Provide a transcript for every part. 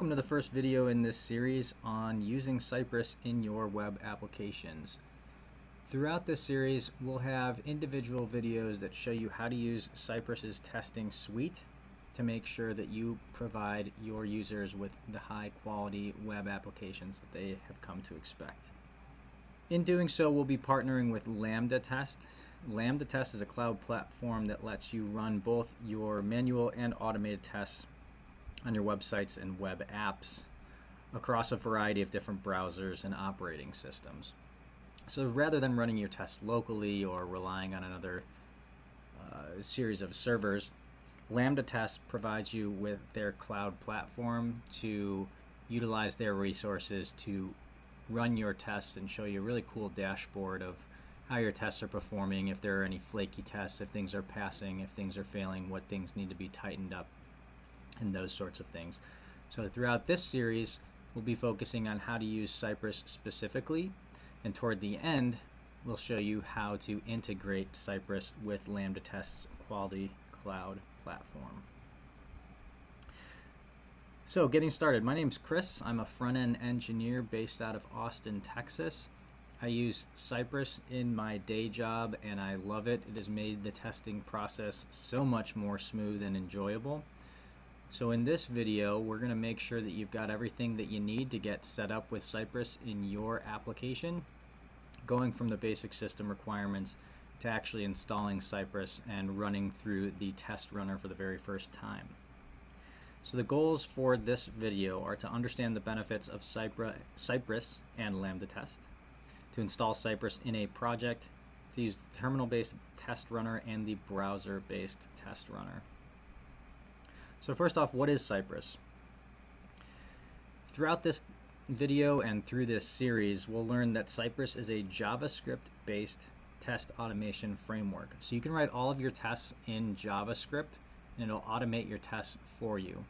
Welcome to the first video in this series on using Cypress in your web applications. Throughout this series, we'll have individual videos that show you how to use Cypress's testing suite to make sure that you provide your users with the high quality web applications that they have come to expect. In doing so, we'll be partnering with Lambda Test. Lambda Test is a cloud platform that lets you run both your manual and automated tests on your websites and web apps across a variety of different browsers and operating systems. So rather than running your tests locally or relying on another series of servers, Lambda Test provides you with their cloud platform to utilize their resources to run your tests and show you a really cool dashboard of how your tests are performing, if there are any flaky tests, if things are passing, if things are failing, what things need to be tightened up, and those sorts of things. So throughout this series, we'll be focusing on how to use Cypress specifically, and toward the end, we'll show you how to integrate Cypress with Lambda Test's quality cloud platform. So getting started, my name's Chris. I'm a front-end engineer based out of Austin, Texas. I use Cypress in my day job and I love it. It has made the testing process so much more smooth and enjoyable. So in this video, we're going to make sure that you've got everything that you need to get set up with Cypress in your application, going from the basic system requirements to actually installing Cypress and running through the test runner for the very first time. So the goals for this video are to understand the benefits of Cypress and Lambda Test, to install Cypress in a project, to use the terminal-based test runner and the browser-based test runner. So first off, what is Cypress? Throughout this video and through this series, we'll learn that Cypress is a JavaScript-based test automation framework. So you can write all of your tests in JavaScript and it'll automate your tests for you.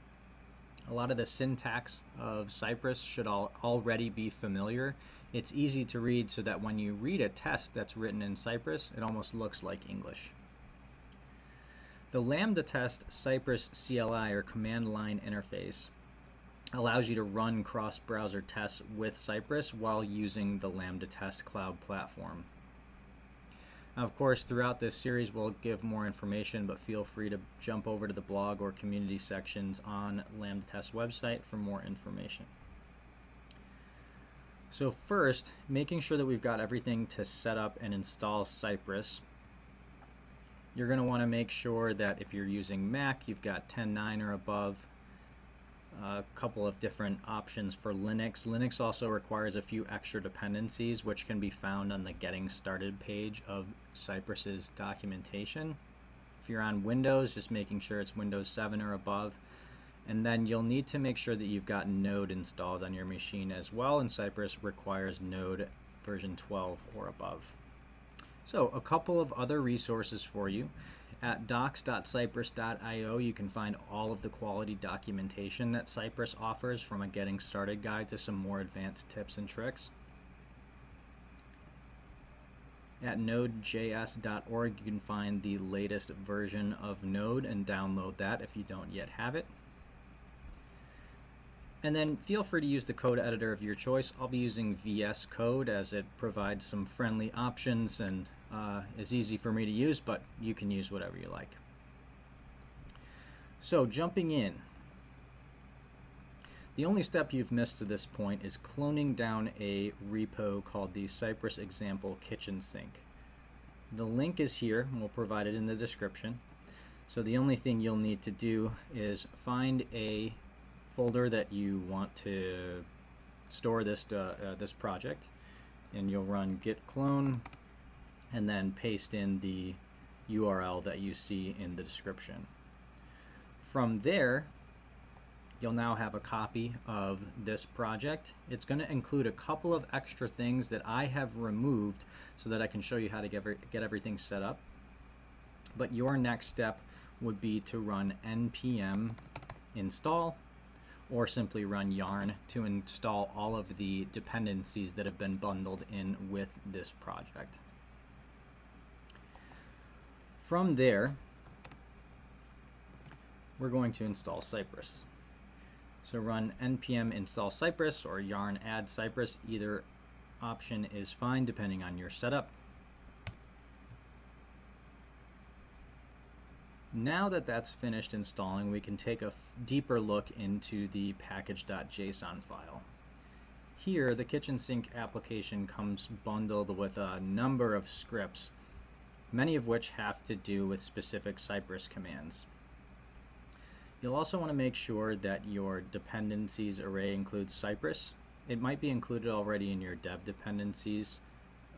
A lot of the syntax of Cypress should already be familiar. It's easy to read so that when you read a test that's written in Cypress, it almost looks like English. The Lambda Test Cypress CLI, or command line interface, allows you to run cross-browser tests with Cypress while using the Lambda Test cloud platform. Now, of course, throughout this series we'll give more information, but feel free to jump over to the blog or community sections on Lambda Test website for more information. So first, making sure that we've got everything to set up and install Cypress. You're going to want to make sure that if you're using Mac, you've got 10.9 or above. A couple of different options for Linux. Linux also requires a few extra dependencies, which can be found on the Getting Started page of Cypress's documentation. If you're on Windows, just making sure it's Windows 7 or above. And then you'll need to make sure that you've got Node installed on your machine as well, and Cypress requires Node version 12 or above. So a couple of other resources for you. At docs.cypress.io you can find all of the quality documentation that Cypress offers, from a getting started guide to some more advanced tips and tricks. At nodejs.org you can find the latest version of Node and download that if you don't yet have it. And then feel free to use the code editor of your choice. I'll be using VS Code as it provides some friendly options and is easy for me to use, but you can use whatever you like. So jumping in, the only step you've missed to this point is cloning down a repo called the Cypress example kitchen sink. The link is here and we'll provide it in the description. So the only thing you'll need to do is find a folder that you want to store this project, and you'll run git clone and then paste in the URL that you see in the description. From there, you'll now have a copy of this project. It's going to include a couple of extra things that I have removed so that I can show you how to get everything set up. But your next step would be to run npm install, or simply run yarn to install all of the dependencies that have been bundled in with this project. From there, we're going to install Cypress. So run npm install Cypress or yarn add Cypress. Either option is fine depending on your setup. Now that that's finished installing, we can take a deeper look into the package.json file. Here, the kitchen sink application comes bundled with a number of scripts, many of which have to do with specific Cypress commands. You'll also want to make sure that your dependencies array includes Cypress. It might be included already in your dev dependencies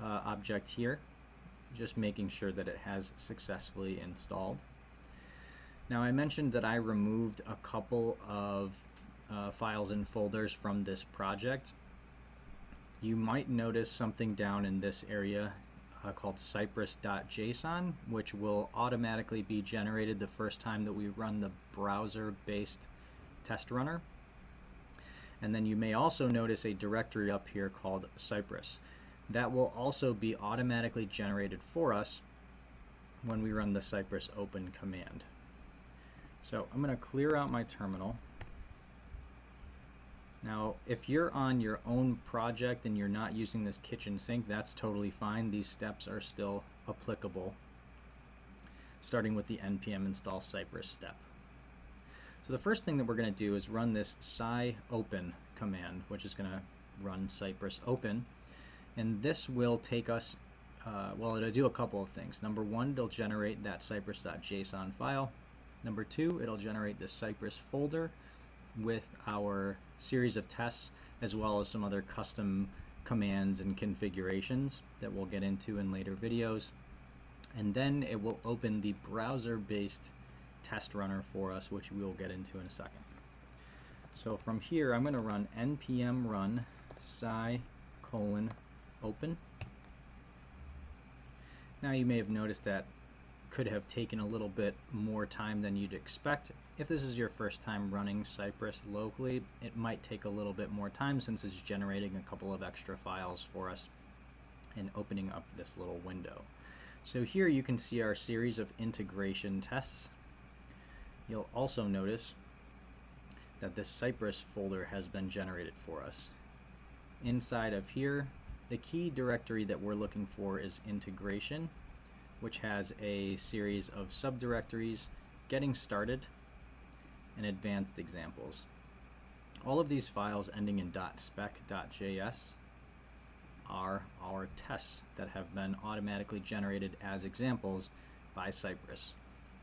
object here, just making sure that it has successfully installed. Now, I mentioned that I removed a couple of files and folders from this project. You might notice something down in this area called cypress.json, which will automatically be generated the first time that we run the browser-based test runner. And then you may also notice a directory up here called Cypress. That will also be automatically generated for us when we run the Cypress open command. So I'm going to clear out my terminal. Now, if you're on your own project and you're not using this kitchen sink, that's totally fine. These steps are still applicable, starting with the npm install Cypress step. So the first thing that we're going to do is run this cyOpen command, which is going to run Cypress open. And this will take us, well, it'll do a couple of things. Number one, it'll generate that cypress.json file. Number two, it'll generate this Cypress folder with our series of tests, as well as some other custom commands and configurations that we'll get into in later videos. And then it will open the browser-based test runner for us, which we will get into in a second. So from here, I'm going to run npm run cy::open. Now you may have noticed that could have taken a little bit more time than you'd expect. If this is your first time running Cypress locally, it might take a little bit more time since it's generating a couple of extra files for us and opening up this little window. So here you can see our series of integration tests. You'll also notice that this Cypress folder has been generated for us. Inside of here, the key directory that we're looking for is integration, which has a series of subdirectories, getting started, and advanced examples. All of these files ending in .spec.js are our tests that have been automatically generated as examples by Cypress.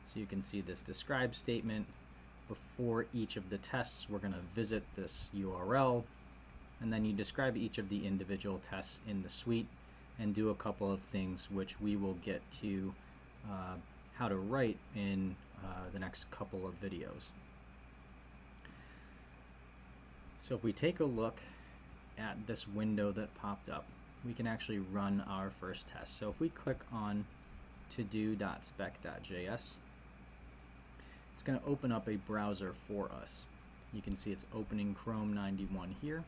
So you can see this describe statement. Before each of the tests, we're going to visit this URL, and then you describe each of the individual tests in the suite and do a couple of things which we will get to how to write in the next couple of videos. So if we take a look at this window that popped up, we can actually run our first test. So if we click on todo.spec.js, it's going to open up a browser for us. You can see it's opening Chrome 91 here,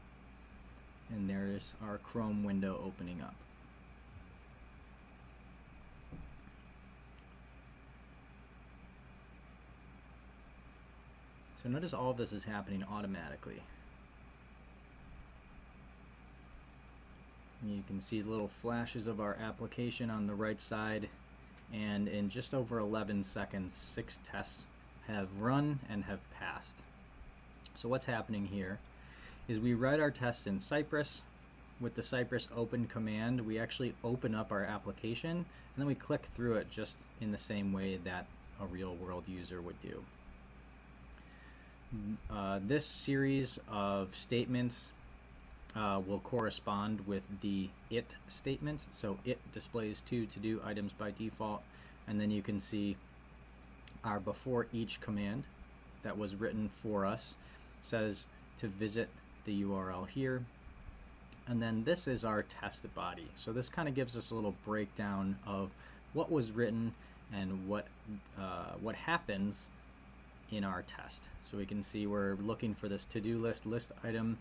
and there's our Chrome window opening up. So notice all of this is happening automatically. You can see little flashes of our application on the right side, and in just over 11 seconds, 6 tests have run and have passed. So what's happening here is we write our tests in Cypress. With the Cypress open command, we actually open up our application, and then we click through it just in the same way that a real-world user would do. This series of statements will correspond with the it statements. So it displays 2 to-do items by default, and then you can see our before each command that was written for us says to visit the URL here, and then this is our test body. So this kind of gives us a little breakdown of what was written and what happens in our test. So we can see we're looking for this to-do list item.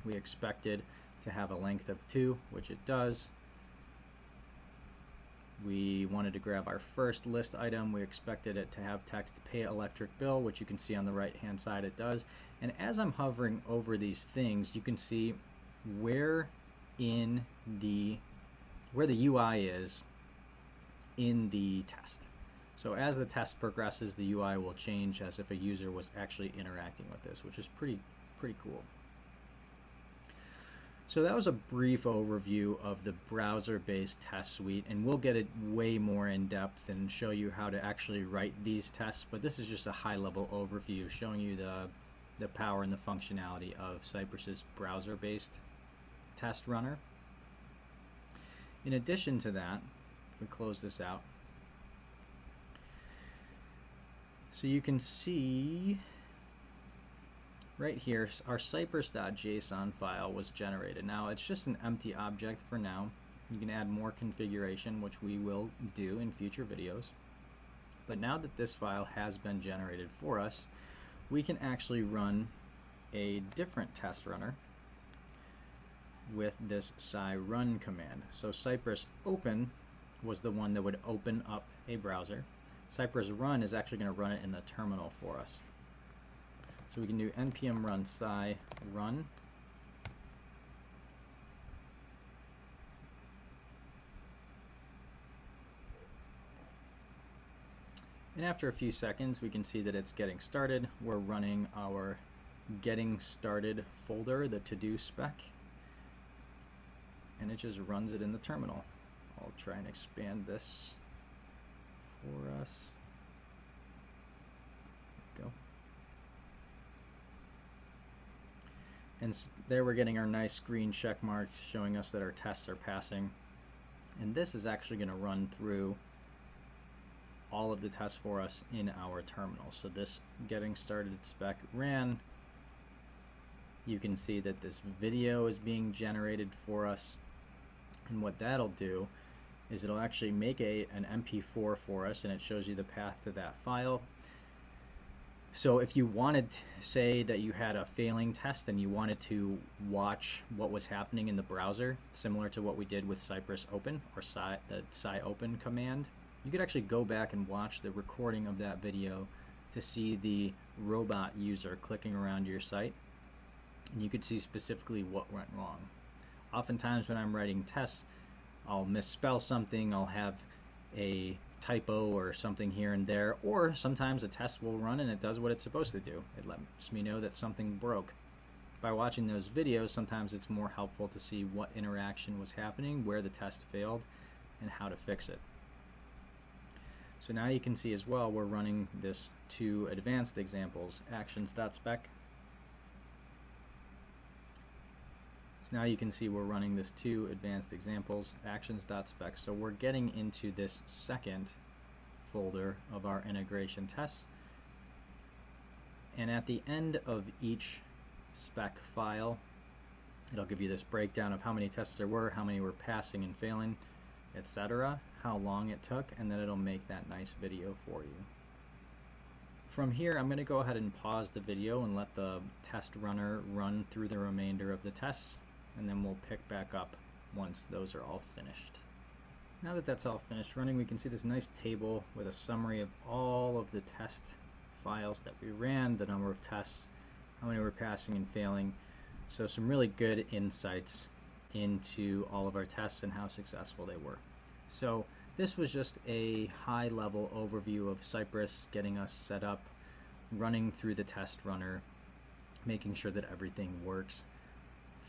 We expected to have a length of 2, which it does. We wanted to grab our first list item. We expected it to have text pay electric bill, which you can see on the right hand side it does. And as I'm hovering over these things, you can see where the UI is in the test. So as the test progresses, the UI will change as if a user was actually interacting with this, which is pretty cool. So that was a brief overview of the browser-based test suite, and we'll get it way more in depth and show you how to actually write these tests, but this is just a high-level overview showing you the power and the functionality of Cypress's browser-based test runner. In addition to that, if we close this out, so you can see right here, our Cypress.json file was generated. Now it's just an empty object for now. You can add more configuration, which we will do in future videos. But now that this file has been generated for us, we can actually run a different test runner with this Cyrun command. So Cypress open was the one that would open up a browser. Cypress run is actually going to run it in the terminal for us. So we can do npm run Cyrun. And after a few seconds, we can see that it's getting started. We're running our getting started folder, the to-do spec, and it just runs it in the terminal. I'll try and expand this for us. There we go. And there we're getting our nice green check marks showing us that our tests are passing. And this is actually going to run through all of the tests for us in our terminal. So this getting started spec ran. You can see that this video is being generated for us. And what that'll do is it'll actually make an MP4 for us, and it shows you the path to that file. So if you wanted, say that you had a failing test and you wanted to watch what was happening in the browser, similar to what we did with Cypress open or the CyOpen command, you could actually go back and watch the recording of that video to see the robot user clicking around your site, and you could see specifically what went wrong. Oftentimes when I'm writing tests, I'll misspell something, I'll have a typo or something here and there, or sometimes a test will run and it does what it's supposed to do. It lets me know that something broke. By watching those videos, sometimes it's more helpful to see what interaction was happening, where the test failed, and how to fix it. So now you can see as well, we're running this two advanced examples, actions.spec. Now you can see we're running this two advanced examples, actions.spec. So we're getting into this second folder of our integration tests. And at the end of each spec file, it'll give you this breakdown of how many tests there were, how many were passing and failing, etc., how long it took, and then it'll make that nice video for you. From here, I'm going to go ahead and pause the video and let the test runner run through the remainder of the tests, and then we'll pick back up once those are all finished. Now that that's all finished running, we can see this nice table with a summary of all of the test files that we ran, the number of tests, how many were passing and failing. So some really good insights into all of our tests and how successful they were. So this was just a high-level overview of Cypress, getting us set up, running through the test runner, making sure that everything works.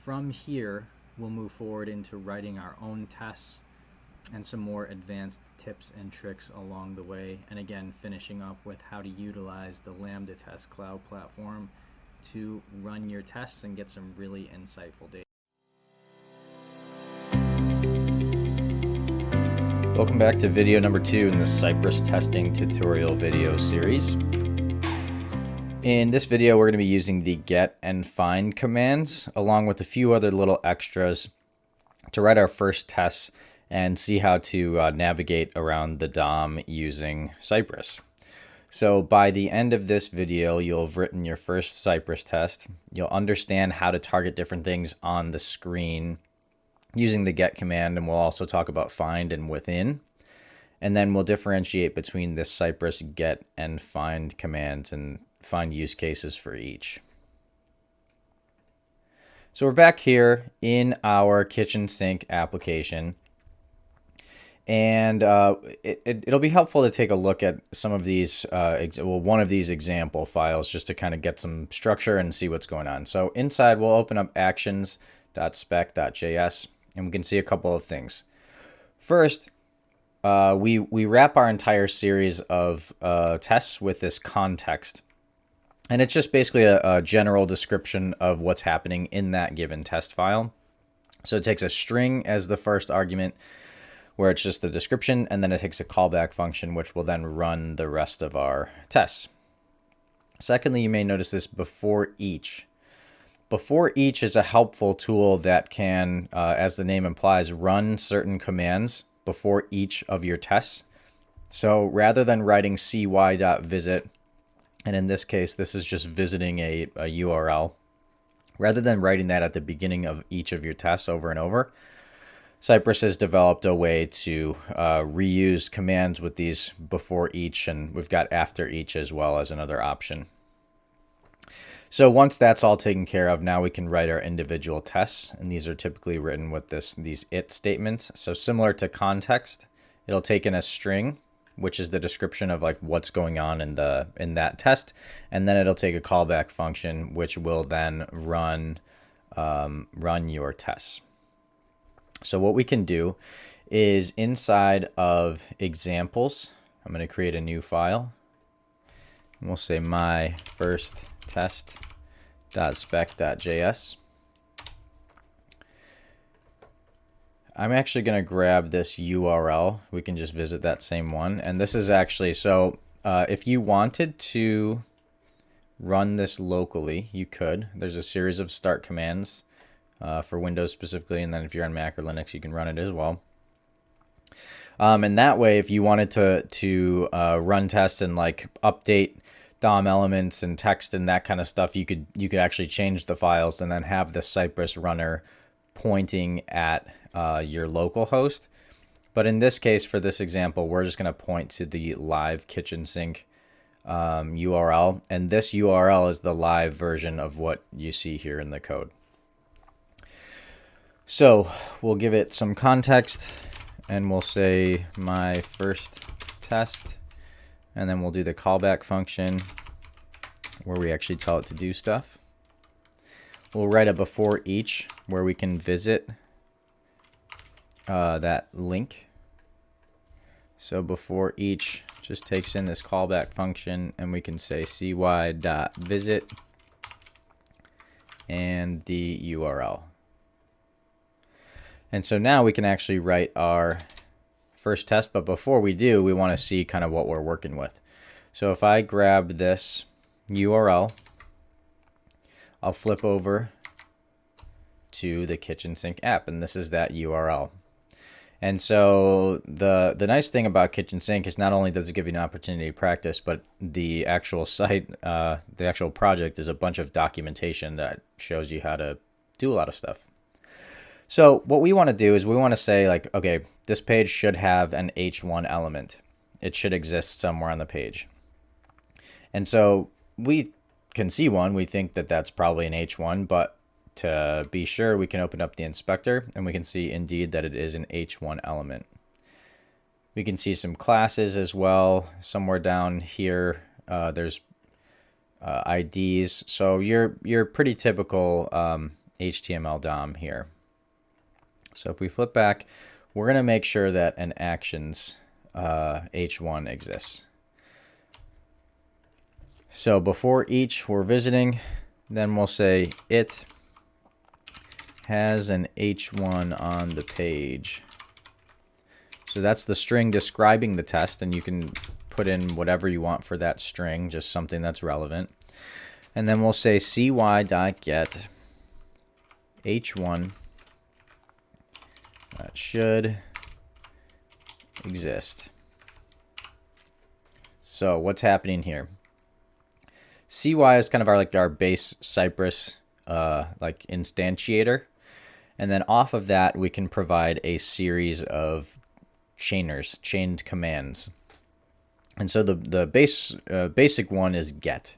From here, we'll move forward into writing our own tests and some more advanced tips and tricks along the way, and again finishing up with how to utilize the Lambda Test Cloud platform to run your tests and get some really insightful data. Welcome back to video number 2 in the Cypress testing tutorial video series. In this video, we're going to be using the get and find commands, along with a few other little extras to write our first tests and see how to navigate around the DOM using Cypress. So by the end of this video, you'll have written your first Cypress test. You'll understand how to target different things on the screen using the get command, and we'll also talk about find and within. And then we'll differentiate between this Cypress get and find commands and find use cases for each. So we're back here in our kitchen sink application. And it'll be helpful to take a look at some of these, one of these example files just to kind of get some structure and see what's going on. So inside, we'll open up actions.spec.js, and we can see a couple of things. First, we wrap our entire series of tests with this context. And it's just basically a general description of what's happening in that given test file. So it takes a string as the first argument, where it's just the description, and then it takes a callback function, which will then run the rest of our tests. Secondly, you may notice this before each. Before each is a helpful tool that can, as the name implies, run certain commands before each of your tests. So rather than writing cy.visit, and in this case, this is just visiting a URL, rather than writing that at the beginning of each of your tests over and over, Cypress has developed a way to reuse commands with these before each, and we've got after each as well as another option. So once that's all taken care of, now we can write our individual tests, and these are typically written with these it statements. So similar to context, it'll take in a string, which is the description of like what's going on in that test, and then it'll take a callback function, which will then run your tests. So what we can do is inside of examples, I'm going to create a new file. And we'll say my first test.spec.js. I'm actually going to grab this URL. We can just visit that same one. And this is actually, so if you wanted to run this locally, you could. There's a series of start commands for Windows specifically, and then if you're on Mac or Linux, you can run it as well. And that way, if you wanted to run tests and like update DOM elements and text and that kind of stuff, you could actually change the files and then have the Cypress runner pointing at your local host. But in this case, for this example, we're just going to point to the live kitchen sink URL, and this URL is the live version of what you see here in the code. So we'll give it some context, and we'll say my first test, and then we'll do the callback function where we actually tell it to do stuff. We'll write a before each where we can visit that link. So before each just takes in this callback function, and we can say cy.visit and the URL. And so now we can actually write our first test, but before we do, we want to see kind of what we're working with. So if I grab this URL, I'll flip over to the kitchen sink app, and this is that URL. And so the nice thing about kitchen sink is not only does it give you an opportunity to practice, but the actual site, the actual project is a bunch of documentation that shows you how to do a lot of stuff. So what we want to do is we want to say like, okay, this page should have an H1 element. It should exist somewhere on the page. And so we can see one. We think that that's probably an H1, but to be sure, we can open up the inspector and we can see indeed that it is an H1 element. We can see some classes as well. Somewhere down here, there's IDs. So you're pretty typical HTML DOM here. So if we flip back, we're going to make sure that an actions H1 exists. So before each we're visiting, then we'll say it has an H1 on the page. So that's the string describing the test, and you can put in whatever you want for that string, just something that's relevant. And then we'll say cy.get H1 that should exist. So what's happening here? CY is kind of our base Cypress like instantiator, and then off of that we can provide a series of chained commands. And so the basic one is get.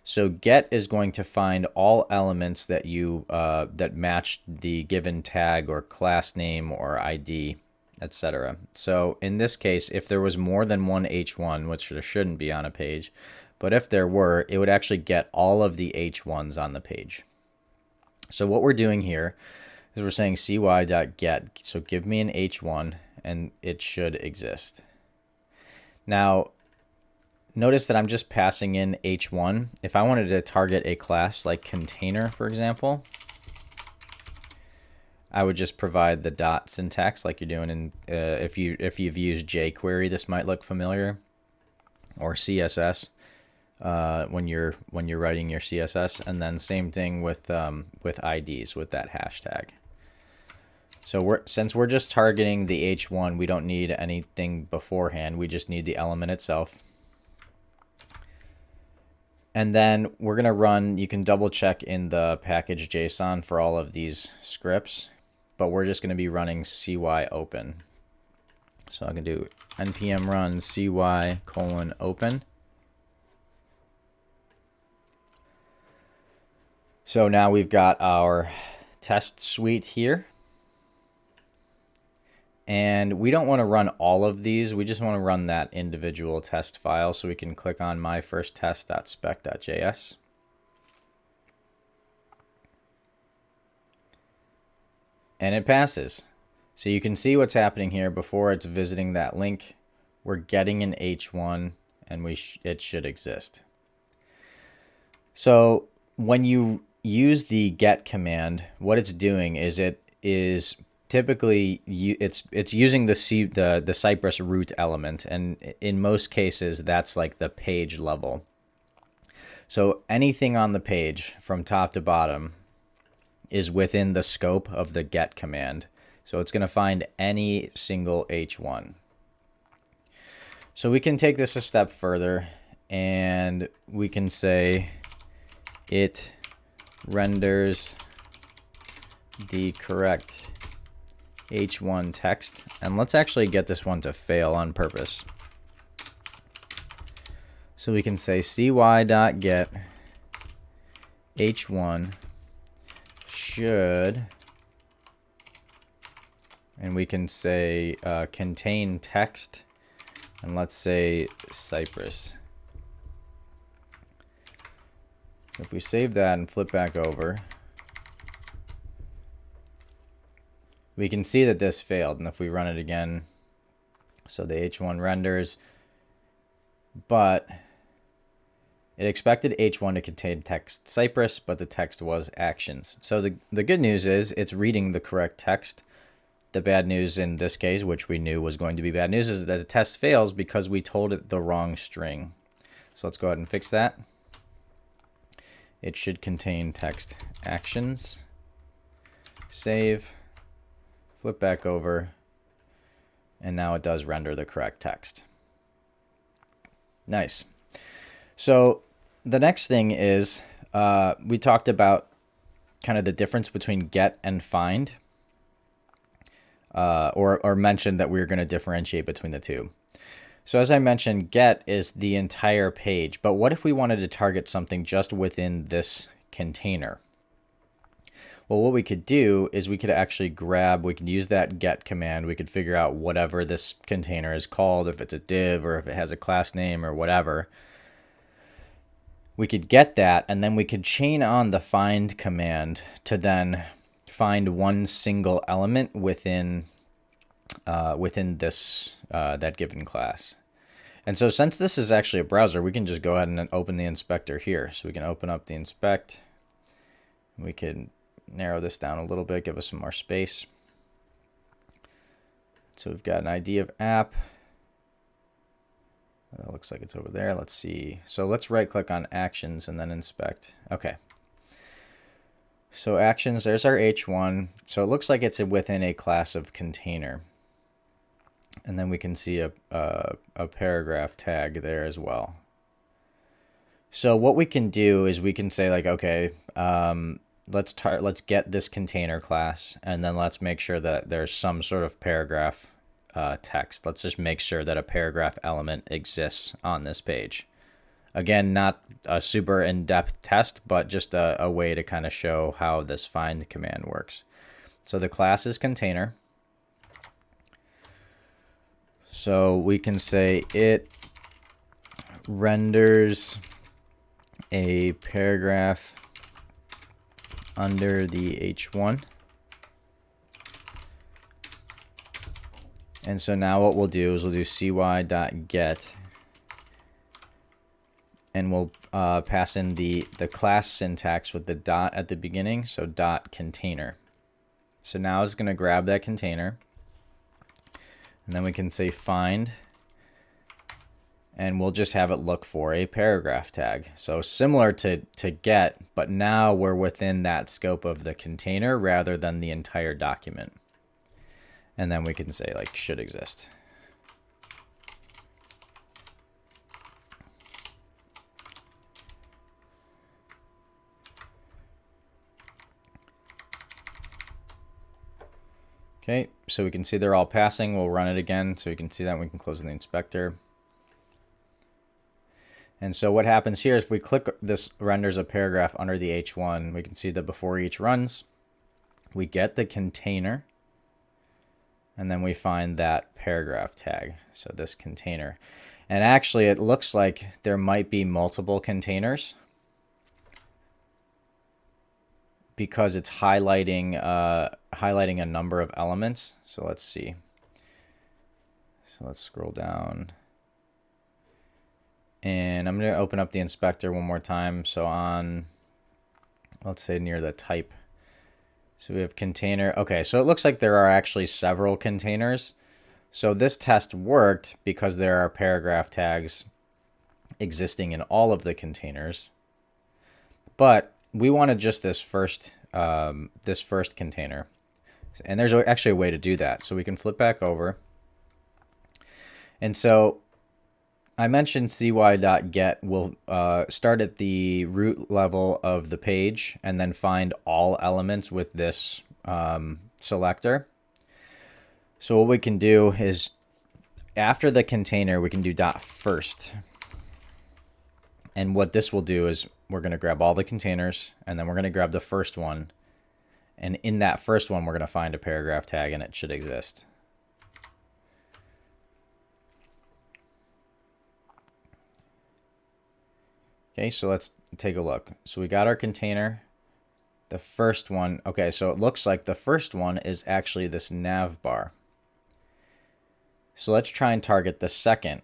So get is going to find all elements that that match the given tag or class name or ID, etc. So in this case, if there was more than one H1, which there shouldn't be on a page, but if there were, it would actually get all of the H1s on the page. So what we're doing here is we're saying cy.get, so give me an H1, and it should exist. Now, notice that I'm just passing in H1. If I wanted to target a class like container, for example, I would just provide the dot syntax like you're doing in if you've used jQuery, this might look familiar, or CSS when you're writing your CSS, and then same thing with IDs with that hashtag. So since we're just targeting the H1, we don't need anything beforehand. We just need the element itself. And then we're going to run, you can double check in the package JSON for all of these scripts, but we're just going to be running cy open. So I can do npm run cy:\open. So now we've got our test suite here. And we don't want to run all of these. We just want to run that individual test file. So we can click on myfirsttest.spec.js. And it passes. So you can see what's happening here before it's visiting that link. We're getting an H1, and it should exist. So when you use the get command, what it's doing is typically it's using the Cypress root element, and in most cases that's like the page level. So anything on the page from top to bottom is within the scope of the get command. So it's going to find any single H1. So we can take this a step further, and we can say it renders the correct H1 text, and let's actually get this one to fail on purpose. So we can say cy.get H1 should, and we can say contain text, and let's say Cypress. If we save that and flip back over, we can see that this failed. And if we run it again, so the H1 renders, but it expected H1 to contain text Cypress, but the text was actions. So the good news is it's reading the correct text. The bad news in this case, which we knew was going to be bad news, is that the test fails because we told it the wrong string. So let's go ahead and fix that. It should contain text actions. Save. Flip back over. And now it does render the correct text. Nice. So the next thing is we talked about kind of the difference between get and find. Or mentioned that we were going to differentiate between the two. So as I mentioned, get is the entire page, but what if we wanted to target something just within this container? Well, what we could do is we could actually we could use that get command, we could figure out whatever this container is called, if it's a div or if it has a class name or whatever. We could get that, and then we could chain on the find command to then find one single element within this that given class. And so since this is actually a browser, we can just go ahead and open the inspector here. So we can open up the inspect. We can narrow this down a little bit, give us some more space. So we've got an ID of app. That looks like it's over there. Let's see. So let's right click on actions and then inspect. Okay. So actions, there's our H1. So it looks like it's within a class of container. And then we can see a paragraph tag there as well. So what we can do is we can say like, okay, let's get this container class, and then let's make sure that there's some sort of paragraph text. Let's just make sure that a paragraph element exists on this page. Again, not a super in-depth test, but just a way to kind of show how this find command works. So the class is container. So we can say it renders a paragraph under the H1. And so now what we'll do is we'll do cy.get, and we'll pass in the class syntax with the dot at the beginning, so dot container. So now it's going to grab that container, and then we can say find, and we'll just have it look for a paragraph tag. So similar to get, but now we're within that scope of the container rather than the entire document. And then we can say like should exist. Okay, so we can see they're all passing. We'll run it again so we can see that. We can close the inspector. And so what happens here is if we click this renders a paragraph under the H1, we can see that before each runs, we get the container, and then we find that paragraph tag, so this container. And actually it looks like there might be multiple containers because it's highlighting a number of elements. So let's see. So let's scroll down. And I'm going to open up the inspector one more time. So on, let's say near the type. So we have container. Okay, so it looks like there are actually several containers. So this test worked because there are paragraph tags existing in all of the containers. But we wanted just this first container. And there's actually a way to do that. So we can flip back over. And so I mentioned cy.get will start at the root level of the page and then find all elements with this selector. So what we can do is after the container, we can do .first. And what this will do is we're going to grab all the containers, and then we're going to grab the first one. And in that first one, we're going to find a paragraph tag, and it should exist. Okay, so let's take a look. So we got our container, the first one. Okay, so it looks like the first one is actually this nav bar. So let's try and target the second.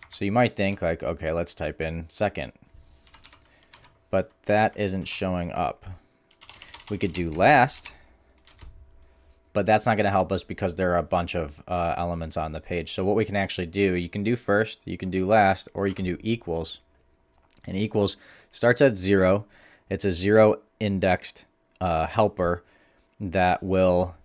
So you might think like, okay, let's type in second. But that isn't showing up. We could do last, but that's not going to help us because there are a bunch of elements on the page. So what we can actually do, you can do first, you can do last, or you can do equals. And equals starts at 0. It's a 0 indexed helper that will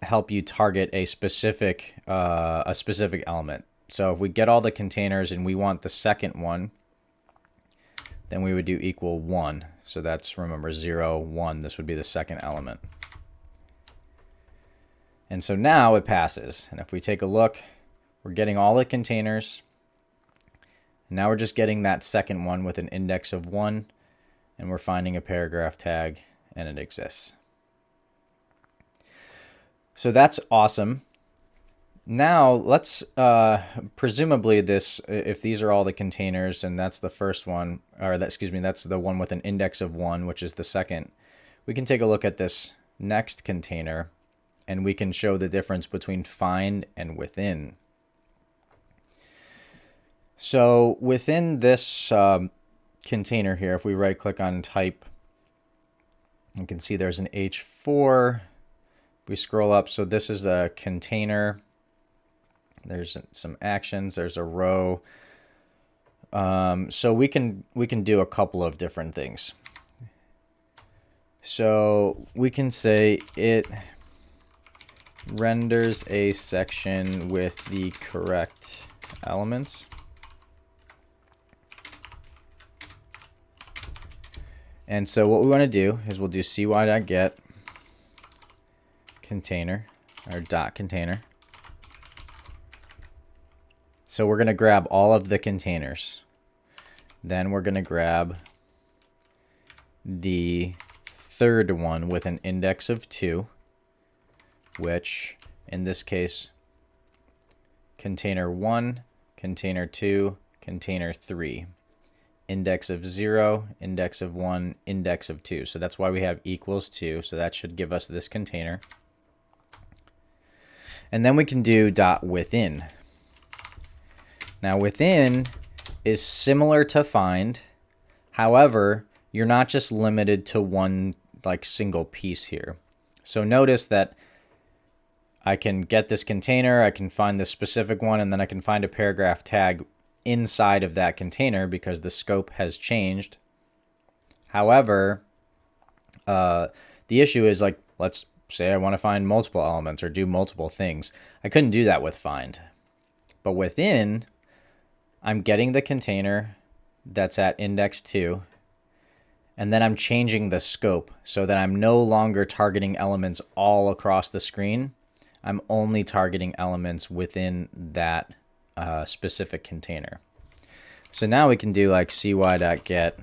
help you target a specific element. So if we get all the containers and we want the second one, then we would do equal 1. So that's, remember, 0, 1. This would be the second element. And so now it passes. And if we take a look, we're getting all the containers. Now we're just getting that second one with an index of 1, and we're finding a paragraph tag, and it exists. So that's awesome. Now let's, presumably this, if these are all the containers, and that's the first one, or that, excuse me, that's the one with an index of 1, which is the second, we can take a look at this next container, and we can show the difference between find and within. So within this container here, if we right click on type, you can see there's an H4. We scroll up, so this is a container. There's some actions, there's a row. So we can do a couple of different things. So we can say it renders a section with the correct elements. And so what we want to do is we'll do cy.get container. our dot container. So we're going to grab all of the containers. Then we're going to grab the third one with an index of 2, which in this case, container 1, container 2, container 3. Index of 0, index of 1, index of 2. So that's why we have equals 2. So that should give us this container. And then we can do dot within. Now within is similar to find. However, you're not just limited to one single piece here. So notice that I can get this container, I can find this specific one, and then I can find a paragraph tag inside of that container because the scope has changed. However, the issue is, let's say I want to find multiple elements or do multiple things. I couldn't do that with find. But within, I'm getting the container that's at index 2, and then I'm changing the scope so that I'm no longer targeting elements all across the screen. I'm only targeting elements within that specific container. So now we can do cy.get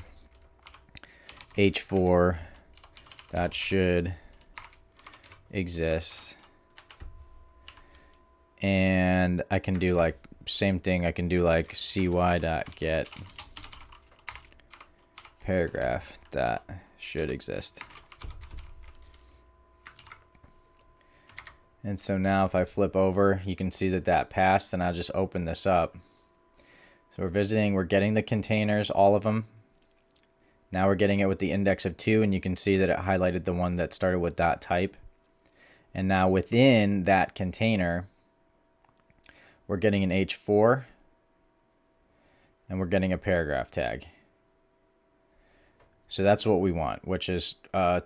h4 that should exist, and I can do same thing. I can do cy.get paragraph that should exist. And so now if I flip over, you can see that that passed, and I'll just open this up. So we're visiting, we're getting the containers, all of them. Now we're getting it with the index of 2, and you can see that it highlighted the one that started with dot type. And now within that container, we're getting an h4, and we're getting a paragraph tag. So that's what we want, which is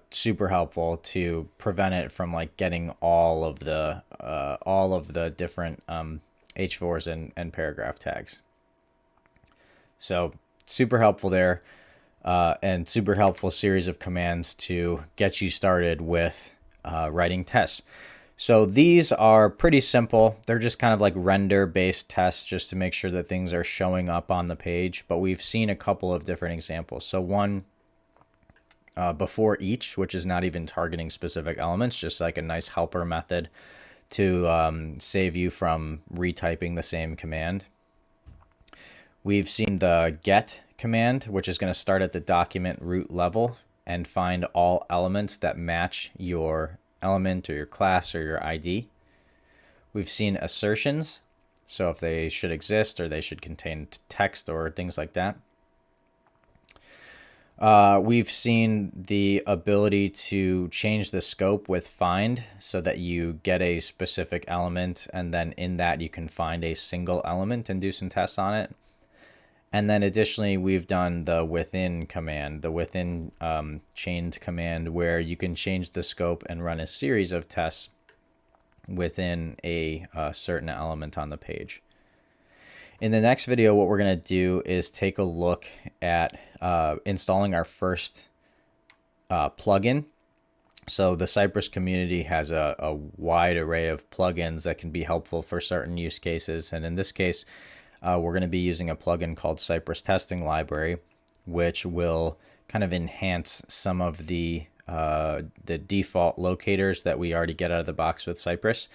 super helpful to prevent it from getting all of the different h4s and paragraph tags. So super helpful there, and super helpful series of commands to get you started with writing tests. So these are pretty simple. They're just kind of render-based tests just to make sure that things are showing up on the page. But we've seen a couple of different examples. So one, before each, which is not even targeting specific elements, just a nice helper method to save you from retyping the same command. We've seen the get command, which is going to start at the document root level and find all elements that match your element or your class or your ID. We've seen assertions, so if they should exist or they should contain text or things like that. We've seen the ability to change the scope with find so that you get a specific element, and then in that you can find a single element and do some tests on it. And then additionally, we've done the within command, the within chained command, where you can change the scope and run a series of tests within a certain element on the page. In the next video, what we're going to do is take a look at installing our first plugin. So the Cypress community has a wide array of plugins that can be helpful for certain use cases. And in this case, we're going to be using a plugin called Cypress Testing Library, which will kind of enhance some of the default locators that we already get out of the box with Cypress,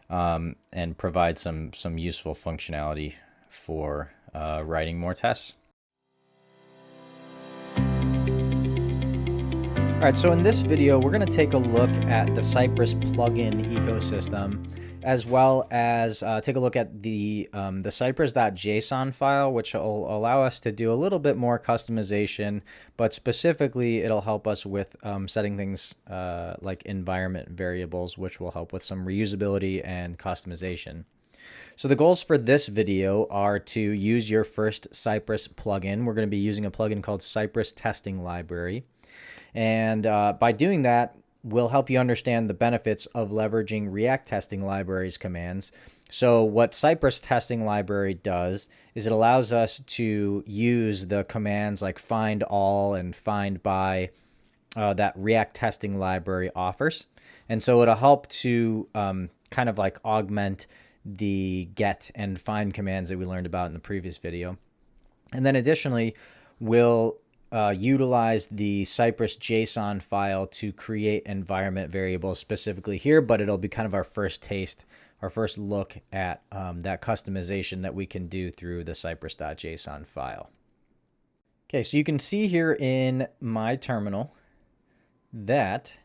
and provide some useful functionality for writing more tests. All right, so in this video, we're going to take a look at the Cypress plugin ecosystem, as well as take a look at the Cypress.json file, which will allow us to do a little bit more customization, but specifically it'll help us with setting things like environment variables, which will help with some reusability and customization. So the goals for this video are to use your first Cypress plugin. We're going to be using a plugin called Cypress Testing Library. And by doing that, we'll help you understand the benefits of leveraging React Testing Library's commands. So what Cypress Testing Library does is it allows us to use the commands like find all and find by that React Testing Library offers. And so it'll help to kind of like augment the get and find commands that we learned about in the previous video. And then additionally, we'll utilize the Cypress JSON file to create environment variables specifically here, but it'll be kind of our first taste, our first look at that customization that we can do through the cypress.json file. Okay, so you can see here in my terminal that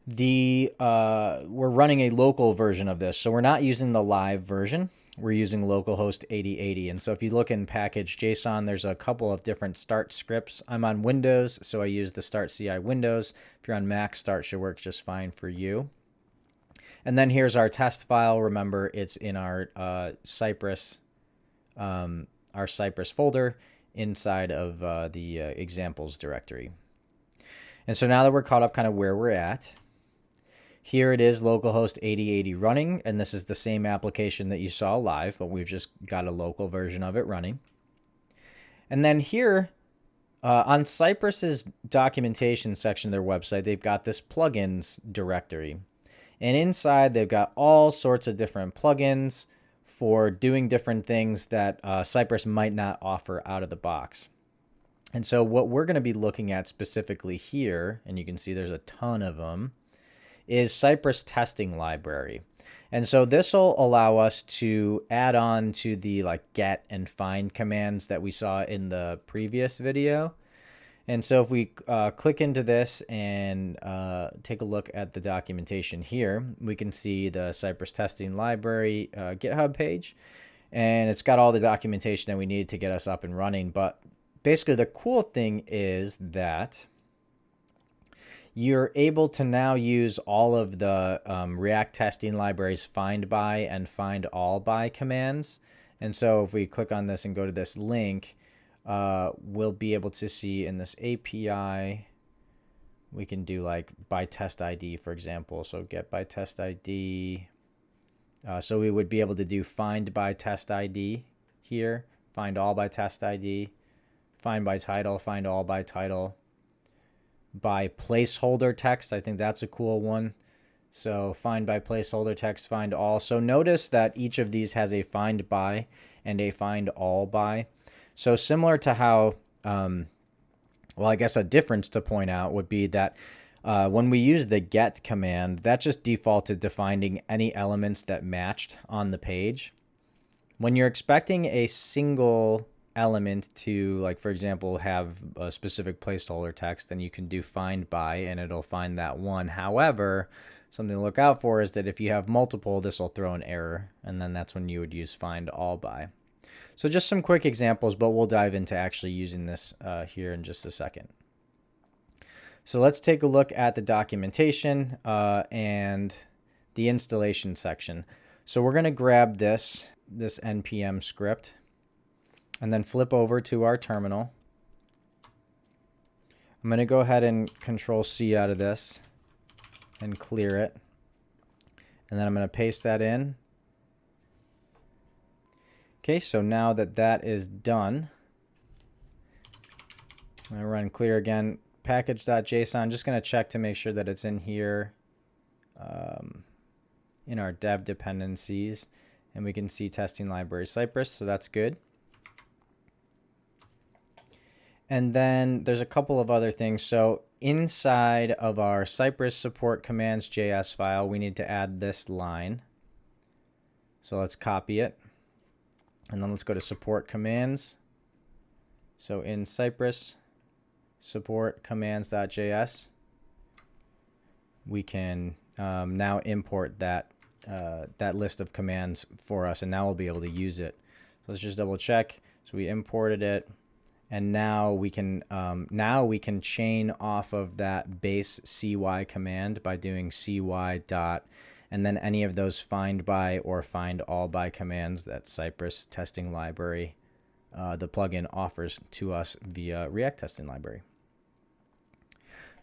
we're running a local version of this. So we're not using the live version. We're using localhost 8080. And so if you look in package.json, there's a couple of different start scripts. I'm on Windows, so I use the start CI Windows. If you're on Mac, start should work just fine for you. And then here's our test file. Remember, it's in our Cypress folder inside of the examples directory. And so now that we're caught up kind of where we're at, here it is, localhost 8080 running, and this is the same application that you saw live, but we've just got a local version of it running. And then here on Cypress's documentation section of their website, they've got this plugins directory. And inside, they've got all sorts of different plugins for doing different things that Cypress might not offer out of the box. And so what we're going to be looking at specifically here, and you can see there's a ton of them, is Cypress Testing library. And so this will allow us to add on to the get and find commands that we saw in the previous video. And so if we click into this and take a look at the documentation here, we can see the Cypress Testing library GitHub page, and it's got all the documentation that we need to get us up and running. But basically the cool thing is that you're able to now use all of the React testing libraries find by and find all by commands. And so if we click on this and go to this link, we'll be able to see in this API, we can do by test ID, for example. So get by test ID. So we would be able to do find by test ID here, find all by test ID, find by title, find all by title, by placeholder text. I think that's a cool one. So find by placeholder text, find all. So notice that each of these has a find by and a find all by. So similar to how, well, I guess a difference to point out would be that when we use the get command, that just defaulted to finding any elements that matched on the page. When you're expecting a single element to, for example, have a specific placeholder text, then you can do find by and it'll find that one. However, something to look out for is that if you have multiple, this will throw an error, and then that's when you would use find all by. So just some quick examples, but we'll dive into actually using this here in just a second. So let's take a look at the documentation and the installation section. So we're going to grab this npm script and then flip over to our terminal. I'm going to go ahead and Control-C out of this and clear it. And then I'm going to paste that in. Okay, so now that that is done, I'm going to run clear again. Package.json, just going to check to make sure that it's in here in our dev dependencies. And we can see testing library Cypress, so that's good. And then there's a couple of other things. So inside of our Cypress support commands.js file, we need to add this line. So let's copy it. And then let's go to support commands. So in Cypress support commands.js, we can now import that list of commands for us, and now we'll be able to use it. So let's just double check. So we imported it. And now we can chain off of that base cy command by doing cy dot, and then any of those find by or find all by commands that Cypress Testing library, the plugin, offers to us via React Testing library.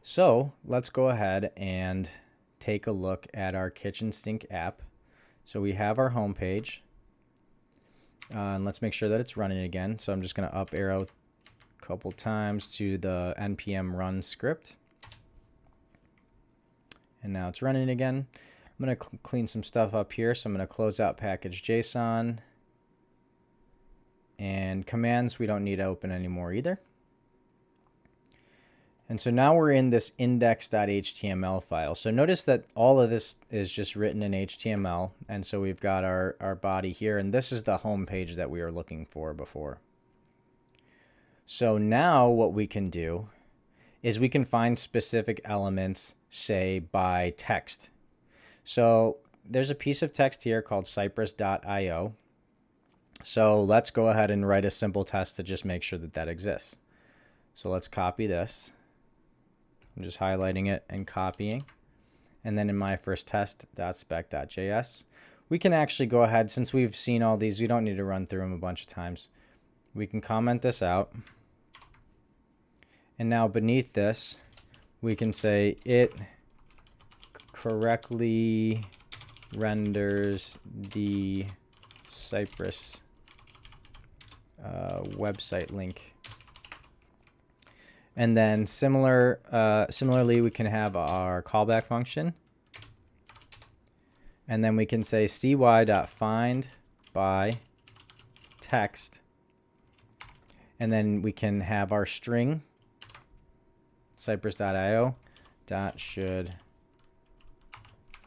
So let's go ahead and take a look at our kitchen sink app. So we have our home page, and let's make sure that it's running again. So I'm just going to up arrow couple times to the npm run script, and now it's running again. I'm going to clean some stuff up here. So I'm going to close out package.json. And commands we don't need to open anymore either. And so now we're in this index.html file. So notice that all of this is just written in HTML. And so we've got our body here. And this is the home page that we were looking for before. So now what we can do is we can find specific elements, say, by text. So there's a piece of text here called cypress.io. So let's go ahead and write a simple test to just make sure that that exists. So let's copy this. I'm just highlighting it and copying. And then in my first test.spec.js, we can actually go ahead, since we've seen all these, we don't need to run through them a bunch of times. We can comment this out. And now beneath this, we can say it correctly renders the Cypress website link. And then similarly, we can have our callback function. And then we can say cy.find by text. And then we can have our string, cypress.io should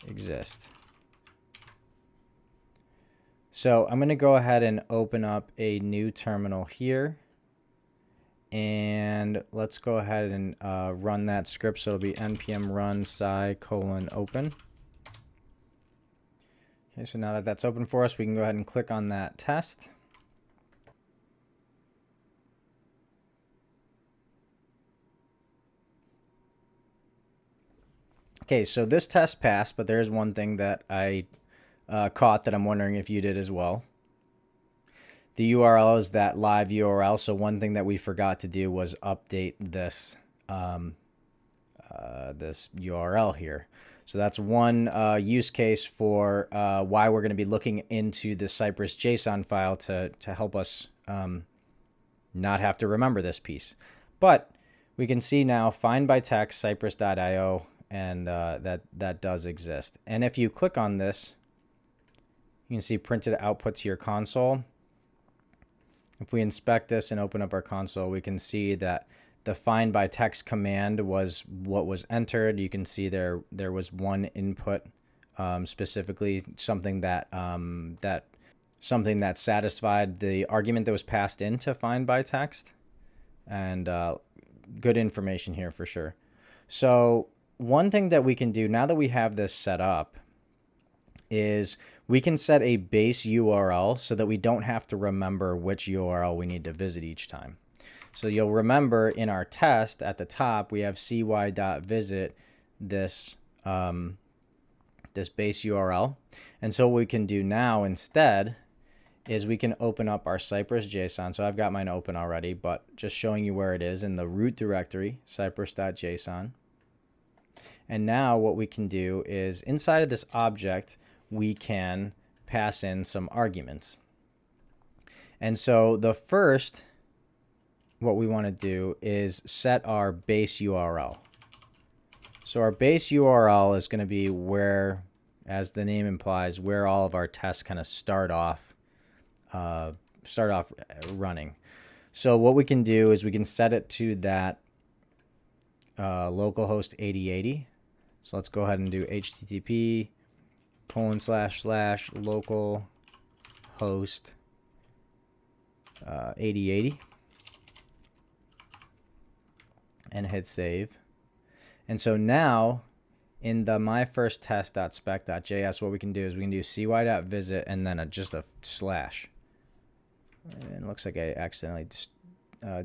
exist. So I'm going to go ahead and open up a new terminal here. And let's go ahead and run that script. So it'll be npm run cy:\open. Okay, so now that that's open for us, we can go ahead and click on that test. Okay, so this test passed, but there is one thing that I caught that I'm wondering if you did as well. The URL is that live URL, so one thing that we forgot to do was update this this URL here. So that's one use case for why we're going to be looking into the Cypress JSON file to help us not have to remember this piece. But we can see now find by text cypress.io, and that does exist. And if you click on this, you can see printed output to your console. If we inspect this and open up our console, we can see that the find by text command was what was entered. You can see there was one input, specifically something that satisfied the argument that was passed into find by text, and good information here for sure. So one thing that we can do now that we have this set up is we can set a base URL so that we don't have to remember which URL we need to visit each time. So you'll remember in our test at the top, we have cy.visit this, this base URL. And so what we can do now instead is we can open up our Cypress JSON. So I've got mine open already, but just showing you where it is in the root directory, cypress.json. And now what we can do is inside of this object, we can pass in some arguments. And so the first, what we want to do is set our base URL. So our base URL is going to be where, as the name implies, where all of our tests kind of start off running. So what we can do is we can set it to that localhost 8080. So let's go ahead and do http://localhost 8080 and hit save. And so now in the myfirsttest.spec.js, what we can do is we can do cy.visit and then just a slash. And it looks like I accidentally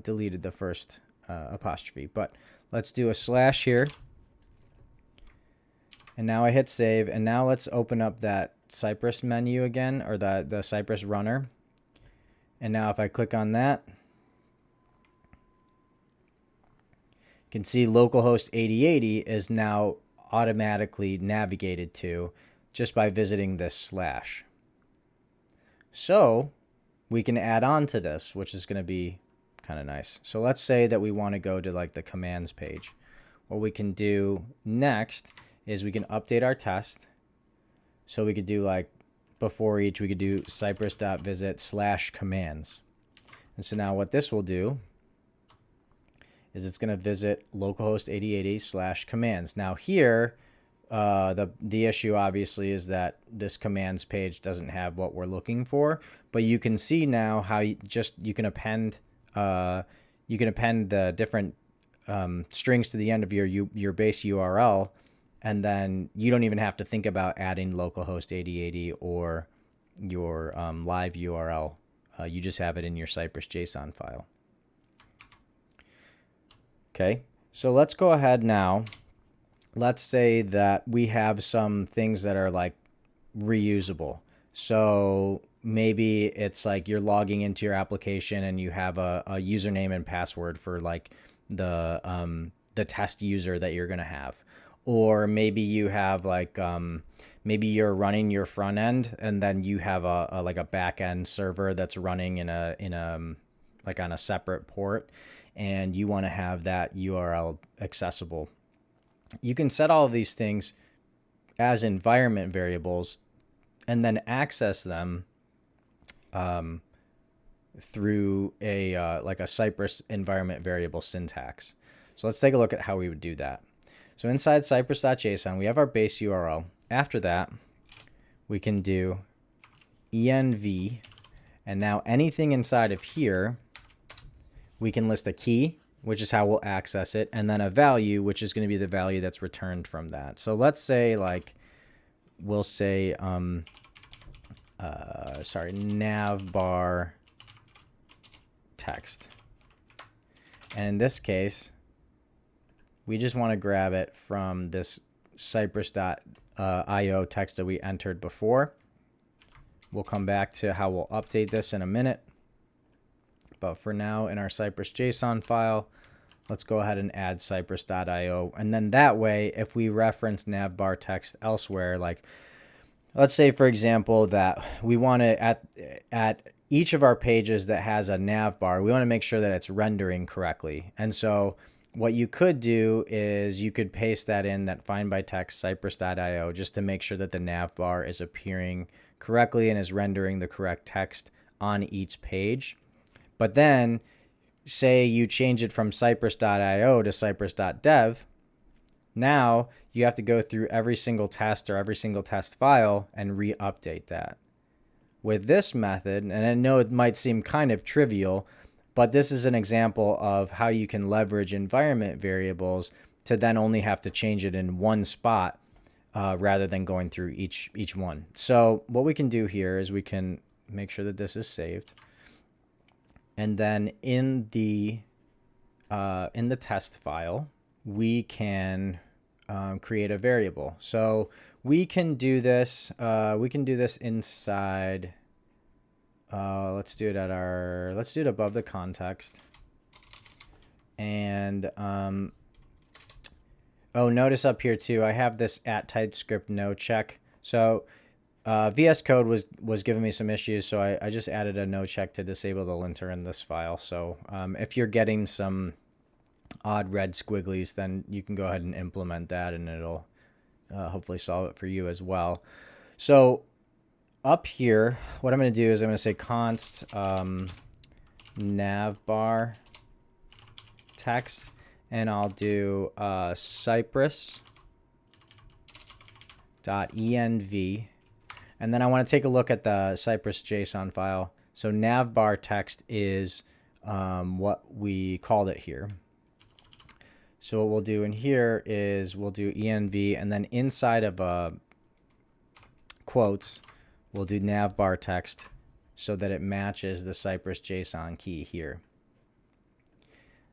deleted the first apostrophe, but let's do a slash here. And now I hit save, and now let's open up that Cypress menu again, or the Cypress runner. And now if I click on that, you can see localhost 8080 is now automatically navigated to just by visiting this slash. So we can add on to this, which is going to be kind of nice. So let's say that we want to go to like the commands page. What we can do next is we can update our test. So we could do like before each, we could do cypress.visit/commands. And so now what this will do is it's going to visit localhost 8080/commands. Now here, the issue obviously is that this commands page doesn't have what we're looking for, but you can see now how you can append the different strings to the end of your base URL, and then you don't even have to think about adding localhost 8080 or your live URL. You just have it in your Cypress JSON file. Okay, so let's go ahead now. Let's say that we have some things that are like reusable. So maybe it's like you're logging into your application and you have a username and password for like the test user that you're going to have. Or maybe you have like maybe you're running your front end and then you have like a back end server that's running in a like on a separate port, and you want to have that URL accessible. You can set all of these things as environment variables and then access them through a like a Cypress environment variable syntax. So let's take a look at how we would do that. So inside cypress.json, we have our base URL. After that, we can do env, and now anything inside of here, we can list a key, which is how we'll access it, and then a value, which is going to be the value that's returned from that. So let's say like, we'll say, navbar text. And in this case, we just want to grab it from this cypress.io text that we entered before. We'll come back to how we'll update this in a minute. But for now, in our Cypress JSON file, let's go ahead and add cypress.io. And then that way, if we reference navbar text elsewhere, like let's say, for example, that we want to, at each of our pages that has a navbar, we want to make sure that it's rendering correctly. And so what you could do is you could paste that in, that find by text cypress.io, just to make sure that the navbar is appearing correctly and is rendering the correct text on each page. But then say you change it from cypress.io to cypress.dev. Now you have to go through every single test or every single test file and re-update that. With this method, and I know it might seem kind of trivial, but this is an example of how you can leverage environment variables to then only have to change it in one spot rather than going through each one. So what we can do here is we can make sure that this is saved. And then in the test file, we can create a variable. So we can do this. We can do this inside. Let's do it above the context. And oh, notice up here too, I have this at TypeScript no check. So VS Code was giving me some issues, so I just added a no check to disable the linter in this file. So if you're getting some odd red squigglies, then you can go ahead and implement that, and it'll hopefully solve it for you as well. So up here, what I'm going to do is I'm going to say const navbar text, and I'll do cypress.env. And then I want to take a look at the Cypress JSON file. So navbar text is what we called it here. So what we'll do in here is we'll do env, and then inside of quotes, we'll do navbar text so that it matches the Cypress JSON key here.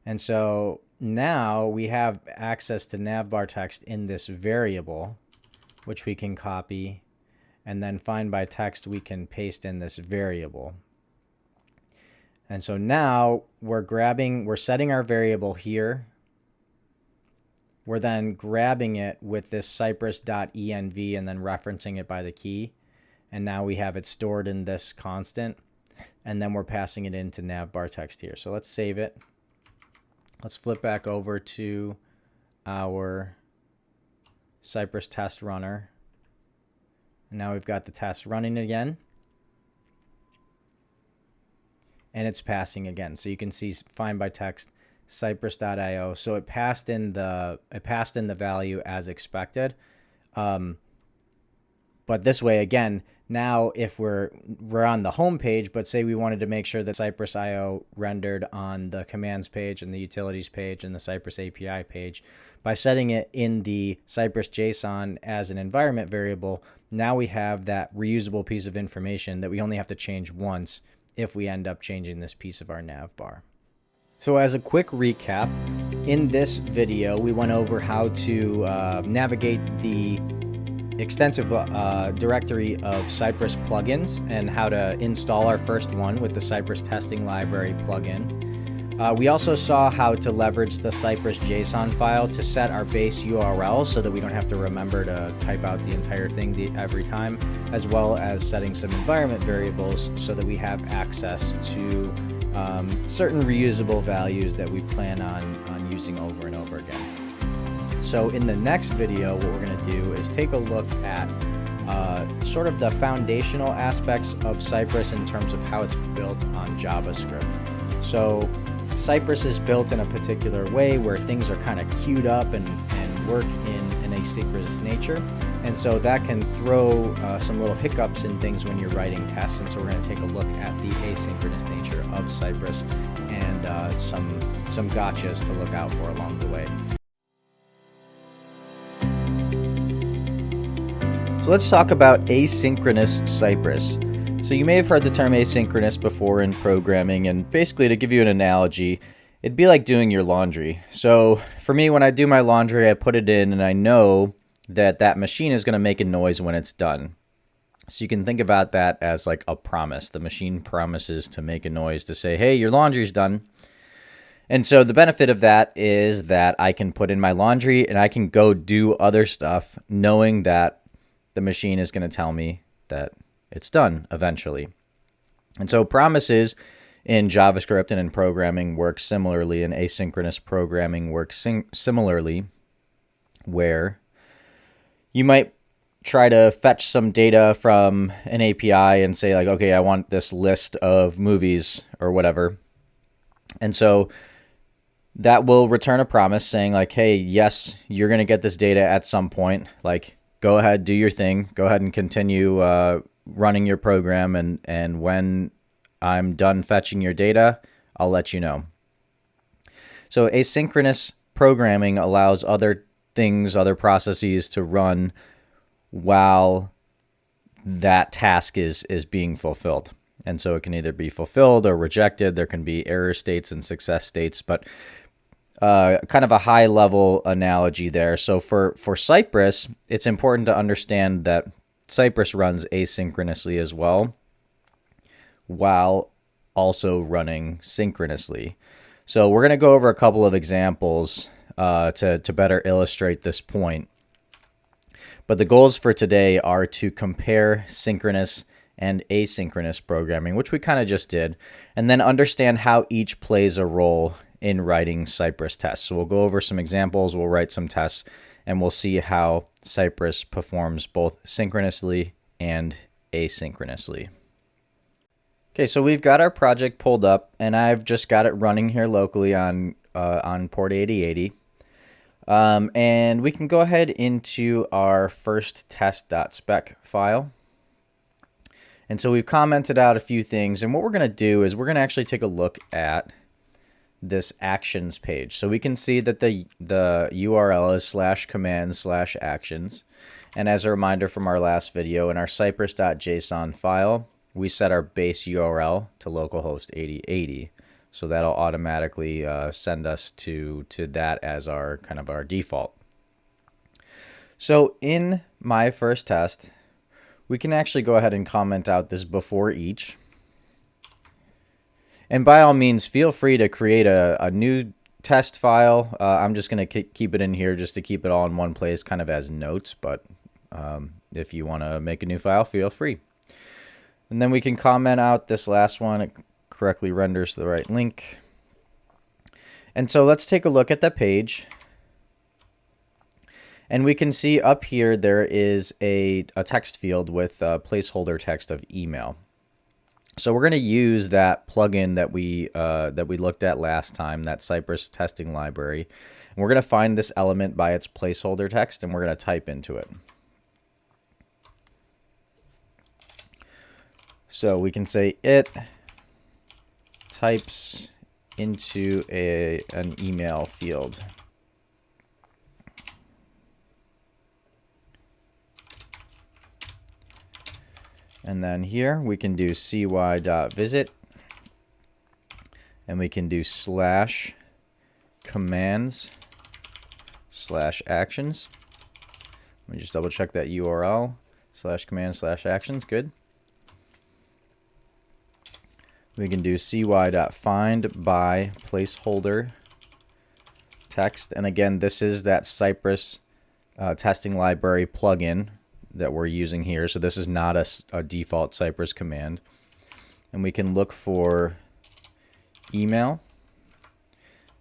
And so now we have access to navbar text in this variable, which we can copy, and then find by text we can paste in this variable. And so now we're setting our variable here. We're then grabbing it with this cypress.env and then referencing it by the key. And now we have it stored in this constant. And then we're passing it into navbar text here. So let's save it. Let's flip back over to our Cypress test runner. And now we've got the test running again. And it's passing again. So you can see find by text Cypress.io. So it passed in the value as expected. But this way, again, now if we're on the home page, but say we wanted to make sure that Cypress IO rendered on the commands page and the utilities page and the Cypress API page, by setting it in the Cypress JSON as an environment variable, now we have that reusable piece of information that we only have to change once if we end up changing this piece of our nav bar. So as a quick recap, in this video, we went over how to navigate the extensive directory of Cypress plugins and how to install our first one with the Cypress Testing Library plugin. We also saw how to leverage the Cypress JSON file to set our base URL so that we don't have to remember to type out the entire thing every time, as well as setting some environment variables so that we have access to certain reusable values that we plan on using over and over again. So in the next video, what we're going to do is take a look at sort of the foundational aspects of Cypress in terms of how it's built on JavaScript. So Cypress is built in a particular way where things are kind of queued up and work in an asynchronous nature. And so that can throw some little hiccups in things when you're writing tests. And so we're going to take a look at the asynchronous nature of Cypress and some gotchas to look out for along the way. So let's talk about asynchronous Cypress. So you may have heard the term asynchronous before in programming, and basically, to give you an analogy, it'd be like doing your laundry. So for me, when I do my laundry, I put it in and I know that that machine is going to make a noise when it's done. So you can think about that as like a promise. The machine promises to make a noise to say, hey, your laundry's done. And so the benefit of that is that I can put in my laundry and I can go do other stuff knowing that the machine is going to tell me that it's done eventually. And so promises in JavaScript and in programming work similarly, and asynchronous programming works similarly, where you might try to fetch some data from an API and say like, okay, I want this list of movies or whatever. And so that will return a promise saying like, hey, yes, you're going to get this data at some point. Like, go ahead, do your thing. Go ahead and continue running your program, and when I'm done fetching your data, I'll let you know. So asynchronous programming allows other things, other processes to run while that task is being fulfilled. And so it can either be fulfilled or rejected. There can be error states and success states, but kind of a high level analogy there. So for Cypress, it's important to understand that Cypress runs asynchronously as well, while also running synchronously. So we're going to go over a couple of examples to better illustrate this point. But the goals for today are to compare synchronous and asynchronous programming, which we kind of just did, and then understand how each plays a role in writing Cypress tests. So we'll go over some examples, we'll write some tests, and we'll see how Cypress performs both synchronously and asynchronously. Okay, so we've got our project pulled up, and I've just got it running here locally on port 8080. And we can go ahead into our first test.spec file. And so we've commented out a few things, and what we're going to do is we're going to actually take a look at this actions page. So we can see that the URL is /command/actions. And as a reminder from our last video, in our cypress.json file, we set our base URL to localhost 8080. So that'll automatically send us to that as our kind of our default. So in my first test, we can actually go ahead and comment out this before each. And by all means, feel free to create a new test file. I'm just going to keep it in here just to keep it all in one place, kind of as notes. But if you want to make a new file, feel free. And then we can comment out this last one. It correctly renders the right link. And so let's take a look at the page. And we can see up here there is a text field with a placeholder text of email. So we're going to use that plugin that we looked at last time, that Cypress Testing library. And we're going to find this element by its placeholder text, and we're going to type into it. So we can say it types into an email field. And then here we can do cy.visit, and we can do /commands/actions. Let me just double check that URL, /commands/actions, good. We can do cy.find by placeholder text, and again, this is that Cypress testing library plugin that we're using here. So this is not a default Cypress command. And we can look for email,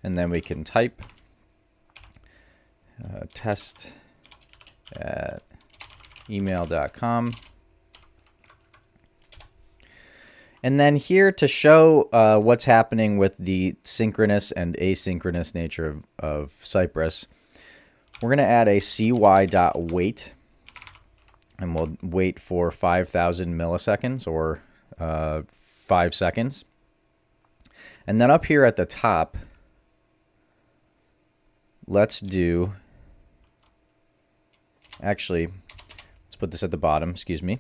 and then we can type test@email.com. And then here to show what's happening with the synchronous and asynchronous nature of Cypress, we're going to add a cy.wait. And we'll wait for 5,000 milliseconds or 5 seconds. And then up here at the top, let's do, actually, let's put this at the bottom, excuse me.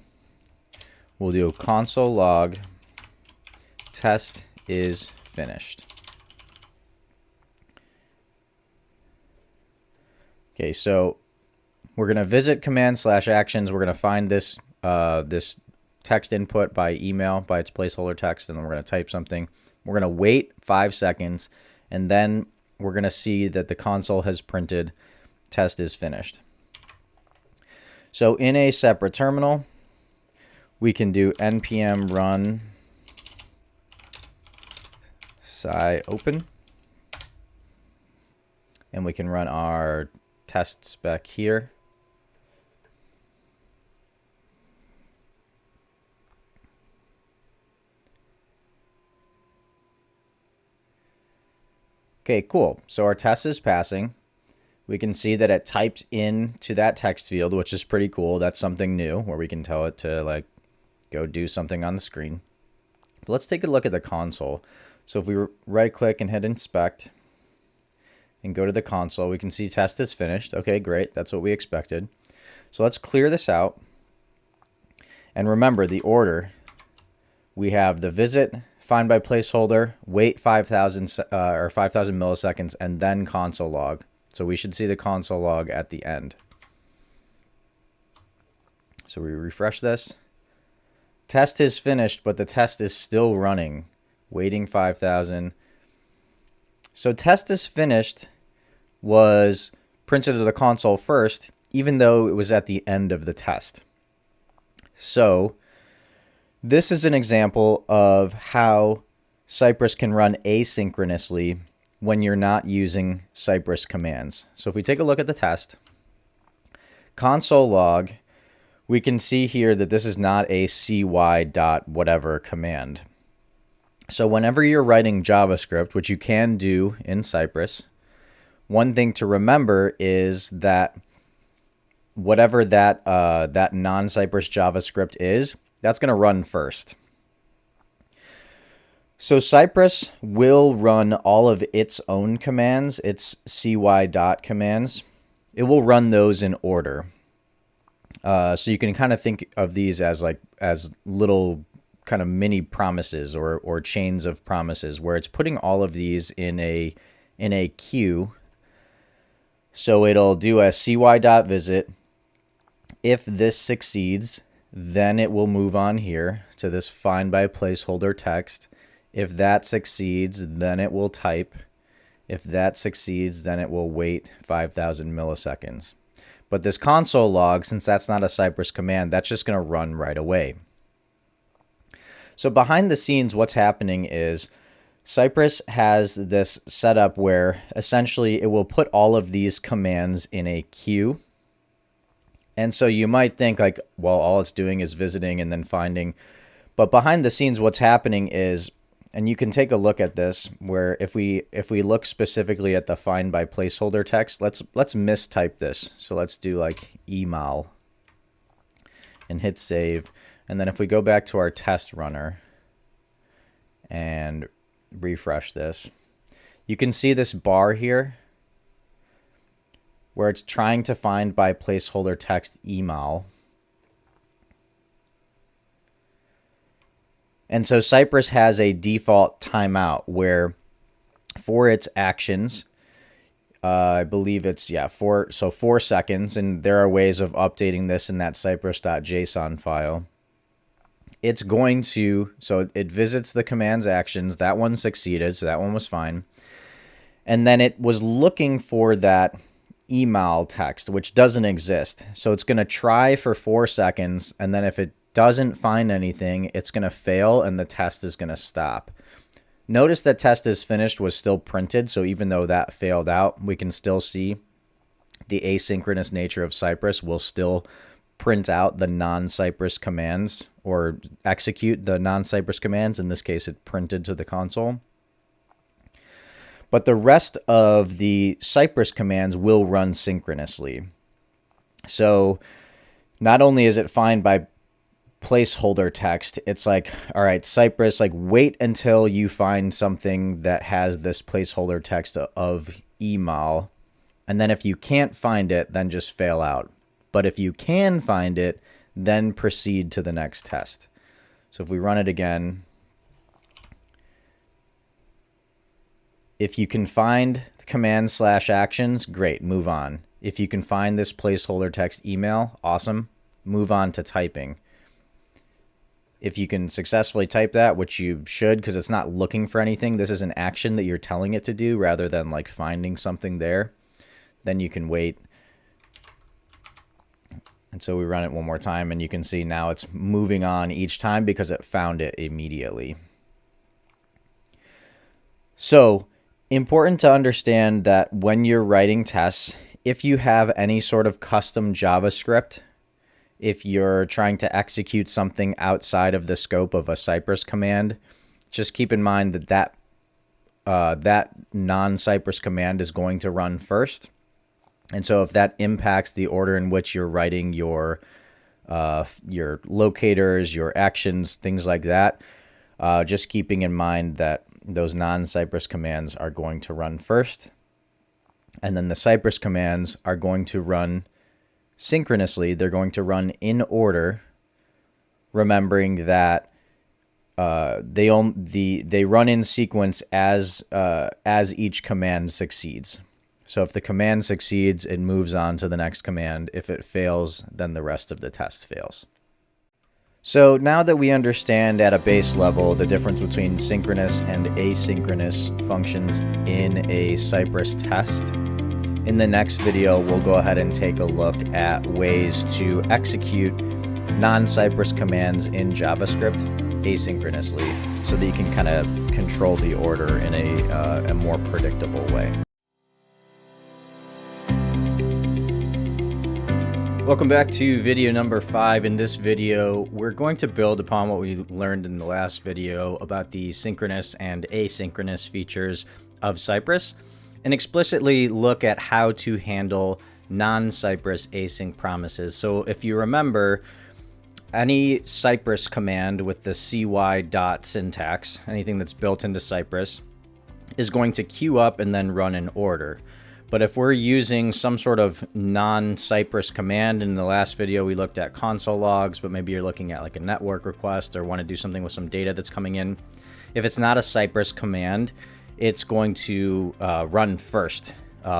We'll do console log test is finished. Okay, so we're going to visit command/actions. We're going to find this this text input by email, by its placeholder text, and then we're going to type something. We're going to wait 5 seconds, and then we're going to see that the console has printed test is finished. So in a separate terminal, we can do npm run cy_open, and we can run our test spec here. Okay, cool. So our test is passing. We can see that it typed into that text field, which is pretty cool. That's something new where we can tell it to like go do something on the screen. But let's take a look at the console. So if we right click and hit inspect and go to the console, we can see test is finished. Okay, great. That's what we expected. So let's clear this out. And remember the order. We have the visit, find by placeholder, wait 5,000 milliseconds, and then console log. So we should see the console log at the end. So we refresh this. Test is finished, but the test is still running, waiting 5,000. So test is finished was printed to the console first, even though it was at the end of the test. So this is an example of how Cypress can run asynchronously when you're not using Cypress commands. So if we take a look at the test, console log, we can see here that this is not a cy.whatever command. So whenever you're writing JavaScript, which you can do in Cypress, one thing to remember is that whatever that non-Cypress JavaScript is, that's going to run first. So Cypress will run all of its own commands, its cy. commands. It will run those in order. So you can kind of think of these as little kind of mini promises or chains of promises, where it's putting all of these in a queue. So it'll do a cy.visit. If this succeeds, then it will move on here to this find by placeholder text. If that succeeds, then it will type. If that succeeds, then it will wait 5,000 milliseconds. But this console log, since that's not a Cypress command, that's just going to run right away. So behind the scenes, what's happening is Cypress has this setup where essentially it will put all of these commands in a queue. And so you might think like, well, all it's doing is visiting and then finding. But behind the scenes, what's happening is, and you can take a look at this, where if we look specifically at the find by placeholder text, let's mistype this. So let's do like email and hit save. And then if we go back to our test runner and refresh this, you can see this bar here where it's trying to find by placeholder text email. And so Cypress has a default timeout where for its actions, I believe it's, 4 seconds, and there are ways of updating this in that cypress.json file. It's going to, so it visits the command's actions. That one succeeded, so that one was fine. And then it was looking for that email text, which doesn't exist. So it's going to try for 4 seconds, and then if it doesn't find anything, it's going to fail and the test is going to stop. Notice that test is finished was still printed, so even though that failed out, we can still see the asynchronous nature of Cypress will still print out the non-Cypress commands or execute the non-Cypress commands. In this case, it printed to the console. But the rest of the Cypress commands will run synchronously. So not only is it find by placeholder text, it's like, all right, Cypress, like wait until you find something that has this placeholder text of email, and then if you can't find it, then just fail out. But if you can find it, then proceed to the next test. So if we run it again, if you can find the command / actions, great, move on. If you can find this placeholder text email, awesome, move on to typing. If you can successfully type that, which you should because it's not looking for anything, this is an action that you're telling it to do rather than like finding something there, then you can wait. And so we run it one more time and you can see now it's moving on each time because it found it immediately. So important to understand that when you're writing tests, if you have any sort of custom JavaScript, if you're trying to execute something outside of the scope of a Cypress command, just keep in mind that that non-Cypress command is going to run first. And so if that impacts the order in which you're writing your locators, your actions, things like that, just keeping in mind that those non-Cypress commands are going to run first. And then the Cypress commands are going to run synchronously. They're going to run in order, remembering that they run in sequence as each command succeeds. So if the command succeeds, it moves on to the next command. If it fails, then the rest of the test fails. So now that we understand at a base level the difference between synchronous and asynchronous functions in a Cypress test, in the next video, we'll go ahead and take a look at ways to execute non-Cypress commands in JavaScript asynchronously so that you can kind of control the order in a more predictable way. Welcome back to video number 5. In this video, we're going to build upon what we learned in the last video about the synchronous and asynchronous features of Cypress, and explicitly look at how to handle non-Cypress async promises. So if you remember, any Cypress command with the cy dot syntax, anything that's built into Cypress, is going to queue up and then run in order. But if we're using some sort of non-Cypress command, in the last video we looked at console logs, but maybe you're looking at like a network request or want to do something with some data that's coming in. If it's not a Cypress command, it's going to run first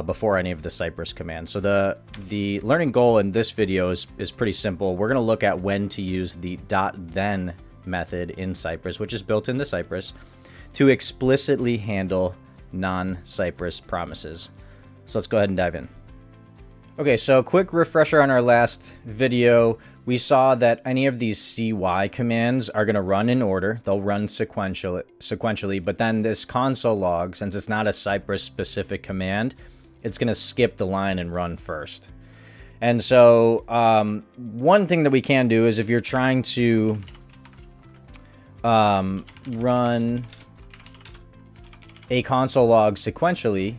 before any of the Cypress commands. So the learning goal in this video is pretty simple. We're going to look at when to use the .then method in Cypress, which is built into Cypress, to explicitly handle non-Cypress promises. So let's go ahead and dive in. Okay, so a quick refresher on our last video. We saw that any of these CY commands are going to run in order. They'll run sequentially, but then this console log, since it's not a Cypress specific command, it's going to skip the line and run first. And so one thing that we can do is if you're trying to run a console log sequentially,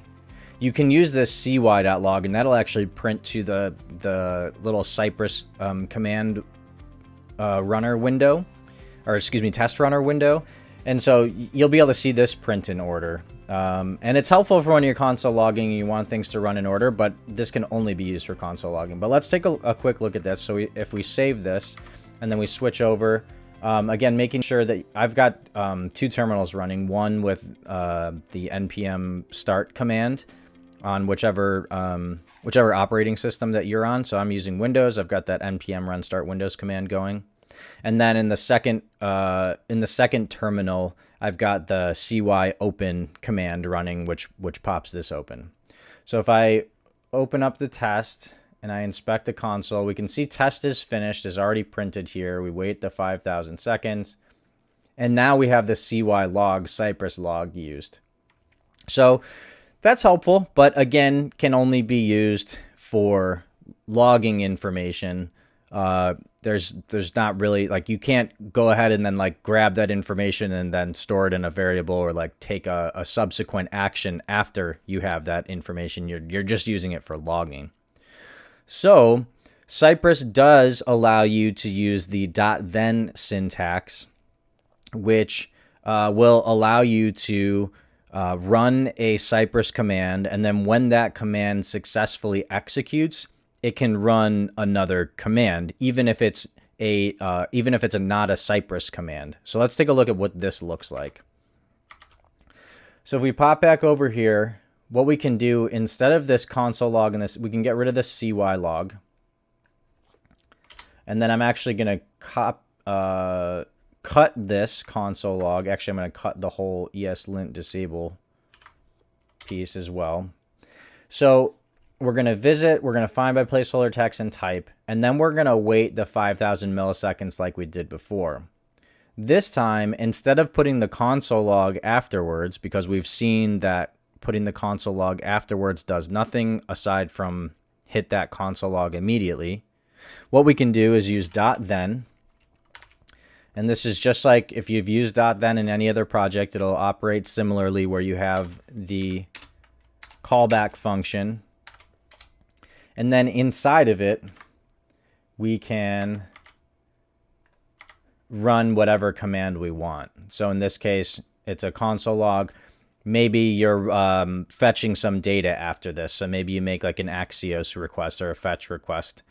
you can use this cy.log, and that'll actually print to the little Cypress command runner window, or excuse me, test runner window. And so you'll be able to see this print in order. And it's helpful for when you're console logging and you want things to run in order, but this can only be used for console logging. But let's take a quick look at this. So if we save this and then we switch over, again, making sure that I've got two terminals running, one with the npm start command on whichever operating system that you're on. So I'm using Windows. I've got that npm run start Windows command going. And then in the second terminal, I've got the cy open command running, which pops this open. So if I open up the test and I inspect the console, we can see test is finished, is already printed here. We wait the 5,000 seconds. And now we have the cy log, Cypress log used. So that's helpful, but again, can only be used for logging information. There's not really, like, you can't go ahead and then like grab that information and then store it in a variable or like take a subsequent action after you have that information. You're just using it for logging. So Cypress does allow you to use the .then syntax, which will allow you to run a Cypress command, and then when that command successfully executes, it can run another command, even if it's not a Cypress command. So let's take a look at what this looks like. So if we pop back over here, what we can do instead of this console log and this, we can get rid of the cy log. And then I'm actually going to cut this console log. Actually, I'm going to cut the whole ESLint disable piece as well. So we're going to visit, we're going to find by placeholder text and type, and then we're going to wait the 5,000 milliseconds like we did before. This time, instead of putting the console log afterwards, because we've seen that putting the console log afterwards does nothing aside from hit that console log immediately, what we can do is use .then. And this is just like if you've used .then in any other project, it'll operate similarly where you have the callback function. And then inside of it, we can run whatever command we want. So in this case, it's a console log. Maybe you're fetching some data after this. So maybe you make like an Axios request or a fetch request.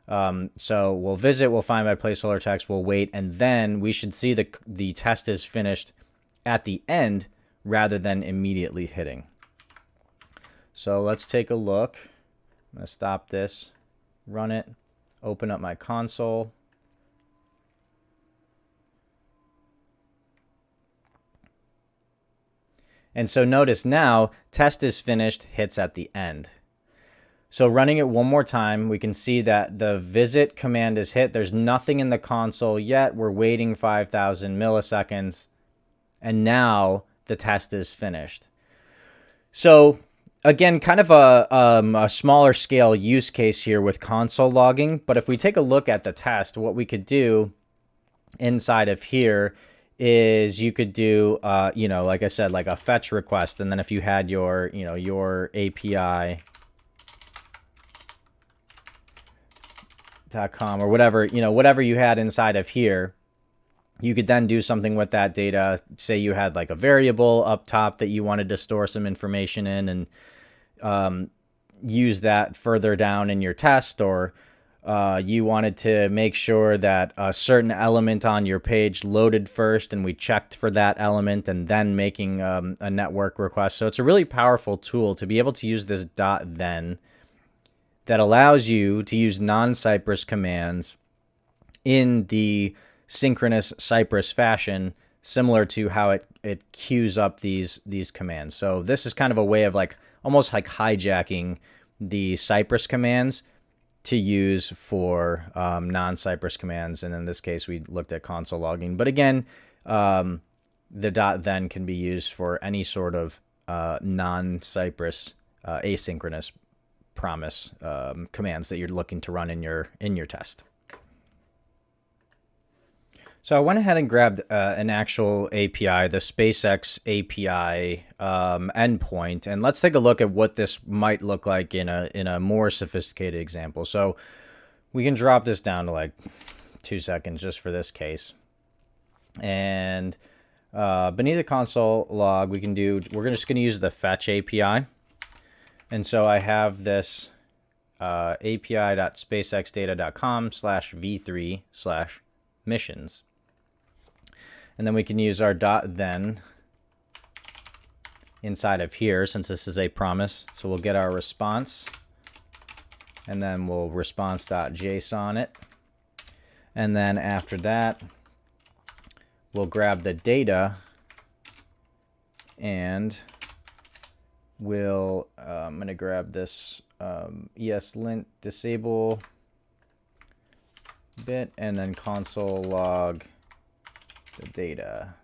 So we'll visit, we'll find by placeholder text, we'll wait, and then we should see the test is finished at the end rather than immediately hitting. So let's take a look. I'm going to stop this, run it, open up my console. And so notice now, test is finished, hits at the end. So running it one more time, we can see that the visit command is hit. There's nothing in the console yet. We're waiting 5,000 milliseconds. And now the test is finished. So again, kind of a smaller scale use case here with console logging. But if we take a look at the test, what we could do inside of here is you could do, like I said, like a fetch request. And then if you had your API .com or whatever, whatever you had inside of here, you could then do something with that data. Say you had like a variable up top that you wanted to store some information in and use that further down in your test, or you wanted to make sure that a certain element on your page loaded first and we checked for that element and then making a network request. So it's a really powerful tool to be able to use this .then that allows you to use non-Cypress commands in the synchronous Cypress fashion, similar to how it queues up these commands. So this is kind of a way of like almost like hijacking the Cypress commands to use for non-Cypress commands. And in this case, we looked at console logging. But again, the .then can be used for any sort of non-Cypress asynchronous promise commands that you're looking to run in your test. So I went ahead and grabbed an actual API, the SpaceX API endpoint, and let's take a look at what this might look like in a more sophisticated example. So we can drop this down to like 2 seconds just for this case. And beneath the console log, we're just going to use the fetch API. And so I have this api.spacexdata.com/v3/missions. And then we can use our .then inside of here, since this is a promise. So we'll get our response, and then we'll response.json it. And then after that, we'll grab the data, and we'll, I'm going to grab this ESLint disable bit, and then console log the data.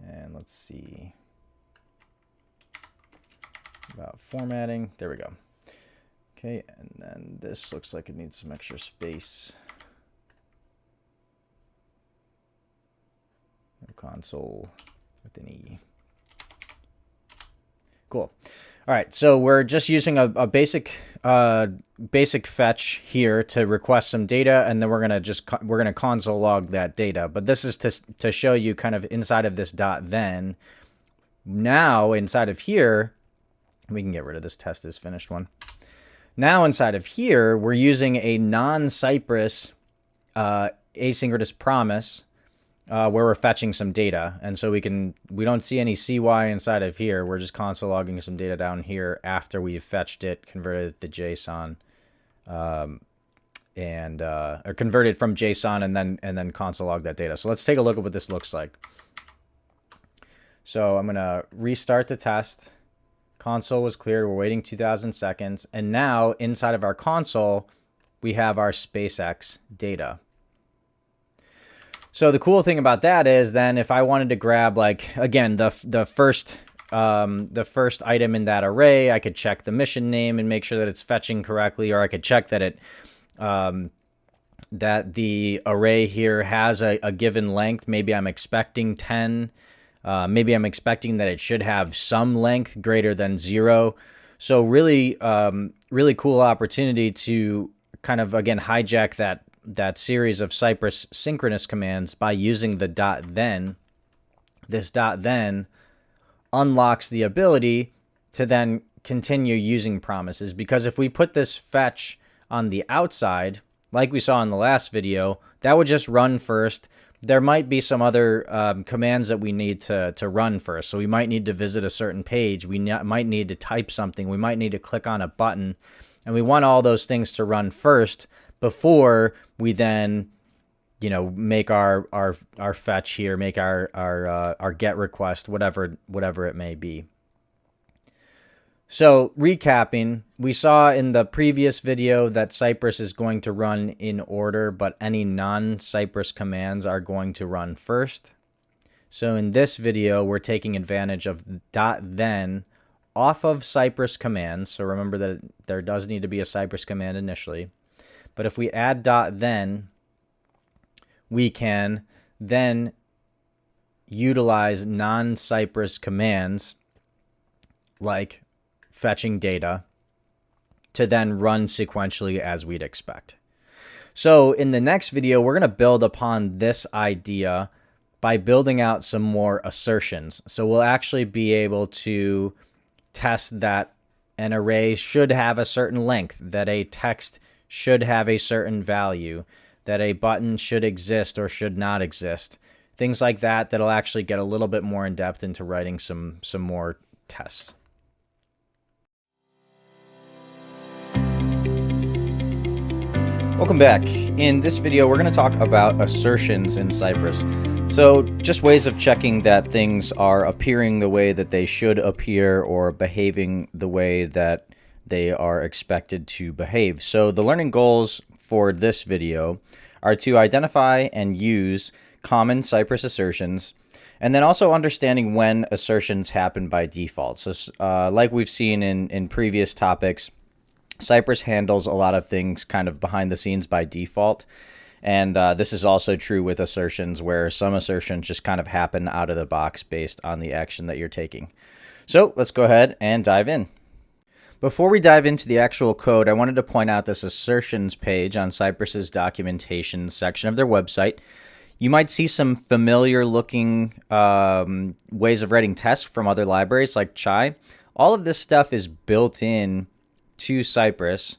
And let's see about formatting. There we go. Okay, and then this looks like it needs some extra space. Console with an E. Cool. All right, so we're just using a basic fetch here to request some data, and then we're gonna console log that data. But this is to show you kind of inside of this .then. Now inside of here, we can get rid of this test is finished one. Now inside of here, we're using a non-Cypress asynchronous promise. Where we're fetching some data, and so we don't see any CY inside of here. We're just console logging some data down here after we've fetched it, converted it to JSON, or converted from JSON, and then console log that data. So let's take a look at what this looks like. So I'm gonna restart the test. Console was cleared. We're waiting 2,000 seconds, and now inside of our console, we have our SpaceX data. So the cool thing about that is then if I wanted to grab, like, again, the first item in that array, I could check the mission name and make sure that it's fetching correctly, or I could check that that the array here has a given length. Maybe I'm expecting 10. Maybe I'm expecting that it should have some length greater than 0. So really, really cool opportunity to kind of, again, hijack that series of Cypress synchronous commands by using the .then. This .then unlocks the ability to then continue using promises, because if we put this fetch on the outside, like we saw in the last video, that would just run first. There might be some other commands that we need to run first. So we might need to visit a certain page. We might need to type something. We might need to click on a button. And we want all those things to run first before we then, you know, make our fetch here, make our get request, whatever it may be. So recapping, we saw in the previous video that Cypress is going to run in order, but any non-Cypress commands are going to run first. So in this video, we're taking advantage of .then off of Cypress commands. So remember that there does need to be a Cypress command initially. But if we add .then, we can then utilize non-Cypress commands like fetching data to then run sequentially as we'd expect. So in the next video, we're going to build upon this idea by building out some more assertions. So we'll actually be able to test that an array should have a certain length, that a text should have a certain value, that a button should exist or should not exist. Things like that that'll actually get a little bit more in depth into writing some more tests. Welcome back. In this video, we're going to talk about assertions in Cypress. So just ways of checking that things are appearing the way that they should appear or behaving the way that they are expected to behave. So the learning goals for this video are to identify and use common Cypress assertions, And then also understanding when assertions happen by default. So like we've seen in previous topics, Cypress handles a lot of things kind of behind the scenes by default. And this is also true with assertions, where some assertions just kind of happen out of the box based on the action that you're taking. So let's go ahead and dive in. Before we dive into the actual code, I wanted to point out this assertions page on Cypress's documentation section of their website. You might see some familiar looking ways of writing tests from other libraries like Chai. All of this stuff is built in to Cypress,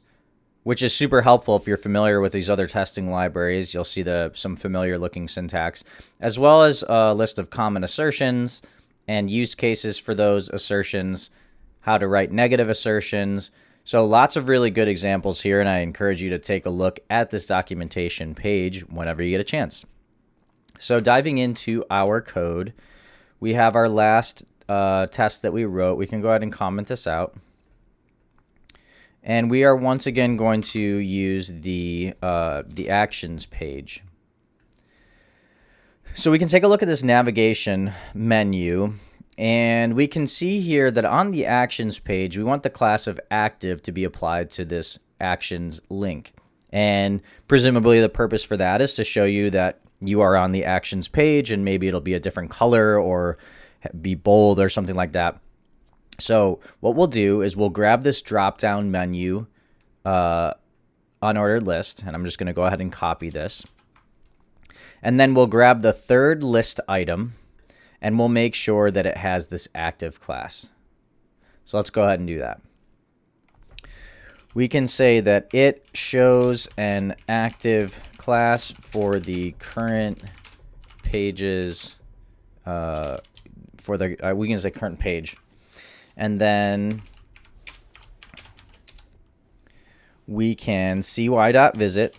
which is super helpful if you're familiar with these other testing libraries. You'll see some familiar looking syntax, as well as a list of common assertions and use cases for those assertions, how to write negative assertions. So lots of really good examples here, and I encourage you to take a look at this documentation page whenever you get a chance. So diving into our code, we have our last test that we wrote. We can go ahead and comment this out. And we are once again going to use the actions page. So we can take a look at this navigation menu, and we can see here that on the actions page, we want the class of active to be applied to this actions link. And presumably the purpose for that is to show you that you are on the actions page, and maybe it'll be a different color or be bold or something like that. So what we'll do is we'll grab this drop-down menu unordered list, and I'm just going to go ahead and copy this. And then we'll grab the third list item, and we'll make sure that it has this active class. So let's go ahead and do that. We can say that it shows an active class for the current pages, we can say current page. And then we can cy.visit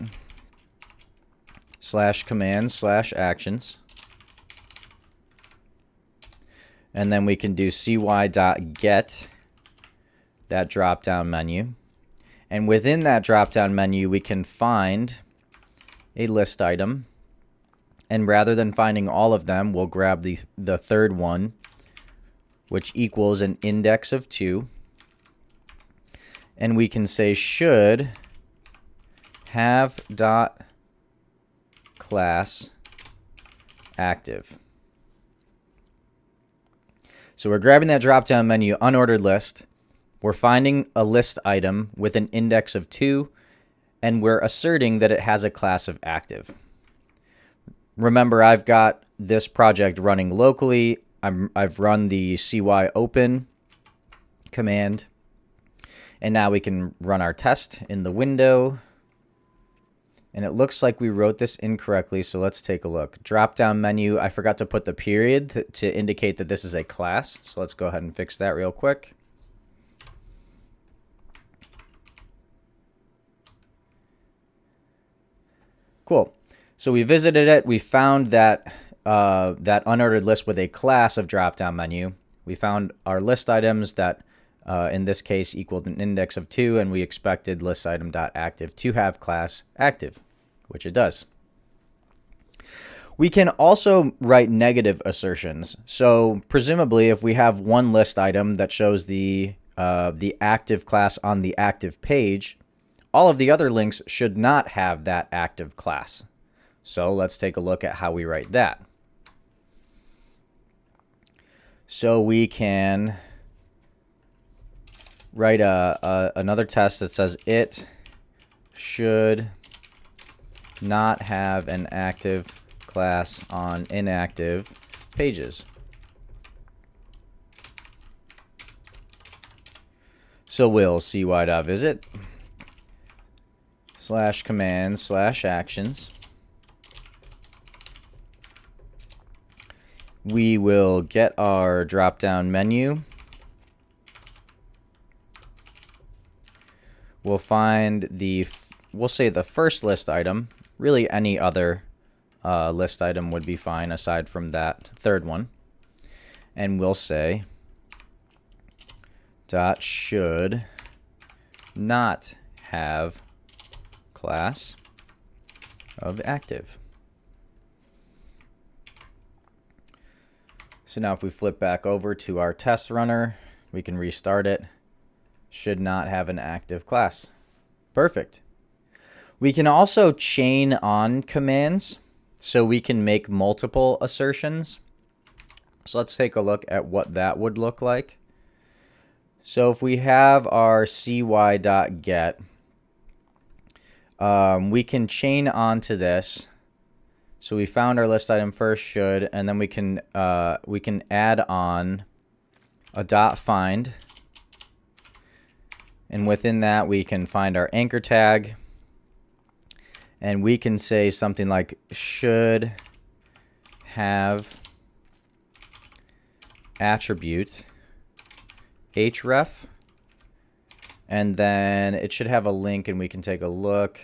/command/actions. And then we can do cy.get that drop-down menu. And within that drop-down menu, we can find a list item. And rather than finding all of them, we'll grab the third one, which equals an index of 2. And we can say should have dot class active. So we're grabbing that drop-down menu, unordered list. We're finding a list item with an index of 2, and we're asserting that it has a class of active. Remember, I've got this project running locally. I've run the cy open command, and now we can run our test in the window. And it looks like we wrote this incorrectly, so let's take a look. Drop-down menu, I forgot to put the period to indicate that this is a class. So let's go ahead and fix that real quick. Cool. So we visited it. We found that that unordered list with a class of drop-down menu. We found our list items that in this case equaled an index of 2, and we expected list item.active to have class active, which it does. We can also write negative assertions. So presumably, if we have one list item that shows the active class on the active page, all of the other links should not have that active class. So let's take a look at how we write that. So we can write another test that says it should not have an active class on inactive pages. So we'll cy.visit /command/actions. We will get our drop-down menu. We'll find we'll say the first list item. Really, any other list item would be fine aside from that third one. And we'll say dot should not have class of active. So now if we flip back over to our test runner, we can restart it. Should not have an active class. Perfect. We can also chain on commands, so we can make multiple assertions. So let's take a look at what that would look like. So if we have our cy.get, we can chain onto this. So we found our list item first should, and then we can add on a .find, and within that we can find our anchor tag, and we can say something like should have attribute href, and then it should have a link, and we can take a look.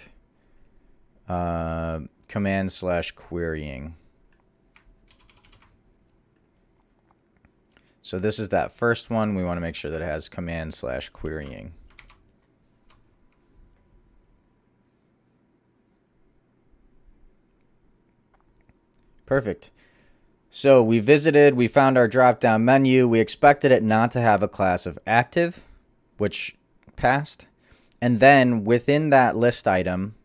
Command/querying. So this is that first one. We want to make sure that it has command/querying. Perfect. So we visited, we found our drop-down menu. We expected it not to have a class of active, which passed. And then within that list item,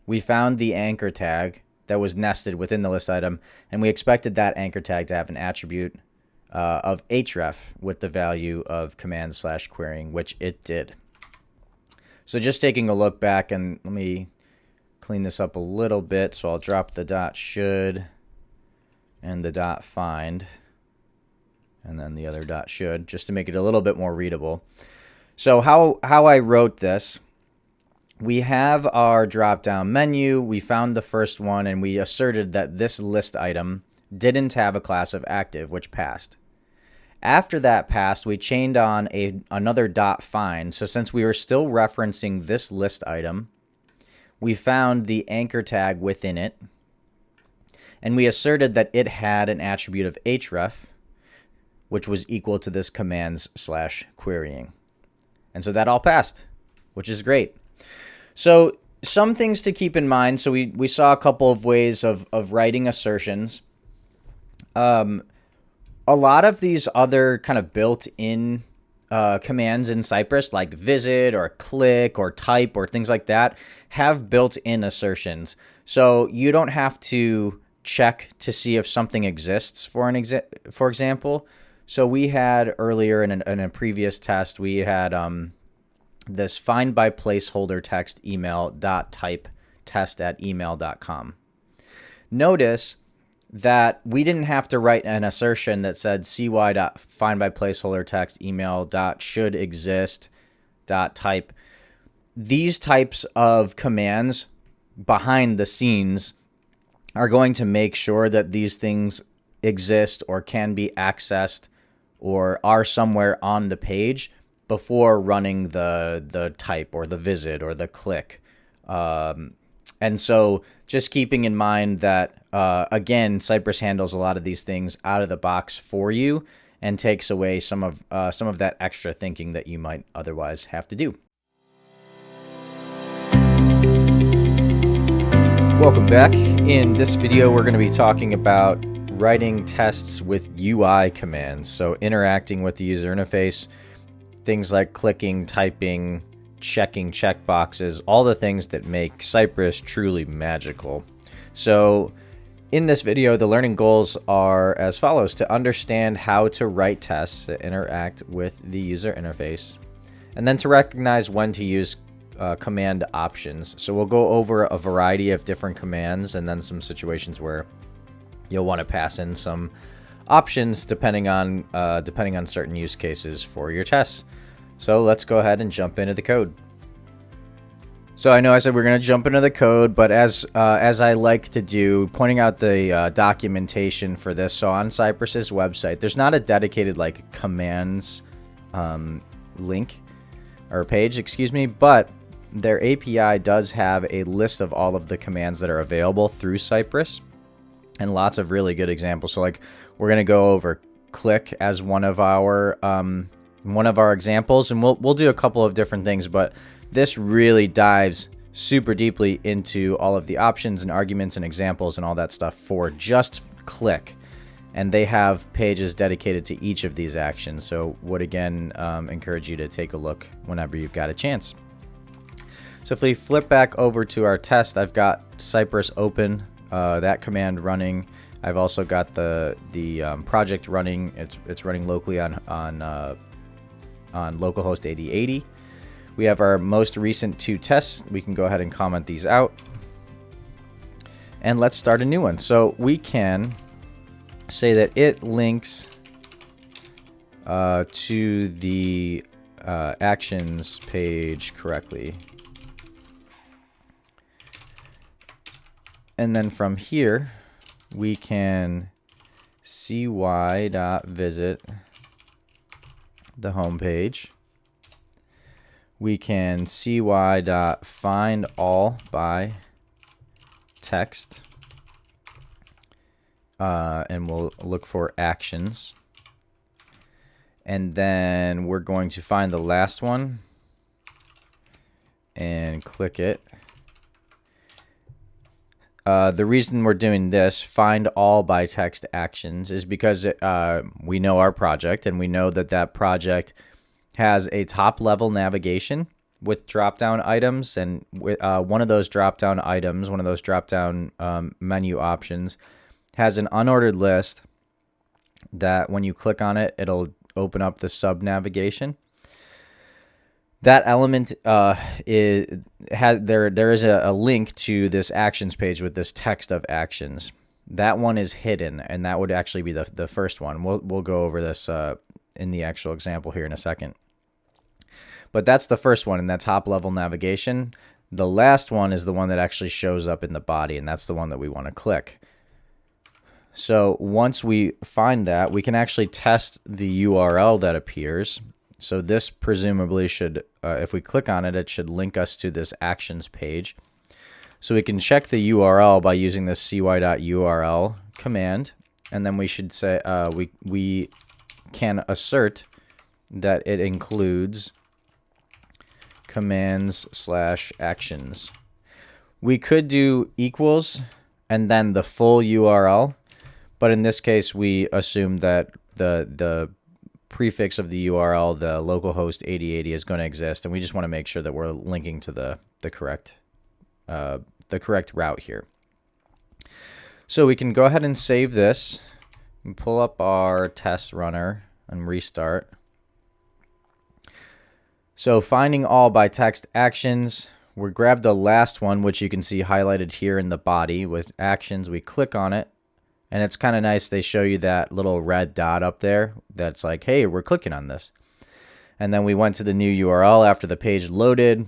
we found the anchor tag that was nested within the list item, and we expected that anchor tag to have an attribute of href with the value of command/querying, which it did. So just taking a look back, and let me clean this up a little bit. So I'll drop the .should and the .find, and then the other .should, just to make it a little bit more readable. So how I wrote this, we have our drop-down menu, we found the first one, and we asserted that this list item didn't have a class of active, which passed. After that passed, we chained on another .find. So since we were still referencing this list item, we found the anchor tag within it, and we asserted that it had an attribute of href, which was equal to this commands/querying. And so that all passed, which is great. So some things to keep in mind. So we saw a couple of ways of writing assertions. A lot of these other kind of built-in commands in Cypress, like visit or click or type or things like that, have built-in assertions. So you don't have to check to see if something exists, for example. So we had earlier in a previous test, we had this find by placeholder text email .type test@email.com. Notice that we didn't have to write an assertion that said cy.find by placeholder text email .should exist .type. These types of commands behind the scenes are going to make sure that these things exist or can be accessed or are somewhere on the page before running the type or the visit or the click. And so just keeping in mind that, again, Cypress handles a lot of these things out of the box for you and takes away some of that extra thinking that you might otherwise have to do. Welcome back. In this video, we're going to be talking about writing tests with UI commands. So interacting with the user interface, things like clicking, typing, checking checkboxes, all the things that make Cypress truly magical. So in this video, the learning goals are as follows: to understand how to write tests that interact with the user interface, and then to recognize when to use command options. So we'll go over a variety of different commands and then some situations where you'll want to pass in some options depending on certain use cases for your tests. So let's go ahead and jump into the code. So I know I said we're going to jump into the code, but as I like to do, pointing out the documentation for this. So on Cypress's website, there's not a dedicated like commands link or page, excuse me, but their API does have a list of all of the commands that are available through Cypress and lots of really good examples. So like we're going to go over click as one of our examples, and we'll do a couple of different things, but this really dives super deeply into all of the options and arguments and examples and all that stuff for just click. and they have pages dedicated to each of these actions. So would again encourage you to take a look whenever you've got a chance. So if we flip back over to our test, I've got Cypress open, that command running. I've also got the project running. It's running locally on localhost 8080. We have our most recent 2 tests. We can go ahead and comment these out. And let's start a new one. So we can say that it links to the actions page correctly. And then from here, we can cy.visit the home page. We can cy.find all by text. And we'll look for actions. And then we're going to find the last one and click it. The reason we're doing this, find all by text actions, is because we know our project, and we know that that project has a top-level navigation with drop-down items, and one of those drop-down items, one of those drop-down menu options, has an unordered list that when you click on it, it'll open up the sub-navigation. That element there is a link to this actions page with this text of actions. That one is hidden, and that would actually be the first one. We'll go over this in the actual example here in a second. But that's the first one in that top level navigation. The last one is the one that actually shows up in the body, and that's the one that we want to click. So once we find that, we can actually test the URL that appears. So this presumably should, if we click on it, it should link us to this actions page. So we can check the URL by using this cy.url command, and then we should say we can assert that it includes commands/actions. We could do equals and then the full URL, but in this case we assume that the prefix of the URL, the localhost 8080, is going to exist, and we just want to make sure that we're linking to the correct route here. So we can go ahead and save this and pull up our test runner and restart. So finding all by text actions, we grab the last one, which you can see highlighted here in the body with actions. We click on it, and it's kind of nice. They show you that little red dot up there that's like, hey, we're clicking on this. And then we went to the new URL after the page loaded.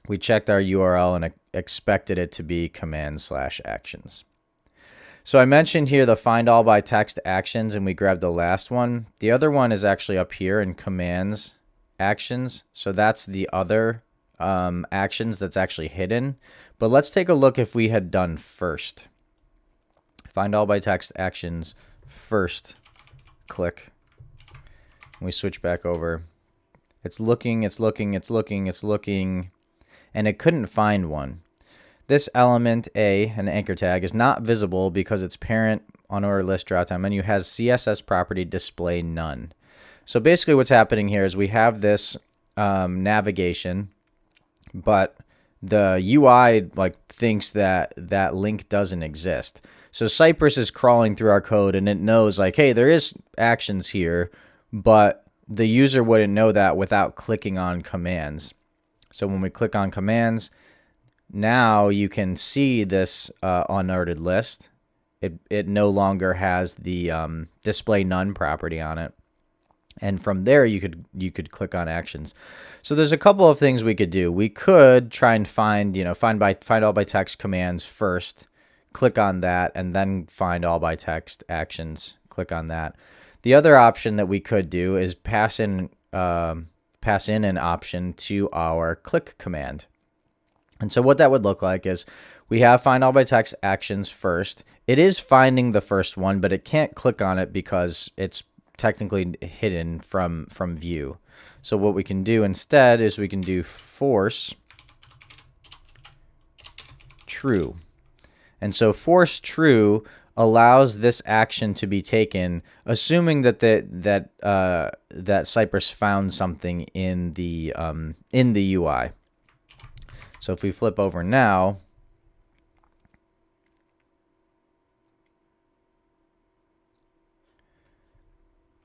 We checked our URL and expected it to be commands/actions. So I mentioned here the find all by text actions, and we grabbed the last one. The other one is actually up here in commands actions. So that's the other actions that's actually hidden. But let's take a look if we had done first. Find all by text actions first. Click. We switch back over. It's looking, and it couldn't find one. This element A, an anchor tag, is not visible because its parent unordered list dropdown menu has CSS property display none. So basically what's happening here is we have this navigation, but the UI thinks that that link doesn't exist. So Cypress is crawling through our code, and it knows hey, there is actions here, but the user wouldn't know that without clicking on commands. So when we click on commands, now you can see this unordered list. It no longer has the display none property on it. And from there, you could click on actions. So there's a couple of things we could do. We could try and find find all by text commands first, click on that, and then find all by text actions. Click on that. The other option that we could do is pass in an option to our click command. And so what that would look like is we have find all by text actions first. It is finding the first one, but it can't click on it because it's technically hidden from view. So what we can do instead is we can do force true. And so force true allows this action to be taken, assuming that that Cypress found something in the UI. So if we flip over now,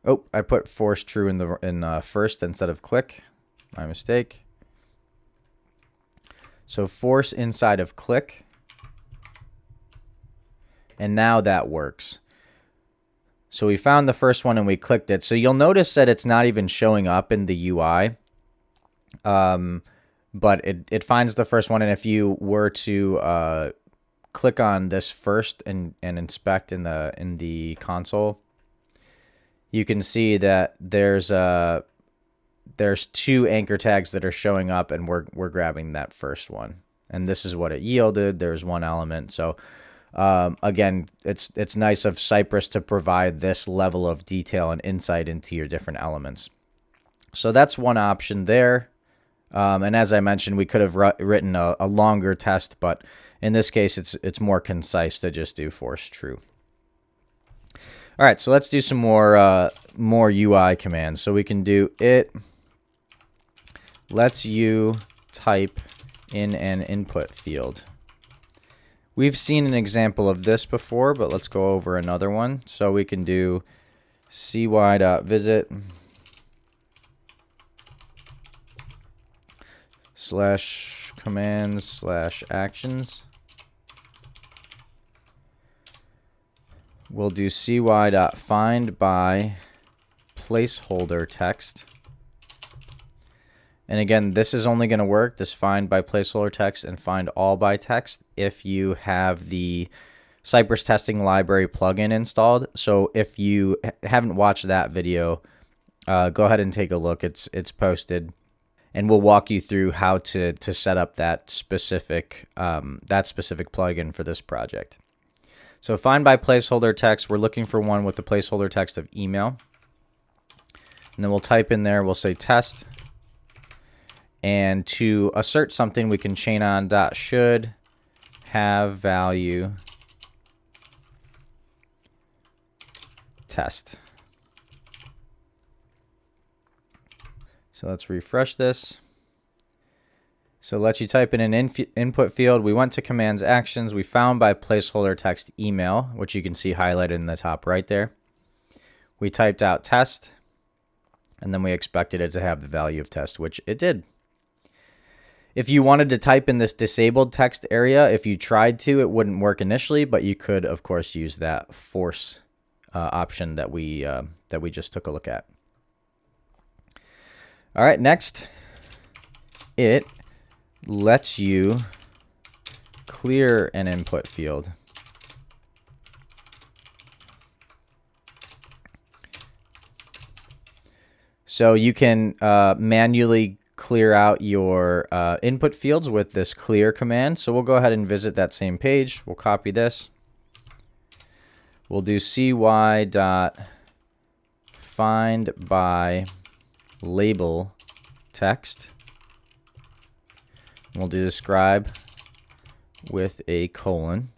oh, I put force true in first instead of click. My mistake. So force inside of click. And now that works. So we found the first one and we clicked it. So you'll notice that it's not even showing up in the UI. But it finds the first one. And if you were to click on this first and inspect in the console, you can see that there's 2 anchor tags that are showing up, and we're grabbing that first one. And this is what it yielded. There's one element. So again, it's nice of Cypress to provide this level of detail and insight into your different elements. So that's one option there. And as I mentioned, we could have written a longer test, but in this case, it's more concise to just do force true. All right, so let's do some more UI commands. So we can do it lets you type in an input field. We've seen an example of this before, but let's go over another one. So we can do cy.visit /commands/actions. We'll do cy.find by placeholder text. And again, this is only going to work, this find by placeholder text and find all by text, if you have the Cypress Testing library plugin installed. So if you haven't watched that video, go ahead and take a look. It's posted, and we'll walk you through how to set up that specific plugin for this project. So find by placeholder text, we're looking for one with the placeholder text of email. And then we'll type in there, we'll say test. And to assert something, we can chain on .should have value test. So let's refresh this. So it lets you type in an input field. We went to commands actions. We found by placeholder text email, which you can see highlighted in the top right there. We typed out test, and then we expected it to have the value of test, which it did. If you wanted to type in this disabled text area, if you tried to, it wouldn't work initially, but you could, of course, use that force option that we just took a look at. All right, next, it lets you clear an input field. So you can manually clear out your input fields with this clear command. So we'll go ahead and visit that same page. We'll copy this. We'll do cy.find by label text. We'll do describe with a colon.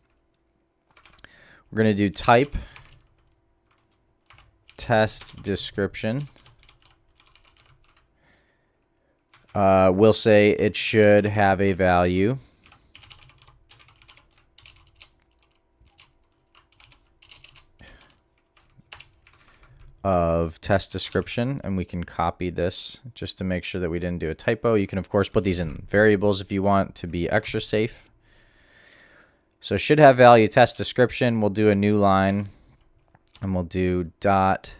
We're going to do type test description. We'll say it should have a value of test description, and we can copy this just to make sure that we didn't do a typo. You can, of course, put these in variables if you want to be extra safe. So should have value test description. We'll do a new line, and we'll do dot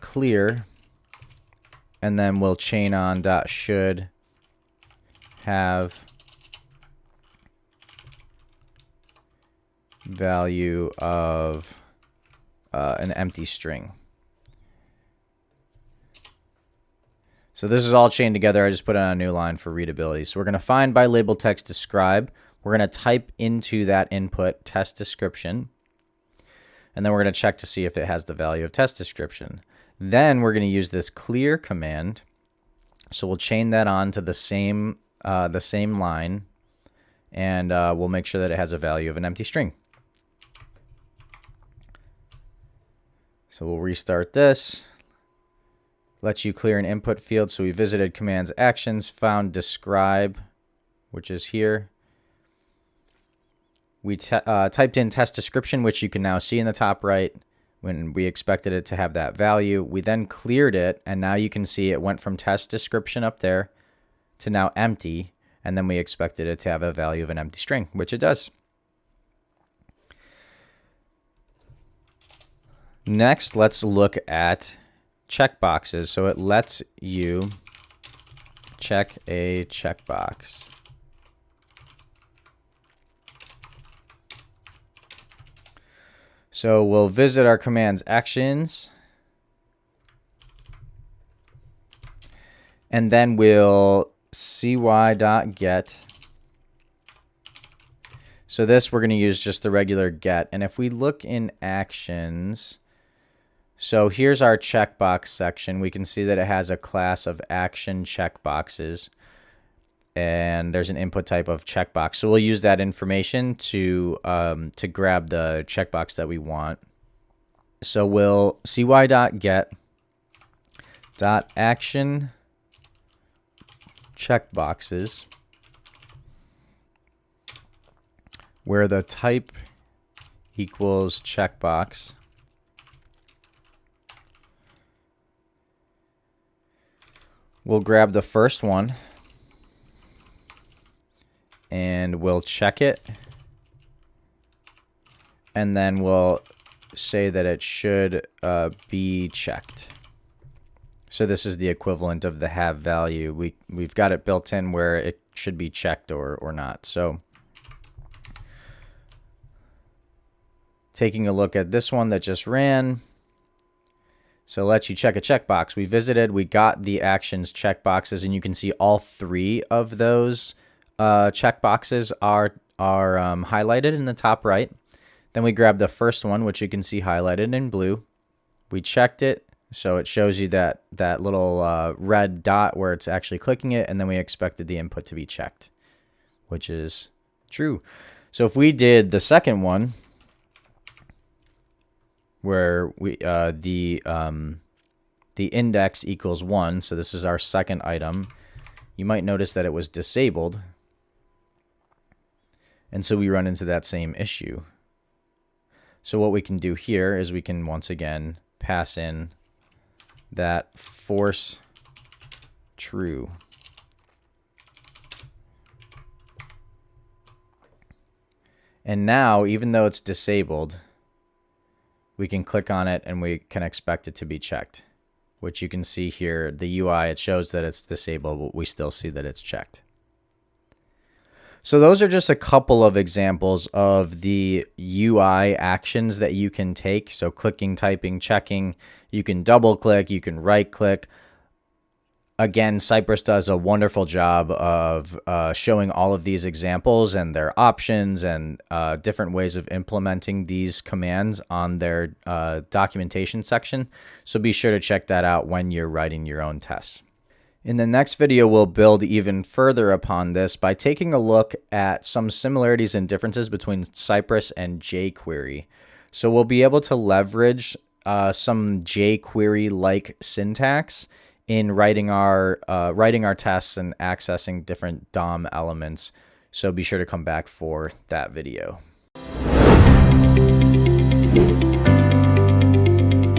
clear, and then we'll chain on dot should have value of an empty string. So this is all chained together. I just put it on a new line for readability. So we're going to find by label text describe. We're going to type into that input test description. And then we're going to check to see if it has the value of test description. Then we're going to use this clear command. So we'll chain that on to the same line, and we'll make sure that it has a value of an empty string. So we'll restart this. Lets you clear an input field. So we visited commands actions, found describe, which is here. We typed in test description, which you can now see in the top right when we expected it to have that value. We then cleared it, and now you can see it went from test description up there to now empty, and then we expected it to have a value of an empty string, which it does. Next, let's look at checkboxes. So it lets you check a checkbox. So we'll visit our commands actions, and then we'll cy.get. So this we're going to use just the regular get. And if we look in actions, so here's our checkbox section. We can see that it has a class of action checkboxes, and there's an input type of checkbox. So we'll use that information to grab the checkbox that we want. So we'll cy.get .action checkboxes, where the type equals checkbox. We'll grab the first one and we'll check it, and then we'll say that it should be checked. So this is the equivalent of the have value. We've got it built in where it should be checked or not. So taking a look at this one that just ran, so it lets you check a checkbox. We visited, we got the actions checkboxes, and you can see all three of those checkboxes are highlighted in the top right. Then we grabbed the first one, which you can see highlighted in blue. We checked it, so it shows you that little red dot where it's actually clicking it, and then we expected the input to be checked, which is true. So if we did the second one, where we the index equals 1, so this is our second item, you might notice that it was disabled, and so we run into that same issue. So what we can do here is we can once again pass in that force true. And now, even though it's disabled, we can click on it and we can expect it to be checked, which you can see here, the UI, it shows that it's disabled, but we still see that it's checked. So those are just a couple of examples of the UI actions that you can take. So clicking, typing, checking, you can double click, you can right click. Again, Cypress does a wonderful job of showing all of these examples and their options and different ways of implementing these commands on their documentation section. So be sure to check that out when you're writing your own tests. In the next video, we'll build even further upon this by taking a look at some similarities and differences between Cypress and jQuery. So we'll be able to leverage some jQuery-like syntax in writing our tests and accessing different DOM elements. So be sure to come back for that video.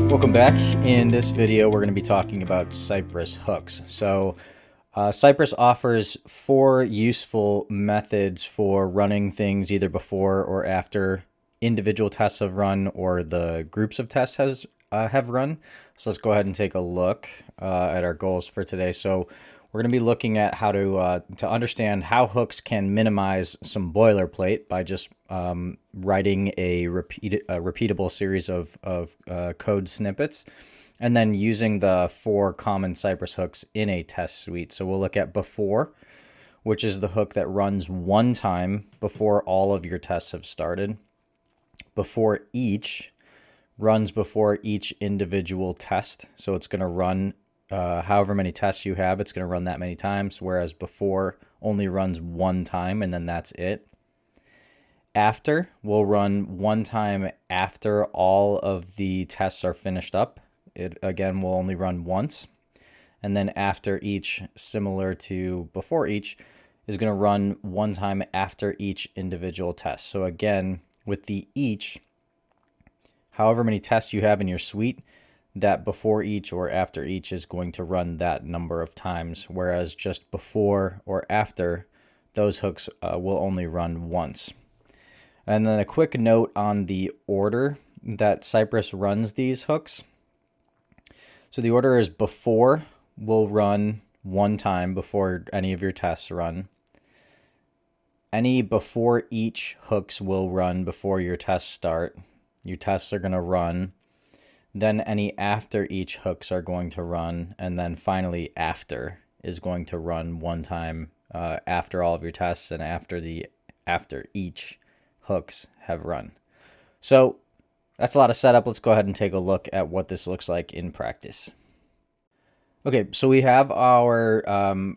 Welcome back. In this video, we're going to be talking about Cypress hooks. So Cypress offers 4 useful methods for running things either before or after individual tests have run or the groups of tests have run. So let's go ahead and take a look at our goals for today. So we're going to be looking at how to understand how hooks can minimize some boilerplate by just writing a repeatable series of code snippets, and then using the 4 common Cypress hooks in a test suite. So we'll look at before, which is the hook that runs one time before all of your tests have started. Before each runs before each individual test. So it's going to run however many tests you have, it's going to run that many times, whereas before only runs one time and then that's it. After will run one time after all of the tests are finished up. It again will only run once. And then after each, similar to before each, is going to run one time after each individual test. So again, with the each, however many tests you have in your suite, that before each or after each is going to run that number of times, whereas just before or after, those hooks will only run once. And then a quick note on the order that Cypress runs these hooks. So the order is before will run one time before any of your tests run. Any before each hooks will run before your tests start. Your tests are going to run. Then any after each hooks are going to run. And then finally after is going to run one time after all of your tests and after each hooks have run. So that's a lot of setup. Let's go ahead and take a look at what this looks like in practice. Okay, so we have our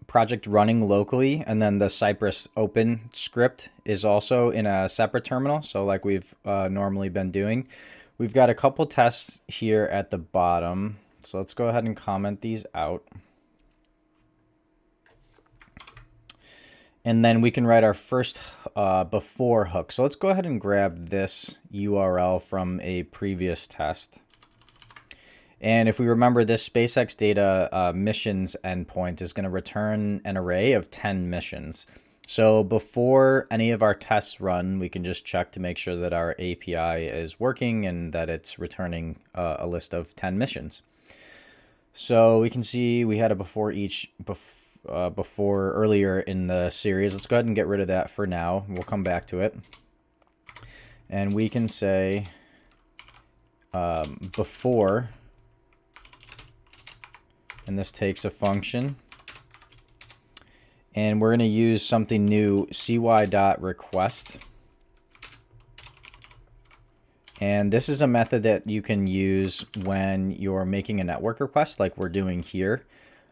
project running locally, and then the Cypress open script is also in a separate terminal. So like we've normally been doing, we've got a couple tests here at the bottom. So let's go ahead and comment these out. And then we can write our first before hook. So let's go ahead and grab this URL from a previous test. And if we remember, this SpaceX data missions endpoint is going to return an array of 10 missions. So before any of our tests run, we can just check to make sure that our API is working and that it's returning a list of 10 missions. So we can see we had a before earlier in the series. Let's go ahead and get rid of that for now. We'll come back to it. And we can say before, and this takes a function. And we're going to use something new, cy.request. And this is a method that you can use when you're making a network request like we're doing here.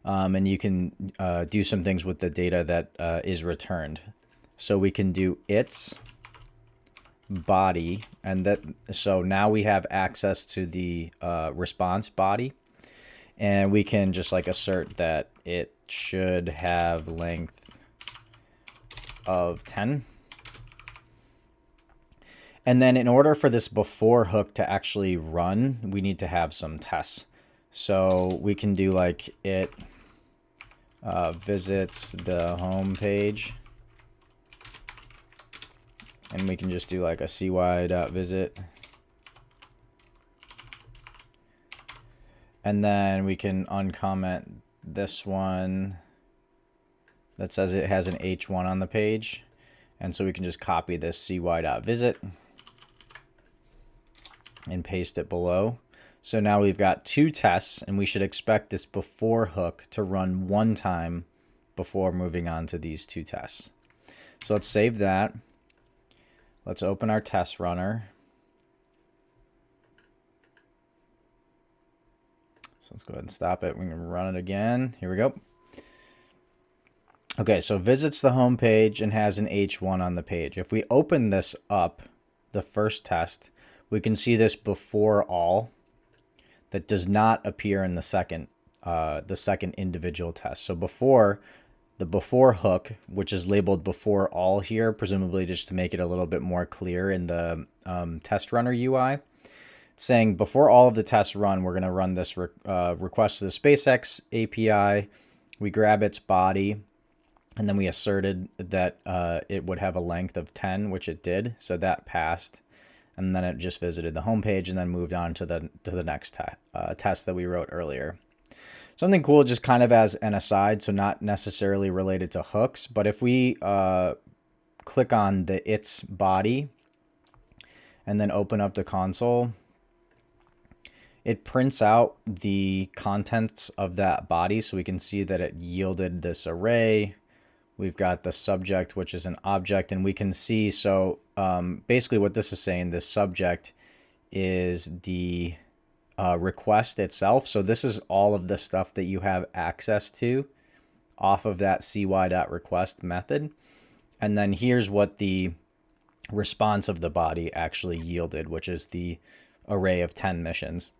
And you can do some things with the data that is returned. So we can do its body, and that so now we have access to the response body, and we can just like assert that it should have length of 10. And then in order for this before hook to actually run, we need to have some tests. So we can do like it visits the home page, and we can just do like a cy.visit, and then we can uncomment this one that says it has an h1 on the page, and so we can just copy this cy.visit and paste it below. So now we've got two tests, and we should expect this before hook to run one time before moving on to these two tests. So let's save that. Let's open our test runner. So let's go ahead and stop it. We can run it again. Here we go. Okay, so visits the home page and has an H1 on the page. If we open this up, the first test, we can see this before all that does not appear in the second individual test. So before, the before hook, which is labeled before all here, presumably just to make it a little bit more clear in the test runner UI, saying before all of the tests run, we're going to run this request to the SpaceX API. We grab its body, and then we asserted that it would have a length of 10, which it did. So that passed. And then it just visited the home page and then moved on to the next test that we wrote earlier. Something cool just kind of as an aside, so not necessarily related to hooks, but if we click on the its body and then open up the console, it prints out the contents of that body, so we can see that it yielded this array. We've got the subject, which is an object, and we can see, so basically what this is saying, this subject is the request itself. So this is all of the stuff that you have access to off of that cy.request method. And then here's what the response of the body actually yielded, which is the array of 10 missions.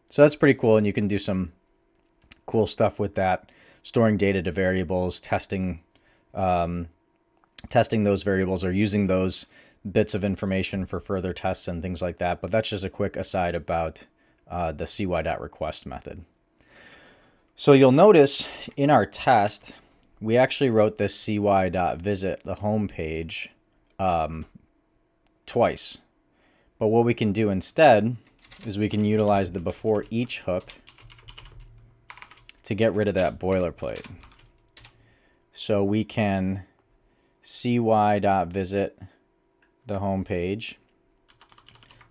So that's pretty cool, and you can do some cool stuff with that, storing data to variables, testing those variables, or using those bits of information for further tests and things like that. But that's just a quick aside about the cy.request method. So you'll notice in our test, we actually wrote this cy.visit the home page twice. But what we can do instead is we can utilize the before each hook to get rid of that boilerplate. So we can cy.visit the home page.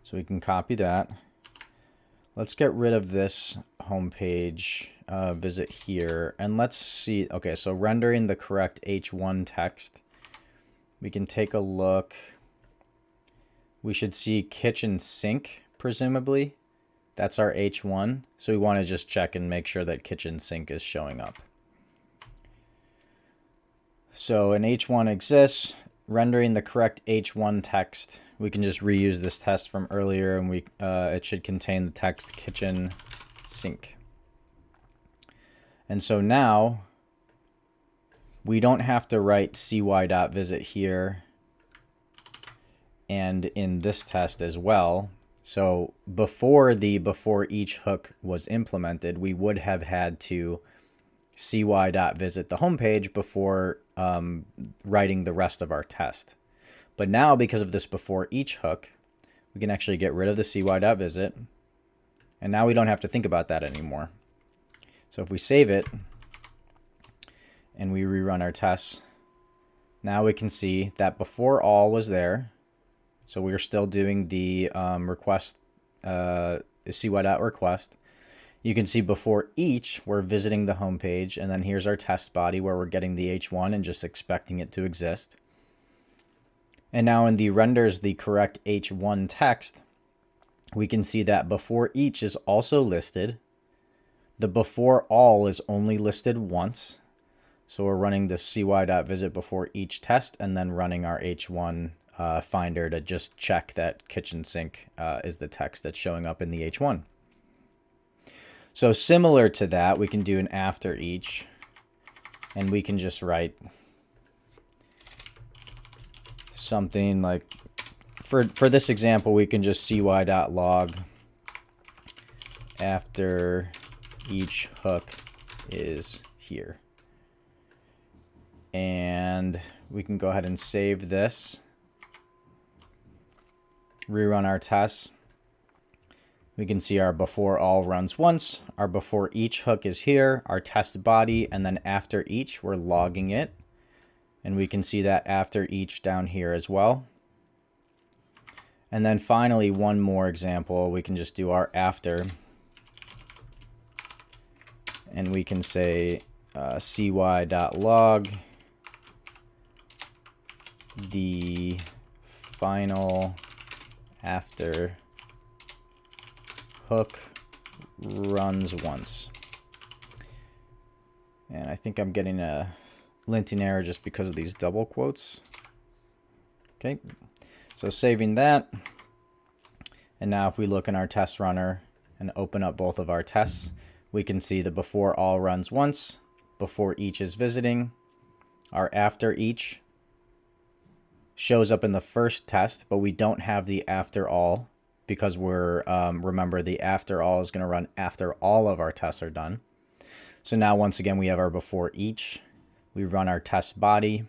So we can copy that. Let's get rid of this home page visit here, and let's see. Okay, so rendering the correct H1 text. We can take a look. We should see kitchen sink, presumably. That's our H1. So we want to just check and make sure that kitchen sink is showing up. So an H1 exists, rendering the correct H1 text. We can just reuse this test from earlier, and it should contain the text kitchen sink. And so now we don't have to write cy.visit here and in this test as well. So before each hook was implemented, we would have had to cy.visit the home page before writing the rest of our test. But now, because of this before each hook, we can actually get rid of the cy.visit, and now we don't have to think about that anymore. So if we save it and we rerun our tests, now we can see that before all was there. So we're still doing the request, cy.request. You can see before each, we're visiting the home page, and then here's our test body where we're getting the H1 and just expecting it to exist. And now in the renders the correct H1 text, we can see that before each is also listed. The before all is only listed once. So we're running the cy.visit before each test and then running our H1 finder to just check that kitchen sink is the text that's showing up in the H1. So similar to that, we can do an after each, and we can just write something like, for this example, we can just cy.log after each hook is here. And we can go ahead and save this, rerun our tests. We can see our before all runs once, our before each hook is here, our test body, and then after each we're logging it. And we can see that after each down here as well. And then finally, one more example, we can just do our after. And we can say cy.log the final after hook runs once. And I think I'm getting a linting error just because of these double quotes. Okay, so saving that. And now if we look in our test runner and open up both of our tests, we can see the before all runs once, before each is visiting. Our after each shows up in the first test, but we don't have the after all because we're, remember, the after all is going to run after all of our tests are done. So now once again, we have our before each. We run our test body.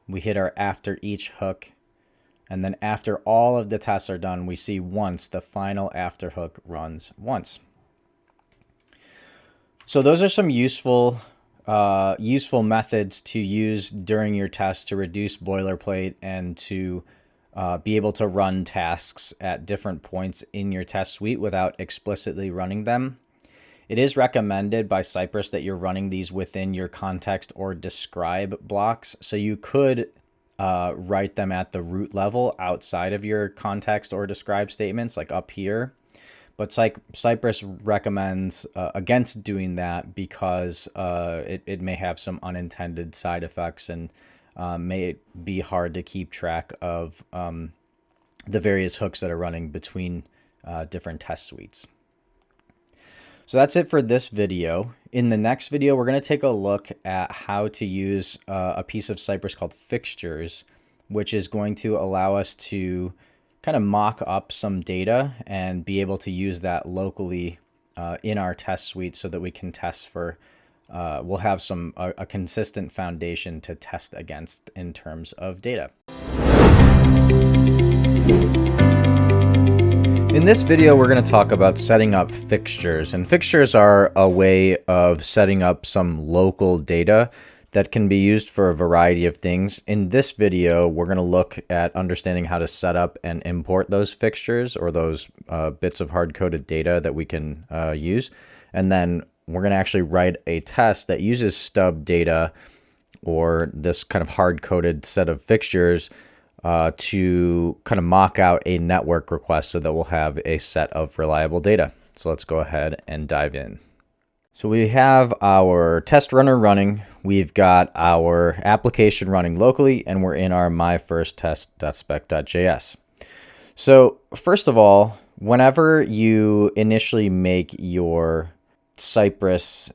We hit our after each hook. And then after all of the tests are done, we see once the final after hook runs once. So those are some useful methods to use during your test to reduce boilerplate and to be able to run tasks at different points in your test suite without explicitly running them. It is recommended by Cypress that you're running these within your context or describe blocks. So you could write them at the root level outside of your context or describe statements, like up here. But Cypress recommends against doing that because it may have some unintended side effects, and may be hard to keep track of the various hooks that are running between different test suites. So that's it for this video. In the next video, we're going to take a look at how to use a piece of Cypress called Fixtures, which is going to allow us to kind of mock up some data and be able to use that locally in our test suite so that we can test for, we'll have a consistent foundation to test against in terms of data. In this video, we're going to talk about setting up fixtures, and fixtures are a way of setting up some local data that can be used for a variety of things. In this video, we're going to look at understanding how to set up and import those fixtures or those bits of hard-coded data that we can use. And then we're going to actually write a test that uses stub data or this kind of hard-coded set of fixtures to kind of mock out a network request so that we'll have a set of reliable data. So let's go ahead and dive in. So we have our test runner running, we've got our application running locally, and we're in our myfirsttest.spec.js. So first of all, whenever you initially make your Cypress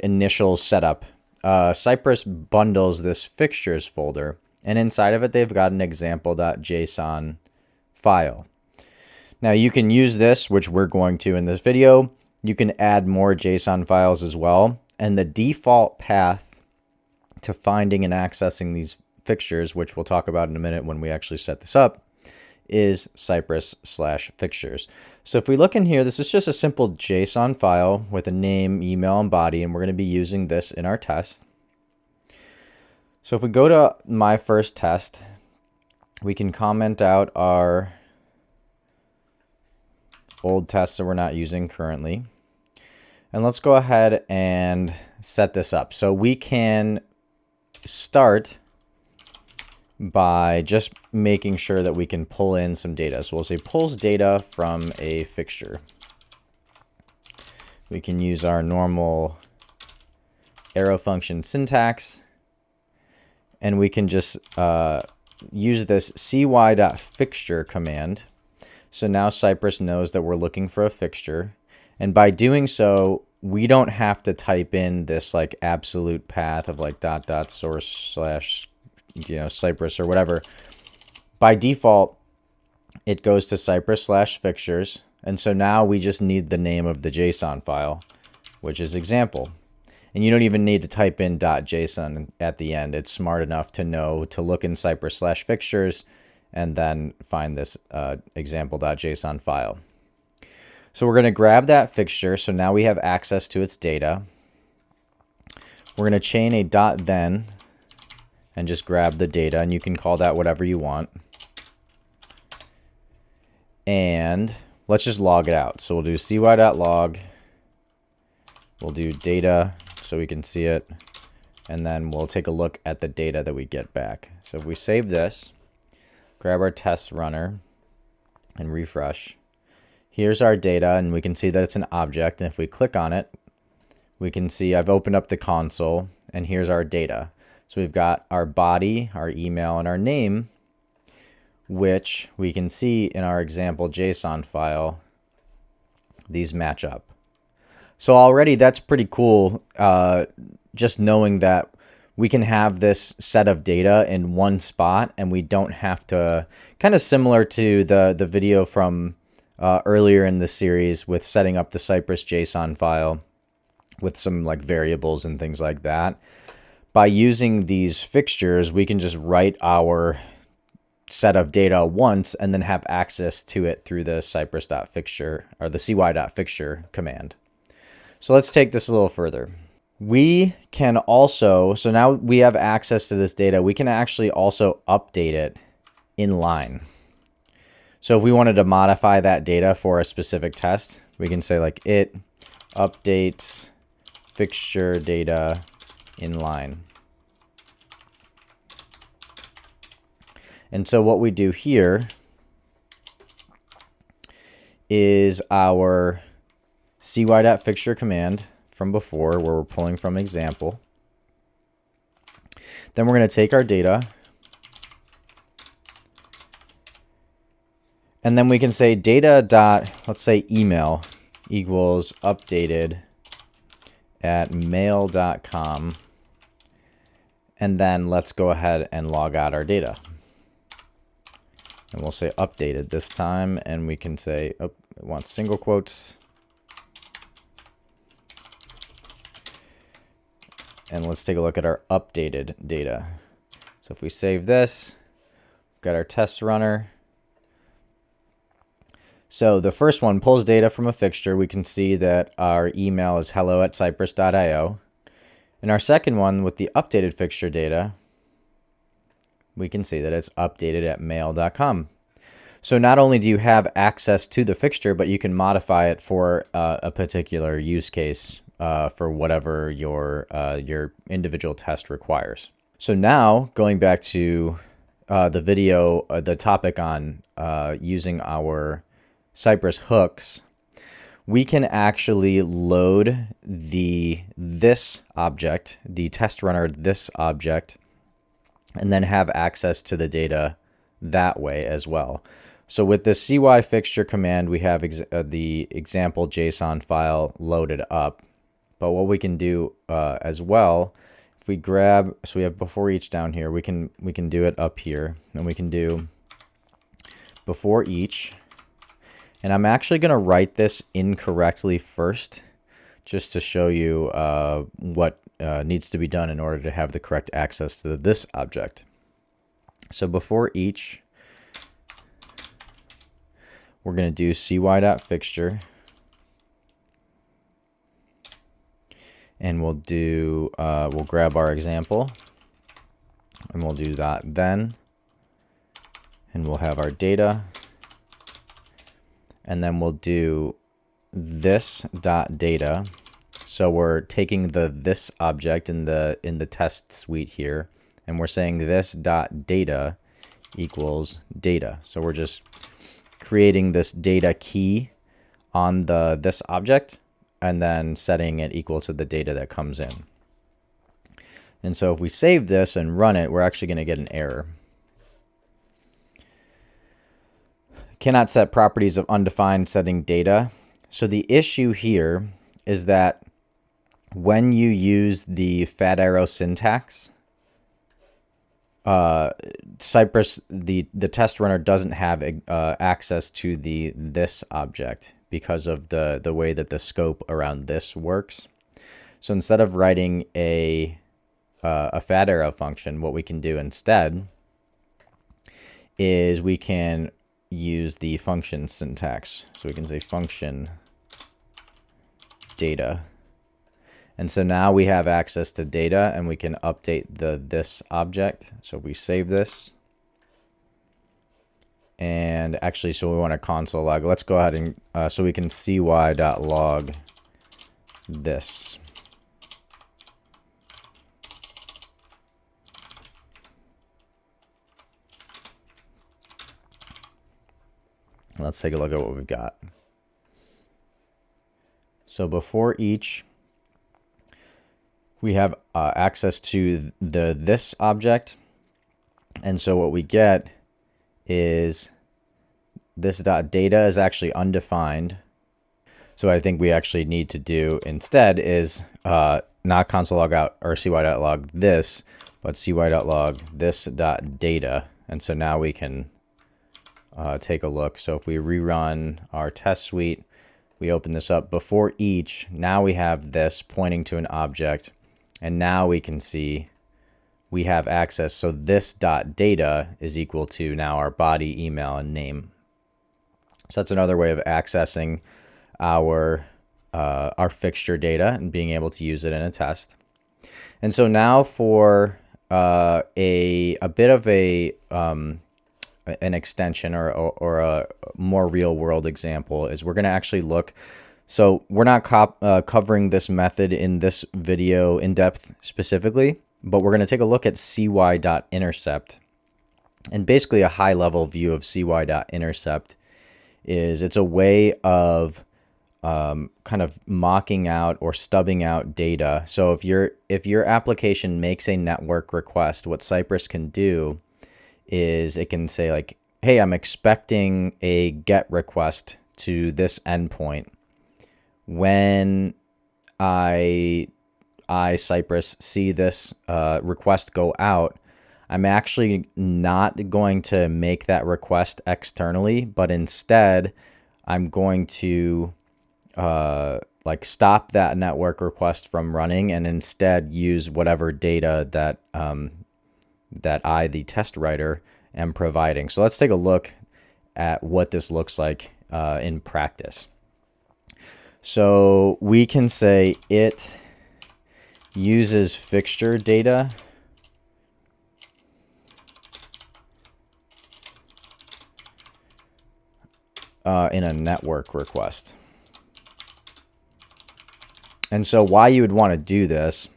initial setup, Cypress bundles this fixtures folder, and inside of it, they've got an example.json file. Now you can use this, which we're going to in this video. You can add more JSON files as well. And the default path to finding and accessing these fixtures, which we'll talk about in a minute when we actually set this up, is Cypress/fixtures. So if we look in here, this is just a simple JSON file with a name, email, and body, and we're going to be using this in our test. So if we go to my first test, we can comment out our old tests that we're not using currently. And let's go ahead and set this up. So we can start by just making sure that we can pull in some data. So we'll say pulls data from a fixture. We can use our normal arrow function syntax. And we can just use this cy.fixture command. So now Cypress knows that we're looking for a fixture. And by doing so, we don't have to type in this like absolute path of like ..source/ Cypress or whatever. By default, it goes to Cypress/fixtures. And so now we just need the name of the JSON file, which is example. And you don't even need to type in .json at the end. It's smart enough to know to look in Cypress/fixtures and then find this example.json file. So we're going to grab that fixture. So now we have access to its data. We're going to chain a .then and just grab the data, and you can call that whatever you want. And let's just log it out. So we'll do cy.log. We'll do data so we can see it, and then we'll take a look at the data that we get back. So if we save this, grab our test runner and refresh, here's our data, and we can see that it's an object. And if we click on it, we can see I've opened up the console, and here's our data. So we've got our body, our email, and our name, which we can see in our example JSON file, these match up. So already that's pretty cool, just knowing that we can have this set of data in one spot and we don't have to, kind of similar to the video from earlier in the series with setting up the Cypress JSON file with some like variables and things like that. By using these fixtures, we can just write our set of data once and then have access to it through the Cypress.fixture or the cy.fixture command. So let's take this a little further. We can also, so now we have access to this data, we can actually also update it in line. So if we wanted to modify that data for a specific test, we can say like it updates fixture data in line. And so what we do here is our cy.fixture command from before, where we're pulling from example. Then we're going to take our data, and then we can say data dot, let's say email equals updated at mail.com. And then let's go ahead and log out our data. And we'll say updated this time, and we can say, oh, it wants single quotes. And let's take a look at our updated data. So if we save this, we've got our test runner. So the first one pulls data from a fixture. We can see that our email is hello@cypress.io. And our second one with the updated fixture data, we can see that it's updated at mail.com. So not only do you have access to the fixture, but you can modify it for a particular use case for whatever your individual test requires. So now going back to the video, the topic on using our Cypress hooks, we can actually load this object, the test runner this object, and then have access to the data that way as well. So with the CY fixture command, we have the example JSON file loaded up. But what we can do as well, if we grab, so we have before each down here, we can do it up here, and we can do before each. And I'm actually going to write this incorrectly first, just to show you what needs to be done in order to have the correct access to this object. So before each, we're going to do cy.fixture. And we'll do, we'll grab our example, and we'll do that then. And we'll have our data. And then we'll do this.data. So we're taking this object in the test suite here, and we're saying this.data equals data. So we're just creating this data key on this object, and then setting it equal to the data that comes in. And so if we save this and run it, we're actually going to get an error. Cannot set properties of undefined setting data. So the issue here is that when you use the fat arrow syntax, Cypress, the test runner doesn't have access to this object because of the way that the scope around this works. So instead of writing a fat arrow function, what we can do instead is we can use the function syntax. So we can say function data. And so now we have access to data, and we can update this object. So we save this. And actually, so we want to console log. Let's go ahead and, so we can cy.log this. Let's take a look at what we've got. So before each, we have access to this object. And so what we get is this.data is actually undefined. So what I think we actually need to do instead is not console log out or cy.log this, but cy.log this.data. And so now we can take a look. So if we rerun our test suite, we open this up before each. Now we have this pointing to an object, and now we can see we have access. So this .data is equal to now our body, email, and name. So that's another way of accessing our fixture data and being able to use it in a test. And so now for a bit of an extension or a more real world example is we're going to actually look. So we're not covering this method in this video in depth specifically, but we're going to take a look at cy.intercept. And basically a high level view of cy.intercept is it's a way of kind of mocking out or stubbing out data. So if your application makes a network request, what Cypress can do is it can say like, hey, I'm expecting a GET request to this endpoint. When I Cypress see this request go out, I'm actually not going to make that request externally, but instead I'm going to like stop that network request from running and instead use whatever data that that I, the test writer, am providing. So let's take a look at what this looks like in practice. So we can say it uses fixture data in a network request. And so why you would want to do this,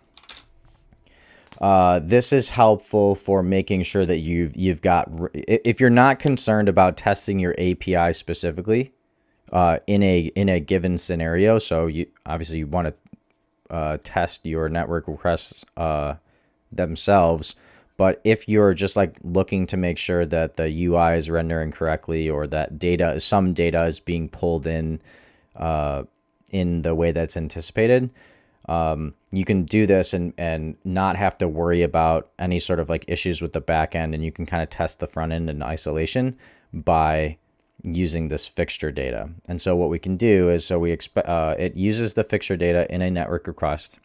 this is helpful for making sure that you've got, if you're not concerned about testing your API specifically in a given scenario, so you obviously you want to test your network requests themselves. But if you're just like looking to make sure that the UI is rendering correctly or that some data is being pulled in the way that's anticipated, you can do this and not have to worry about any sort of like issues with the back end, and you can kind of test the front end in isolation by using this fixture data. And so what we can do is, so we expect it uses the fixture data in a network request.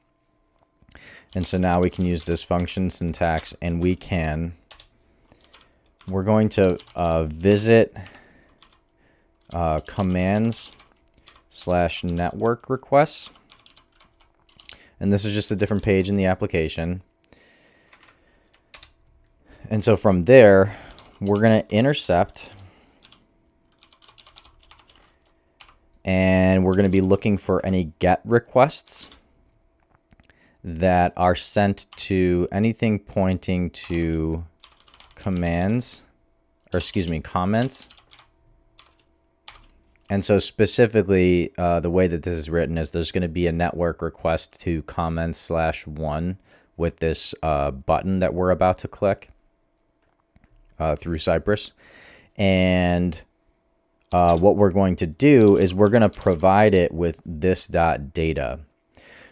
And so now we can use this function syntax, and we're going to visit commands/network requests. And this is just a different page in the application. And so from there, we're going to intercept, and we're going to be looking for any GET requests that are sent to anything pointing to comments. And so specifically, the way that this is written is there's going to be a network request to comments/1 with this button that we're about to click through Cypress. And what we're going to do is we're going to provide it with this.data.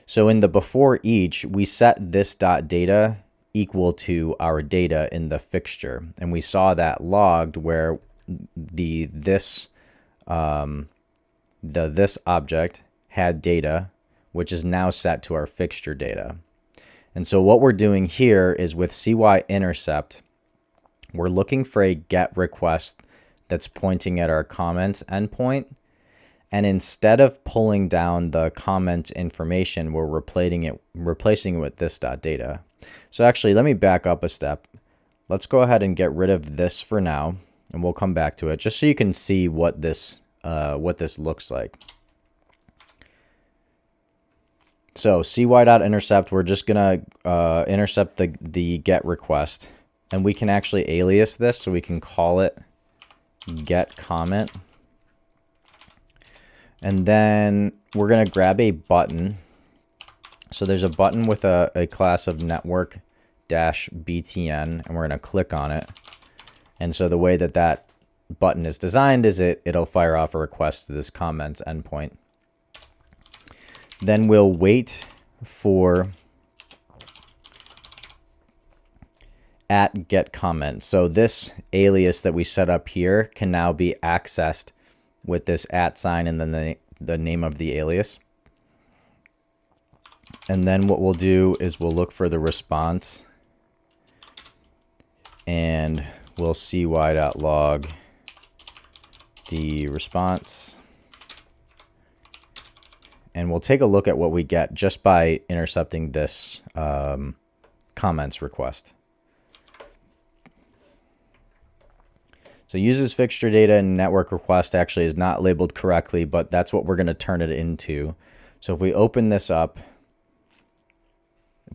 So in the before each, we set this.data equal to our data in the fixture. And we saw that logged where this object had data, which is now set to our fixture data. And so what we're doing here is with CY intercept, we're looking for a GET request that's pointing at our comments endpoint. And instead of pulling down the comment information, we're replacing it with this.data. So actually, let me back up a step. Let's go ahead and get rid of this for now, and we'll come back to it just so you can see what this looks like. So cy.intercept, we're just gonna intercept the GET request, and we can actually alias this, so we can call it GET comment. And then we're going to grab a button. So there's a button with a class of network-btn, and we're going to click on it. And so the way that that button is designed is it'll fire off a request to this comments endpoint. Then we'll wait for @getComment. So this alias that we set up here can now be accessed with this @ sign and then the name of the alias. And then what we'll do is we'll look for the response, and we'll cy.log the response. And we'll take a look at what we get just by intercepting this comments request. So uses fixture data and network request actually is not labeled correctly, but that's what we're going to turn it into. So if we open this up,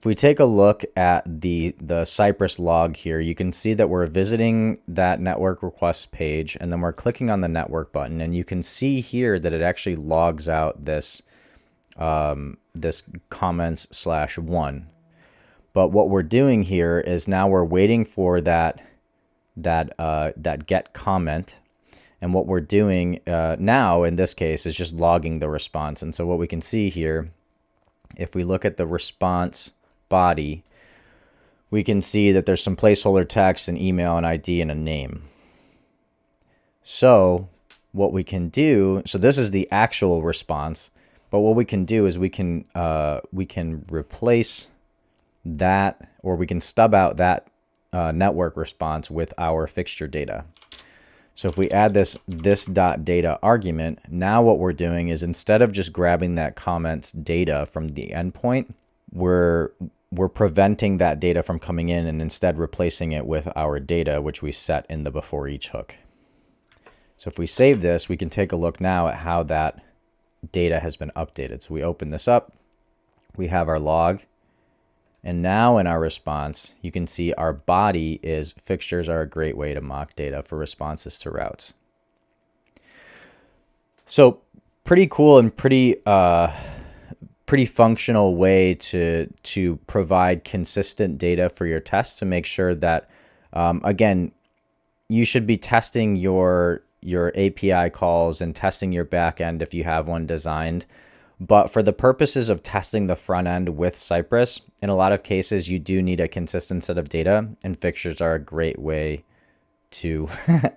If we take a look at the Cypress log here, you can see that we're visiting that network request page, and then we're clicking on the network button, and you can see here that it actually logs out this this comments/1. But what we're doing here is now we're waiting for that get comment, and what we're doing now in this case is just logging the response. And so what we can see here, if we look at the response body, we can see that there's some placeholder text, an email, an ID, and a name. So what we can do, so this is the actual response, but what we can do is we can replace that, or we can stub out that network response with our fixture data. So if we add this .data argument, now what we're doing is instead of just grabbing that comments data from the endpoint, we're preventing that data from coming in and instead replacing it with our data, which we set in the before each hook. So if we save this, we can take a look now at how that data has been updated. So we open this up, we have our log, and now in our response, you can see our body is fixtures are a great way to mock data for responses to routes. So pretty cool and pretty functional way to provide consistent data for your tests to make sure that, again, you should be testing your API calls and testing your backend if you have one designed. But for the purposes of testing the front end with Cypress, in a lot of cases, you do need a consistent set of data, and fixtures are a great way to,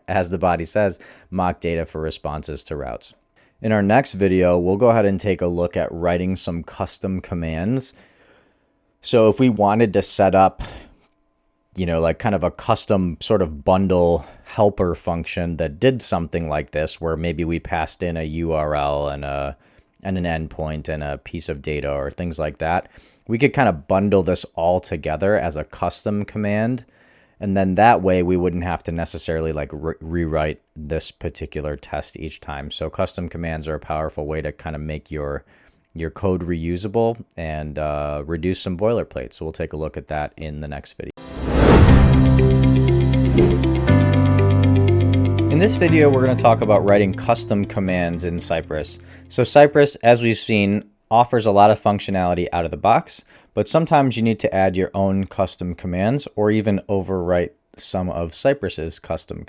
as the body says, mock data for responses to routes. In our next video, we'll go ahead and take a look at writing some custom commands. So if we wanted to set up, like kind of a custom sort of bundle helper function that did something like this, where maybe we passed in a URL and an endpoint and a piece of data or things like that, we could kind of bundle this all together as a custom command. And then that way we wouldn't have to necessarily like rewrite this particular test each time. So custom commands are a powerful way to kind of make your code reusable and reduce some boilerplate. So we'll take a look at that in the next video. In this video, we're going to talk about writing custom commands in Cypress. So Cypress, as we've seen, offers a lot of functionality out of the box, but sometimes you need to add your own custom commands or even overwrite some of Cypress's custom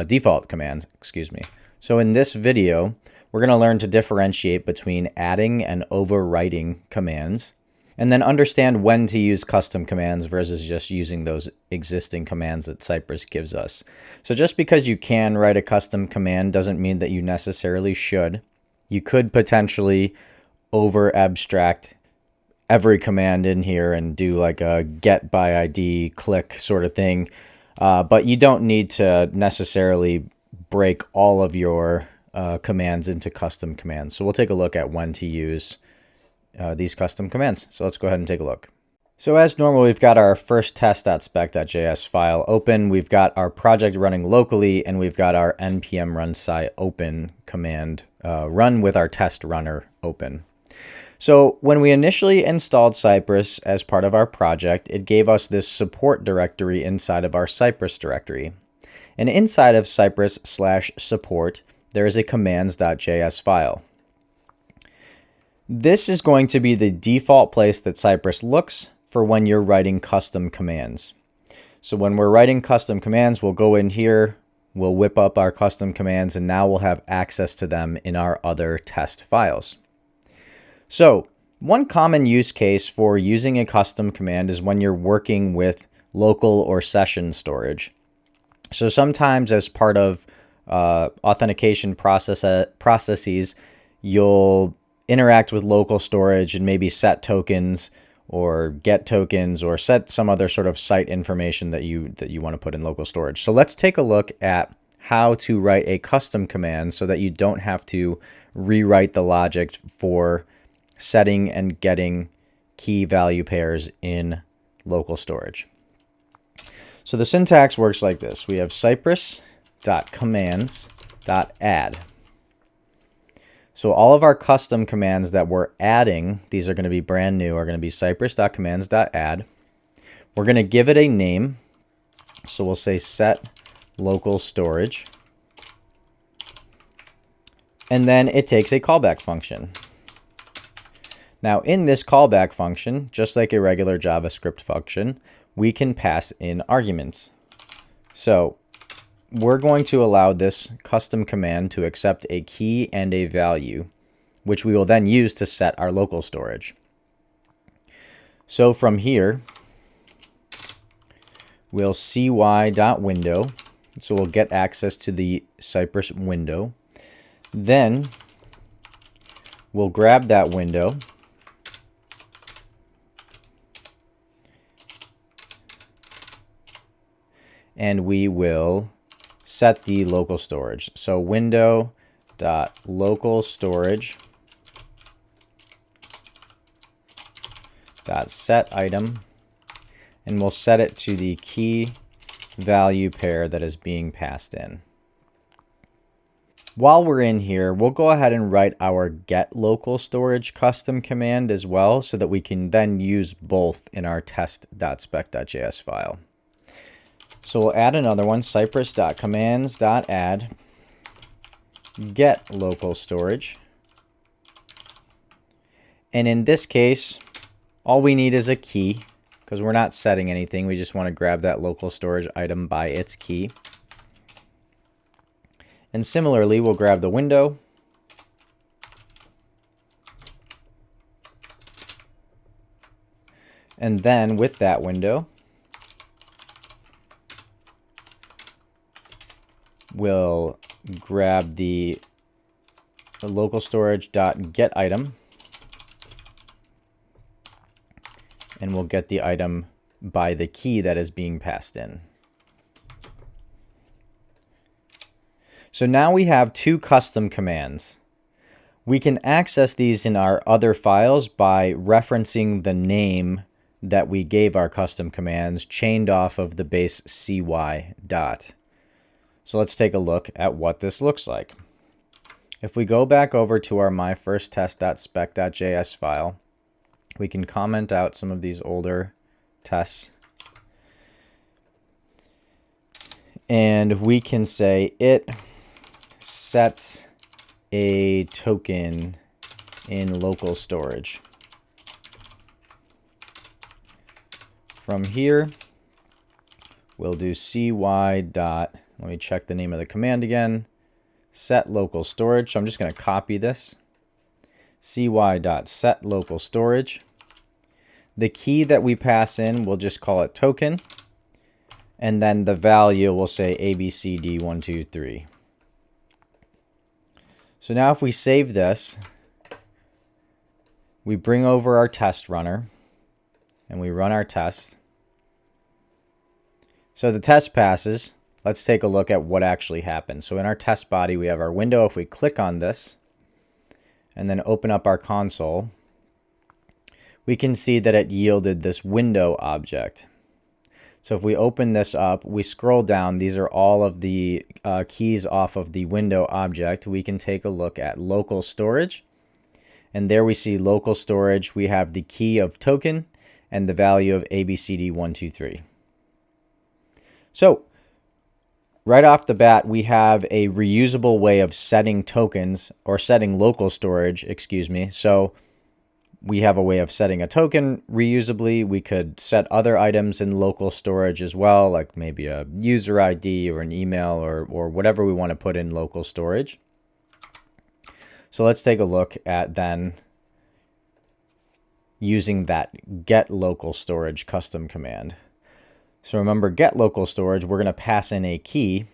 default commands, excuse me. So in this video, we're going to learn to differentiate between adding and overwriting commands, and then understand when to use custom commands versus just using those existing commands that Cypress gives us. So just because you can write a custom command doesn't mean that you necessarily should. You could potentially over abstract every command in here and do like a get by ID click sort of thing. But you don't need to necessarily break all of your commands into custom commands. So we'll take a look at when to use these custom commands. So let's go ahead and take a look. So as normal, we've got our first test.spec.js file open. We've got our project running locally, and we've got our npm run sci open command run with our test runner open. So when we initially installed Cypress as part of our project, it gave us this support directory inside of our Cypress directory. And inside of Cypress/support, there is a commands.js file. This is going to be the default place that Cypress looks for when you're writing custom commands. So when we're writing custom commands, we'll go in here, we'll whip up our custom commands, and now we'll have access to them in our other test files. So one common use case for using a custom command is when you're working with local or session storage. So sometimes as part of authentication processes, you'll interact with local storage and maybe set tokens or get tokens or set some other sort of site information that you want to put in local storage. So let's take a look at how to write a custom command so that you don't have to rewrite the logic for setting and getting key value pairs in local storage. So the syntax works like this. We have cypress.commands.add. So all of our custom commands that we're adding, these are going to be brand new, are going to be cypress.commands.add. We're going to give it a name. So we'll say set local storage. And then it takes a callback function. Now in this callback function, just like a regular JavaScript function, we can pass in arguments. So we're going to allow this custom command to accept a key and a value, which we will then use to set our local storage. So from here, we'll cy.window. So we'll get access to the Cypress window. Then we'll grab that window and we will set the local storage. So window.local storage .set item, and we'll set it to the key value pair that is being passed in. While we're in here, we'll go ahead and write our get local storage custom command as well, so that we can then use both in our test.spec.js file. So we'll add another one, cypress.commands.add get local storage. And in this case, all we need is a key, because we're not setting anything. We just want to grab that local storage item by its key. And similarly, we'll grab the window. And then with that window, we'll grab the local storage.get item, and we'll get the item by the key that is being passed in. So now we have two custom commands. We can access these in our other files by referencing the name that we gave our custom commands chained off of the base cy dot. So let's take a look at what this looks like. If we go back over to our myfirsttest.spec.js file, we can comment out some of these older tests. And we can say it sets a token in local storage. From here, we'll do cy dot, let me check the name of the command again, set local storage. So I'm just going to copy this. cy dot set local storage. The key that we pass in, we'll just call it token. And then the value, we'll say ABCD123. So now if we save this, we bring over our test runner and we run our test. So the test passes. Let's take a look at what actually happened. So in our test body, we have our window. If we click on this and then open up our console, we can see that it yielded this window object. So if we open this up, we scroll down, these are all of the keys off of the window object. We can take a look at local storage. And there we see local storage. We have the key of token and the value of ABCD123. So right off the bat, we have a reusable way of setting tokens, or setting local storage, excuse me. So we have a way of setting a token reusably. We could set other items in local storage as well, like maybe a user ID or an email or whatever we want to put in local storage. So let's take a look at then using that get local storage custom command. So remember, get local storage, we're going to pass in a key,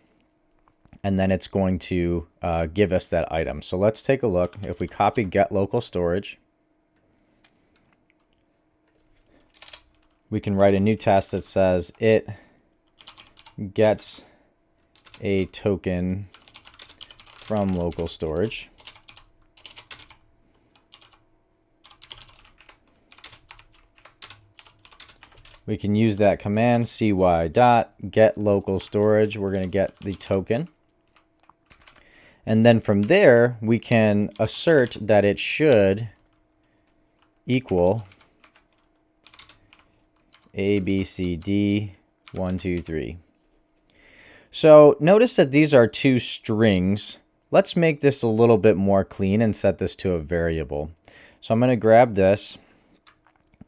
and then it's going to give us that item. So let's take a look. If we copy get local storage, we can write a new test that says it gets a token from local storage. We can use that command cy dot get local storage. We're going to get the token. And then from there, we can assert that it should equal A, B, C, D, 1, 2, 3. So notice that these are two strings. Let's make this a little bit more clean and set this to a variable. So I'm going to grab this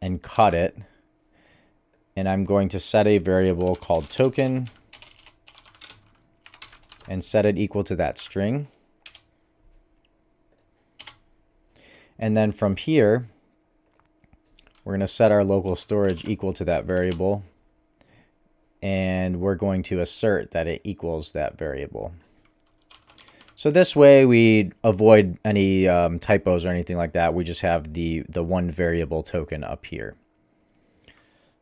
and cut it. And I'm going to set a variable called token and set it equal to that string. And then from here, we're going to set our local storage equal to that variable. And we're going to assert that it equals that variable. So this way we avoid any typos or anything like that. We just have the one variable token up here.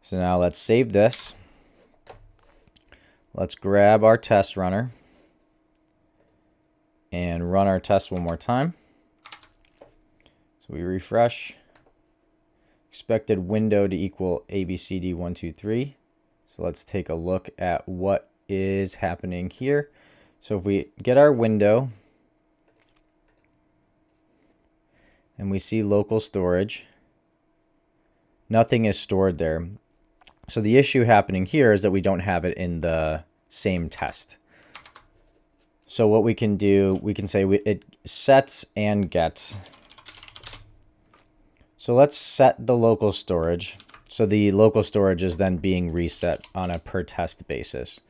So now let's save this. Let's grab our test runner and run our test one more time. So we refresh. Expected window to equal ABCD123. So let's take a look at what is happening here. So if we get our window and we see local storage, nothing is stored there. So the issue happening here is that we don't have it in the same test. So what we can do, we can say it sets and gets. So let's set the local storage. So the local storage is then being reset on a per test basis.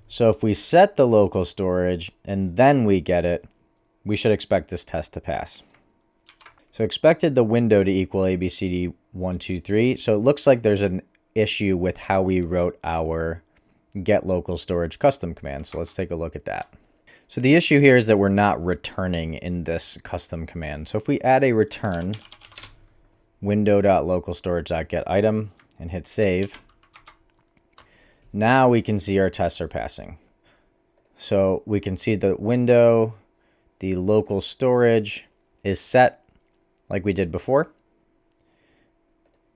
So if we set the local storage and then we get it, we should expect this test to pass. So expected the window to equal ABCD123. So it looks like there's an issue with how we wrote our get local storage custom command. So let's take a look at that. So the issue here is that we're not returning in this custom command. So if we add a return window.localstorage.getItem and hit save, now we can see our tests are passing. So we can see the window, the local storage is set like we did before.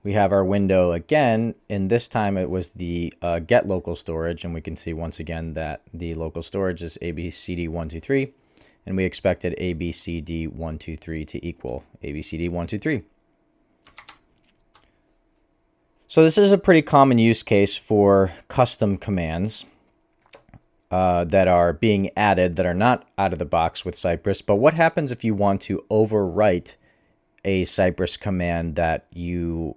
We have our window again, and this time it was the get local storage, and we can see once again that the local storage is ABCD123, and we expected ABCD123 to equal ABCD123. So this is a pretty common use case for custom commands that are being added that are not out of the box with Cypress. But what happens if you want to overwrite a Cypress command that you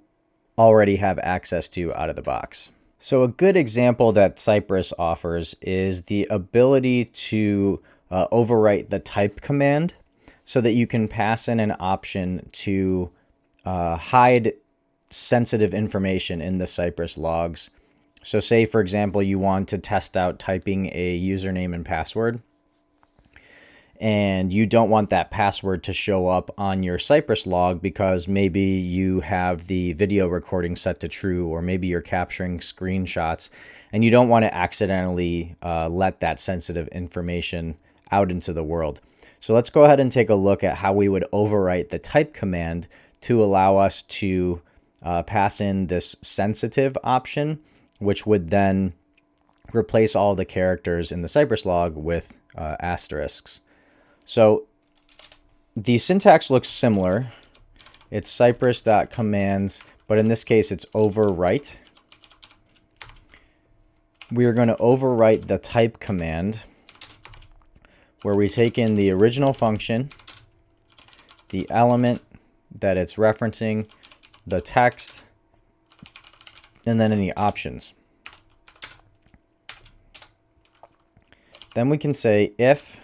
already have access to out of the box? So a good example that Cypress offers is the ability to overwrite the type command so that you can pass in an option to hide sensitive information in the Cypress logs. So say, for example, you want to test out typing a username and password, and you don't want that password to show up on your Cypress log because maybe you have the video recording set to true, or maybe you're capturing screenshots, and you don't want to accidentally let that sensitive information out into the world. So let's go ahead and take a look at how we would overwrite the type command to allow us to pass in this sensitive option, which would then replace all the characters in the Cypress log with asterisks. So the syntax looks similar. It's cypress.commands, but in this case it's overwrite. We are going to overwrite the type command where we take in the original function, the element that it's referencing, the text, and then any options. Then we can say if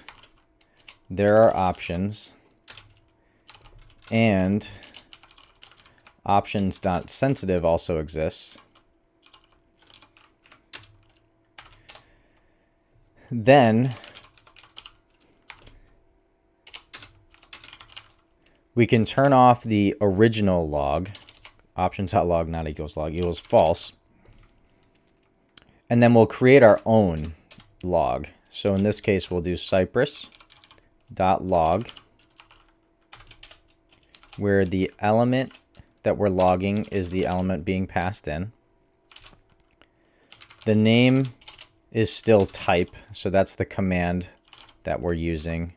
there are options and options.sensitive also exists, then we can turn off the original log, options.log not equals log equals false, and then we'll create our own log. So in this case, we'll do cypress.log, where the element that we're logging is the element being passed in. The name is still type, so that's the command that we're using.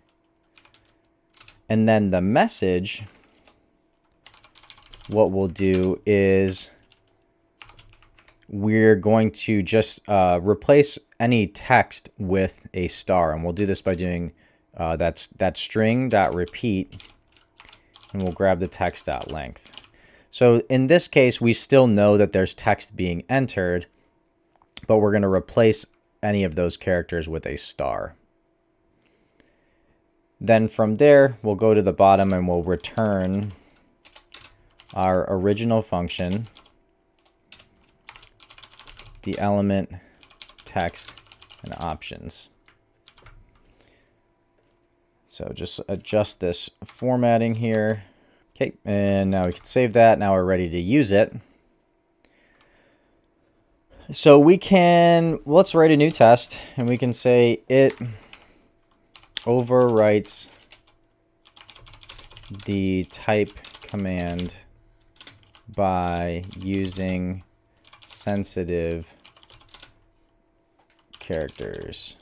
And then the message, what we'll do is we're going to just replace any text with a star. And we'll do this by doing that string.repeat, and we'll grab the text.length. So in this case, we still know that there's text being entered, but we're going to replace any of those characters with a star. Then from there, we'll go to the bottom and we'll return our original function, the element, text, and options. So just adjust this formatting here. Okay, and now we can save that. Now we're ready to use it. So we can, let's write a new test, and we can say it overwrites the type command by using sensitive characters.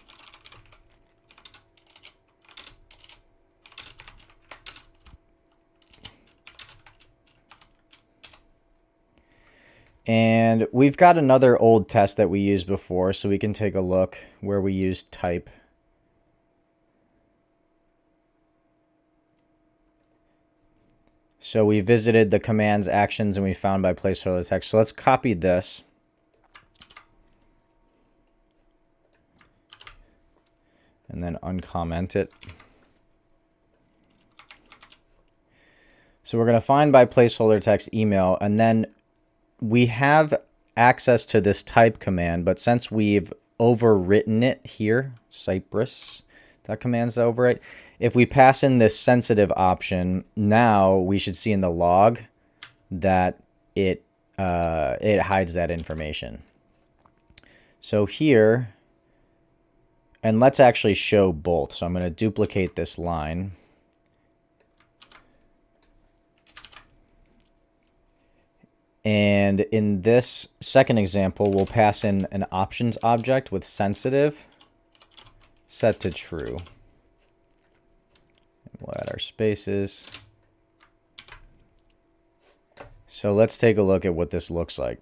And we've got another old test that we used before, so we can take a look where we used type. So we visited the commands, actions, and we found by placeholder text. So let's copy this. And then uncomment it. So we're going to find by placeholder text email, and then we have access to this type command, but since we've overwritten it here, Cypress.commands to overwrite, if we pass in this sensitive option, now we should see in the log that it hides that information. So here, and let's actually show both. So I'm going to duplicate this line. And in this second example, we'll pass in an options object with sensitive set to true. We'll add our spaces. So let's take a look at what this looks like.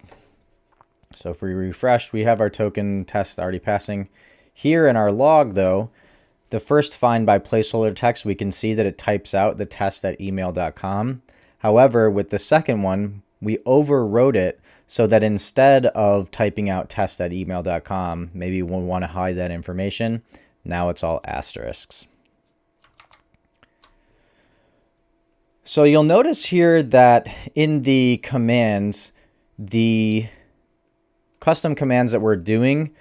So if we refresh, we have our token test already passing. Here in our log, though, the first find by placeholder text, we can see that it types out the test at email.com. However, with the second one, we overwrote it so that instead of typing out test at email.com, maybe we want to hide that information. Now it's all asterisks. So you'll notice here that in the commands, the custom commands that we're doing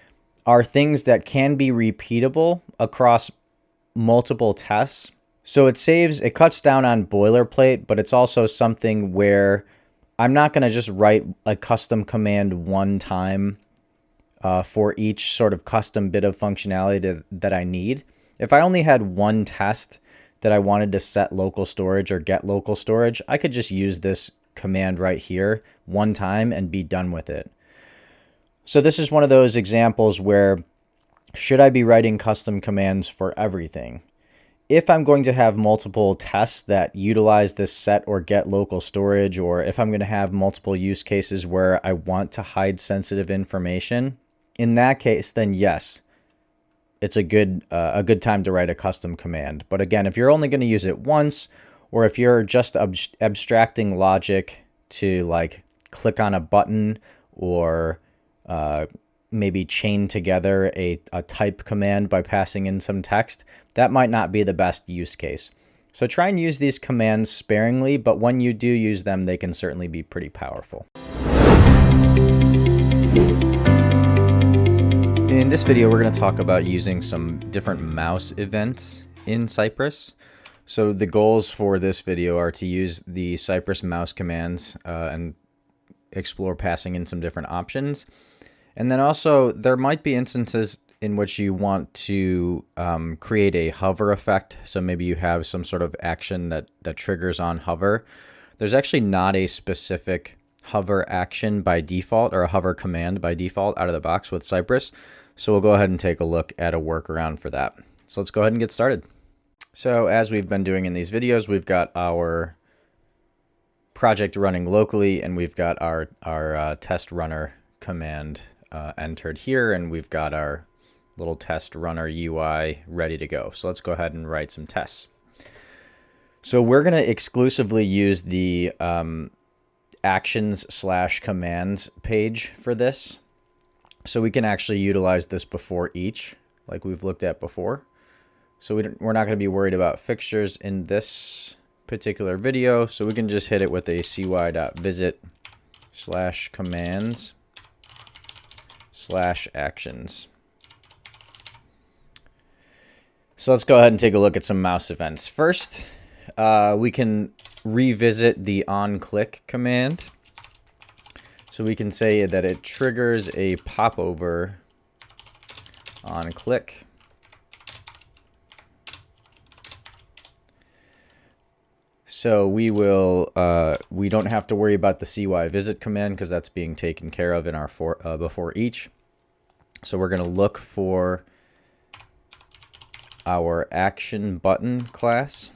are things that can be repeatable across multiple tests. So it cuts down on boilerplate, but it's also something where I'm not going to just write a custom command one time for each sort of custom bit of functionality that I need. If I only had one test that I wanted to set local storage or get local storage, I could just use this command right here one time and be done with it. So this is one of those examples where should I be writing custom commands for everything? If I'm going to have multiple tests that utilize this set or get local storage, or if I'm going to have multiple use cases where I want to hide sensitive information, in that case, then yes, it's a good time to write a custom command. But again, if you're only going to use it once, or if you're just abstracting logic to like click on a button or maybe chain together a type command by passing in some text, that might not be the best use case. So try and use these commands sparingly, but when you do use them, they can certainly be pretty powerful. In this video, we're going to talk about using some different mouse events in Cypress. So the goals for this video are to use the Cypress mouse commands and explore passing in some different options. And then also, there might be instances in which you want to create a hover effect. So maybe you have some sort of action that triggers on hover. There's actually not a specific hover action by default or a hover command by default out of the box with Cypress. So we'll go ahead and take a look at a workaround for that. So let's go ahead and get started. So as we've been doing in these videos, we've got our project running locally, and we've got our test runner command entered here, and we've got our little test runner UI ready to go. So let's go ahead and write some tests. So we're going to exclusively use the actions/commands page for this. So we can actually utilize this before each, like we've looked at before. So we're not going to be worried about fixtures in this particular video. So we can just hit it with a cy.visit/commands/actions. So let's go ahead and take a look at some mouse events. First, we can revisit the onClick command. So we can say that it triggers a popover on click. So we will we don't have to worry about the cy_visit command because that's being taken care of in our before each. So we're going to look for our action button class,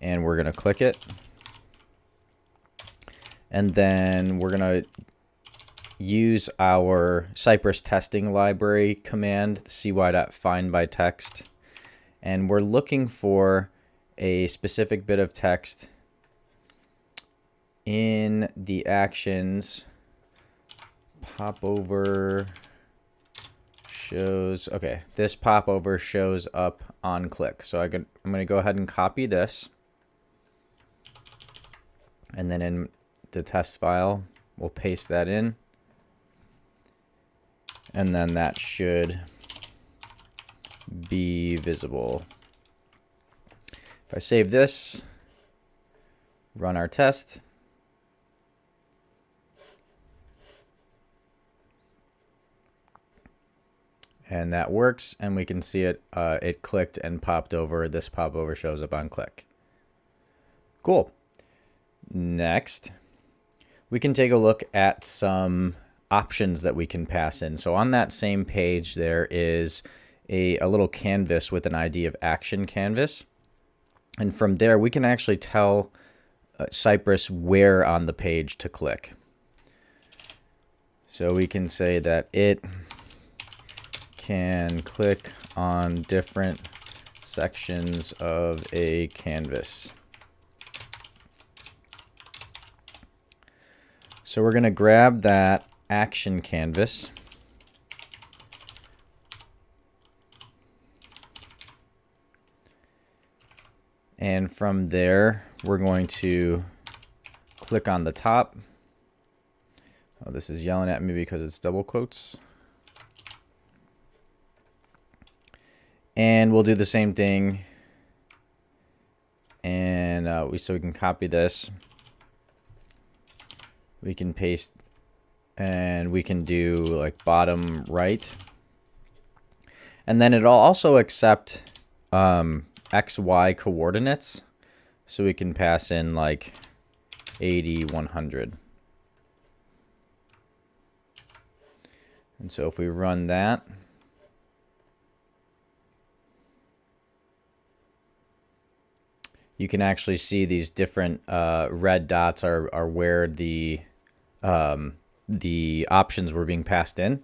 and we're going to click it. And then we're going to use our Cypress Testing library command, cy.findByText, and we're looking for a specific bit of text in the actions. Popover shows, okay, this popover shows up on click. So I'm going to go ahead and copy this, and then in the test file we'll paste that in, and then that should be visible. If I save this, run our test, and that works, and we can see it it clicked and popped over. This popover shows up on click. Cool. Next, we can take a look at some options that we can pass in. So on that same page, there is a little canvas with an ID of action canvas. And from there, we can actually tell Cypress where on the page to click. So we can say that it can click on different sections of a canvas. So we're going to grab that action canvas, and from there we're going to click on the top. Oh, this is yelling at me because it's double quotes. And we'll do the same thing, and so we can copy this. We can paste, and we can do like bottom right. And then it'll also accept XY coordinates. So we can pass in like 80, 100. And so if we run that, you can actually see these different red dots are where the options were being passed in.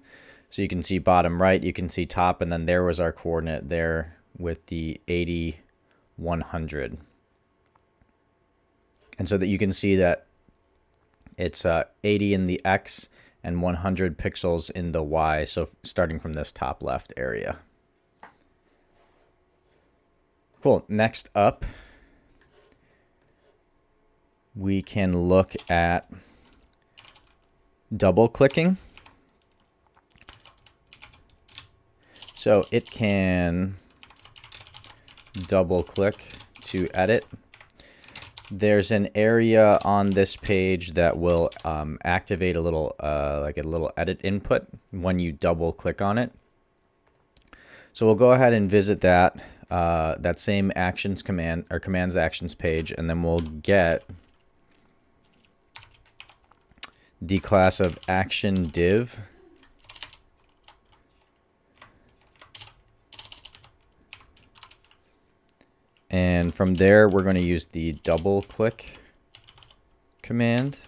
So you can see bottom right, you can see top, and then there was our coordinate there with the 80, 100. And so that you can see that it's 80 in the X and 100 pixels in the Y, so starting from this top left area. Cool. Next up, we can look at double clicking. So it can double click to edit. There's an area on this page that will activate a little like a little edit input when you double click on it. So we'll go ahead and visit that that same actions command or commands actions page, and then we'll get the class of action div. And from there, we're going to use the double click command.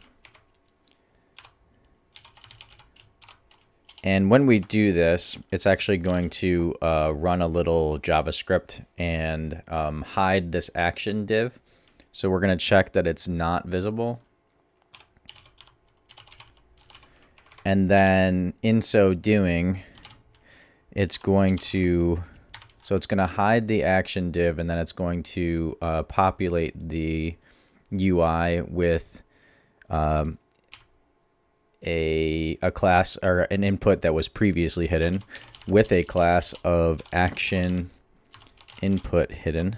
And when we do this, it's actually going to run a little JavaScript and hide this action div. So we're going to check that it's not visible. And then in so doing, it's going to hide the action div, and then it's going to populate the UI with a class or an input that was previously hidden with a class of action input hidden.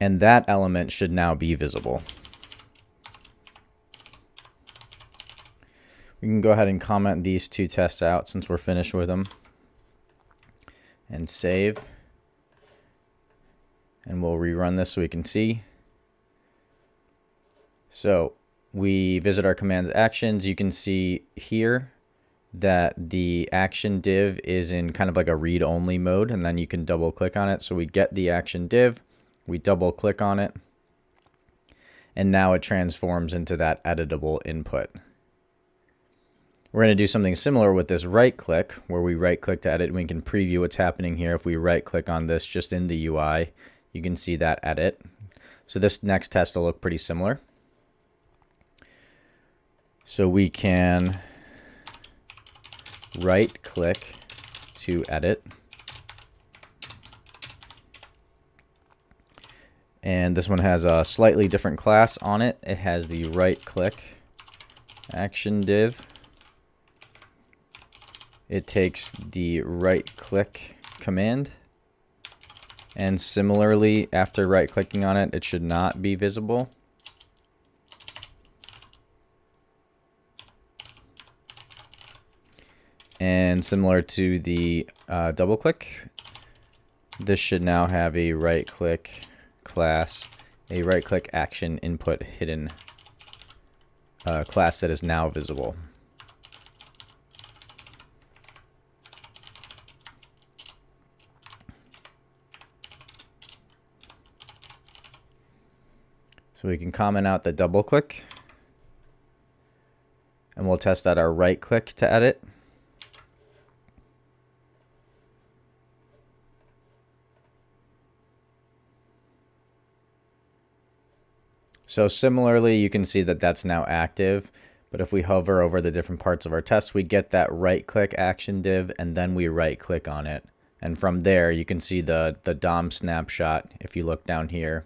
And that element should now be visible. We can go ahead and comment these two tests out since we're finished with them. And save. And we'll rerun this so we can see. So we visit our commands actions. You can see here that the action div is in kind of like a read-only mode, and then you can double click on it. So we get the action div, we double click on it, and now it transforms into that editable input. We're going to do something similar with this right click, where we right click to edit, and we can preview what's happening here. If we right click on this just in the UI, you can see that edit. So this next test will look pretty similar. So we can right click to edit. And this one has a slightly different class on it. It has the right click action div. It takes the right click command, and similarly, after right clicking on it, it should not be visible. And similar to the double click, this should now have a right click class, a right click action input hidden class that is now visible. So we can comment out the double click, and we'll test out our right click to edit. So similarly, you can see that that's now active, but if we hover over the different parts of our test, we get that right click action div, and then we right click on it. And from there, you can see the DOM snapshot if you look down here.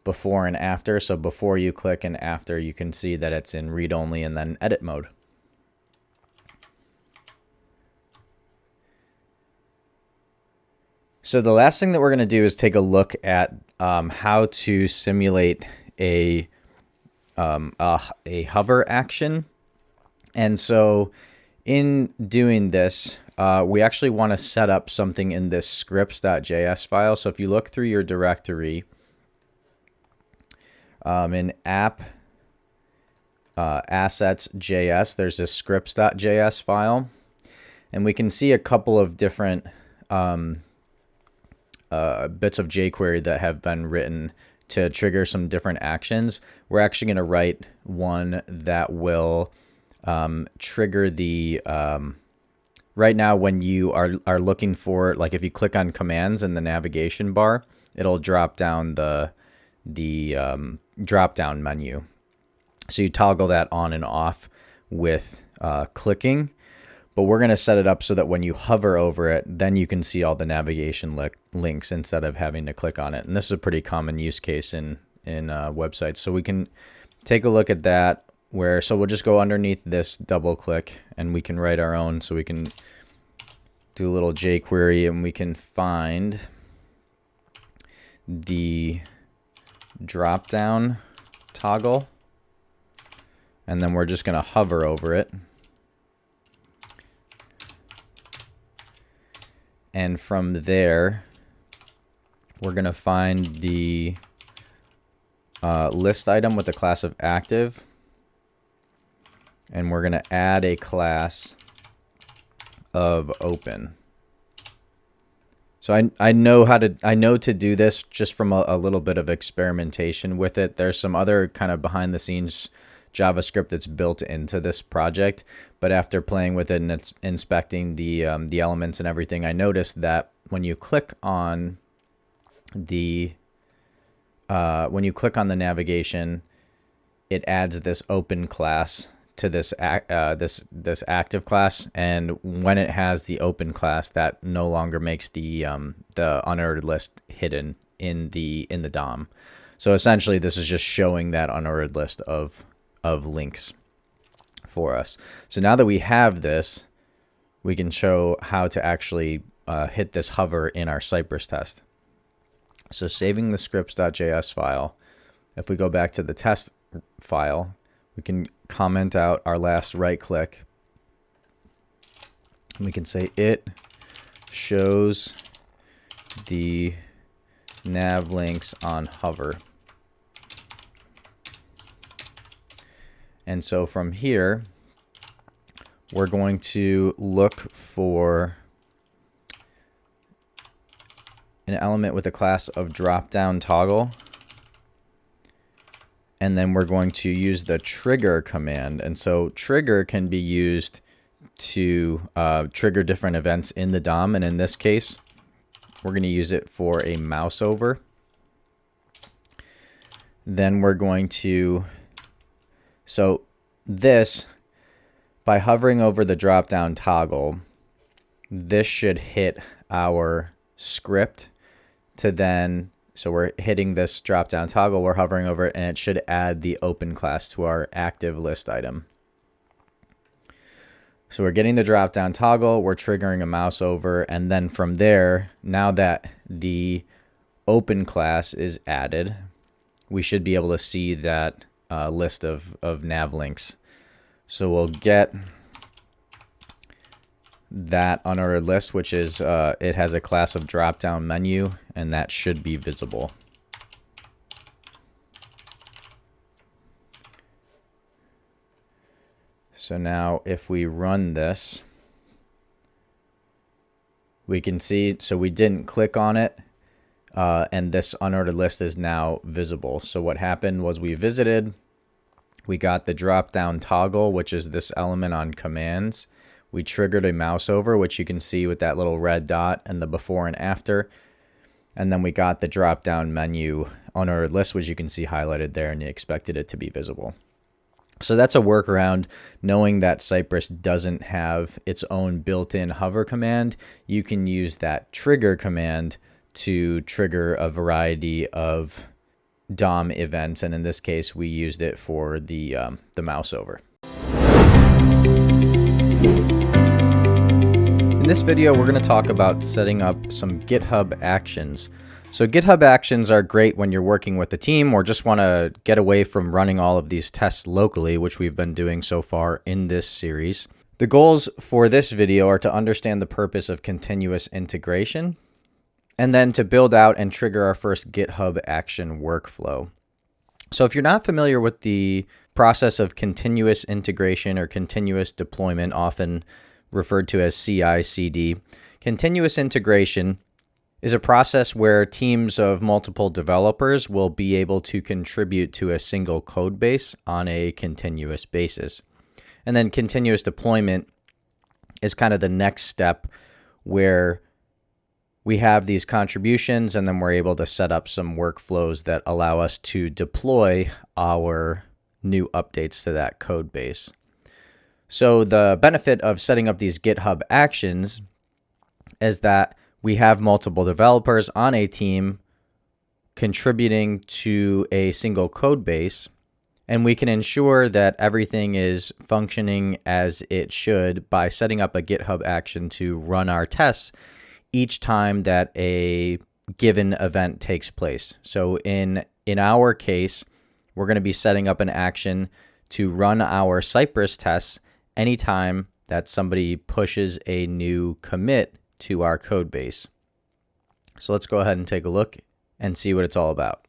Before and after. So before you click and after, you can see that it's in read only and then edit mode. So the last thing that we're going to do is take a look at how to simulate a hover action. And so in doing this, we actually want to set up something in this scripts.js file. So if you look through your directory, in app assets.js, there's this scripts.js file, and we can see a couple of different bits of jQuery that have been written to trigger some different actions. We're actually going to write one that will trigger the right now when you are looking for, like if you click on commands in the navigation bar, it'll drop down the drop down menu. So you toggle that on and off with clicking, but we're going to set it up so that when you hover over it, then you can see all the navigation links instead of having to click on it. And this is a pretty common use case in websites. So we can take a look at that so we'll just go underneath this double click and we can write our own. So we can do a little jQuery and we can find the drop down toggle, and then we're just going to hover over it, and from there we're going to find the list item with the class of active, and we're going to add a class of open. So I know to do this just from a little bit of experimentation with it. There's some other kind of behind the scenes JavaScript that's built into this project, but after playing with it and inspecting the elements and everything, I noticed that when you click on the navigation, it adds this open class to this active class, and when it has the open class, that no longer makes the unordered list hidden in the DOM. So essentially, this is just showing that unordered list of links for us. So now that we have this, we can show how to actually hit this hover in our Cypress test. So saving the scripts.js file, if we go back to the test file, we can comment out our last right click. And we can say it shows the nav links on hover. And so from here, we're going to look for an element with a class of drop-down toggle. And then we're going to use the trigger command. And so trigger can be used to trigger different events in the DOM. And in this case, we're going to use it for a mouse over. Then we're going to, so this, by hovering over the drop-down toggle, this should hit our script to then, so we're hitting this drop-down toggle, we're hovering over it, and it should add the open class to our active list item. So we're getting the drop-down toggle, we're triggering a mouse over, and then from there, now that the open class is added, we should be able to see that list of nav links. So we'll get that unordered list, which is it has a class of drop-down menu, and that should be visible. So now if we run this, we can see, so we didn't click on it, and this unordered list is now visible. So what happened was we visited, we got the drop-down toggle, which is this element on commands. We triggered a mouse over, which you can see with that little red dot and the before and after. And then we got the drop-down menu unordered list, which you can see highlighted there, and you expected it to be visible. So that's a workaround. Knowing that Cypress doesn't have its own built-in hover command, you can use that trigger command to trigger a variety of DOM events. And in this case, we used it for the mouse over. In this video, we're going to talk about setting up some GitHub actions. So GitHub actions are great when you're working with a team or just want to get away from running all of these tests locally, which we've been doing so far in this series. The goals for this video are to understand the purpose of continuous integration, and then to build out and trigger our first GitHub action workflow. So if you're not familiar with the process of continuous integration or continuous deployment, often referred to as CI/CD, continuous integration is a process where teams of multiple developers will be able to contribute to a single code base on a continuous basis. And then continuous deployment is kind of the next step where we have these contributions and then we're able to set up some workflows that allow us to deploy our new updates to that code base. So the benefit of setting up these GitHub actions is that we have multiple developers on a team contributing to a single code base, and we can ensure that everything is functioning as it should by setting up a GitHub action to run our tests each time that a given event takes place. So in our case, we're going to be setting up an action to run our Cypress tests anytime that somebody pushes a new commit to our code base. So let's go ahead and take a look and see what it's all about.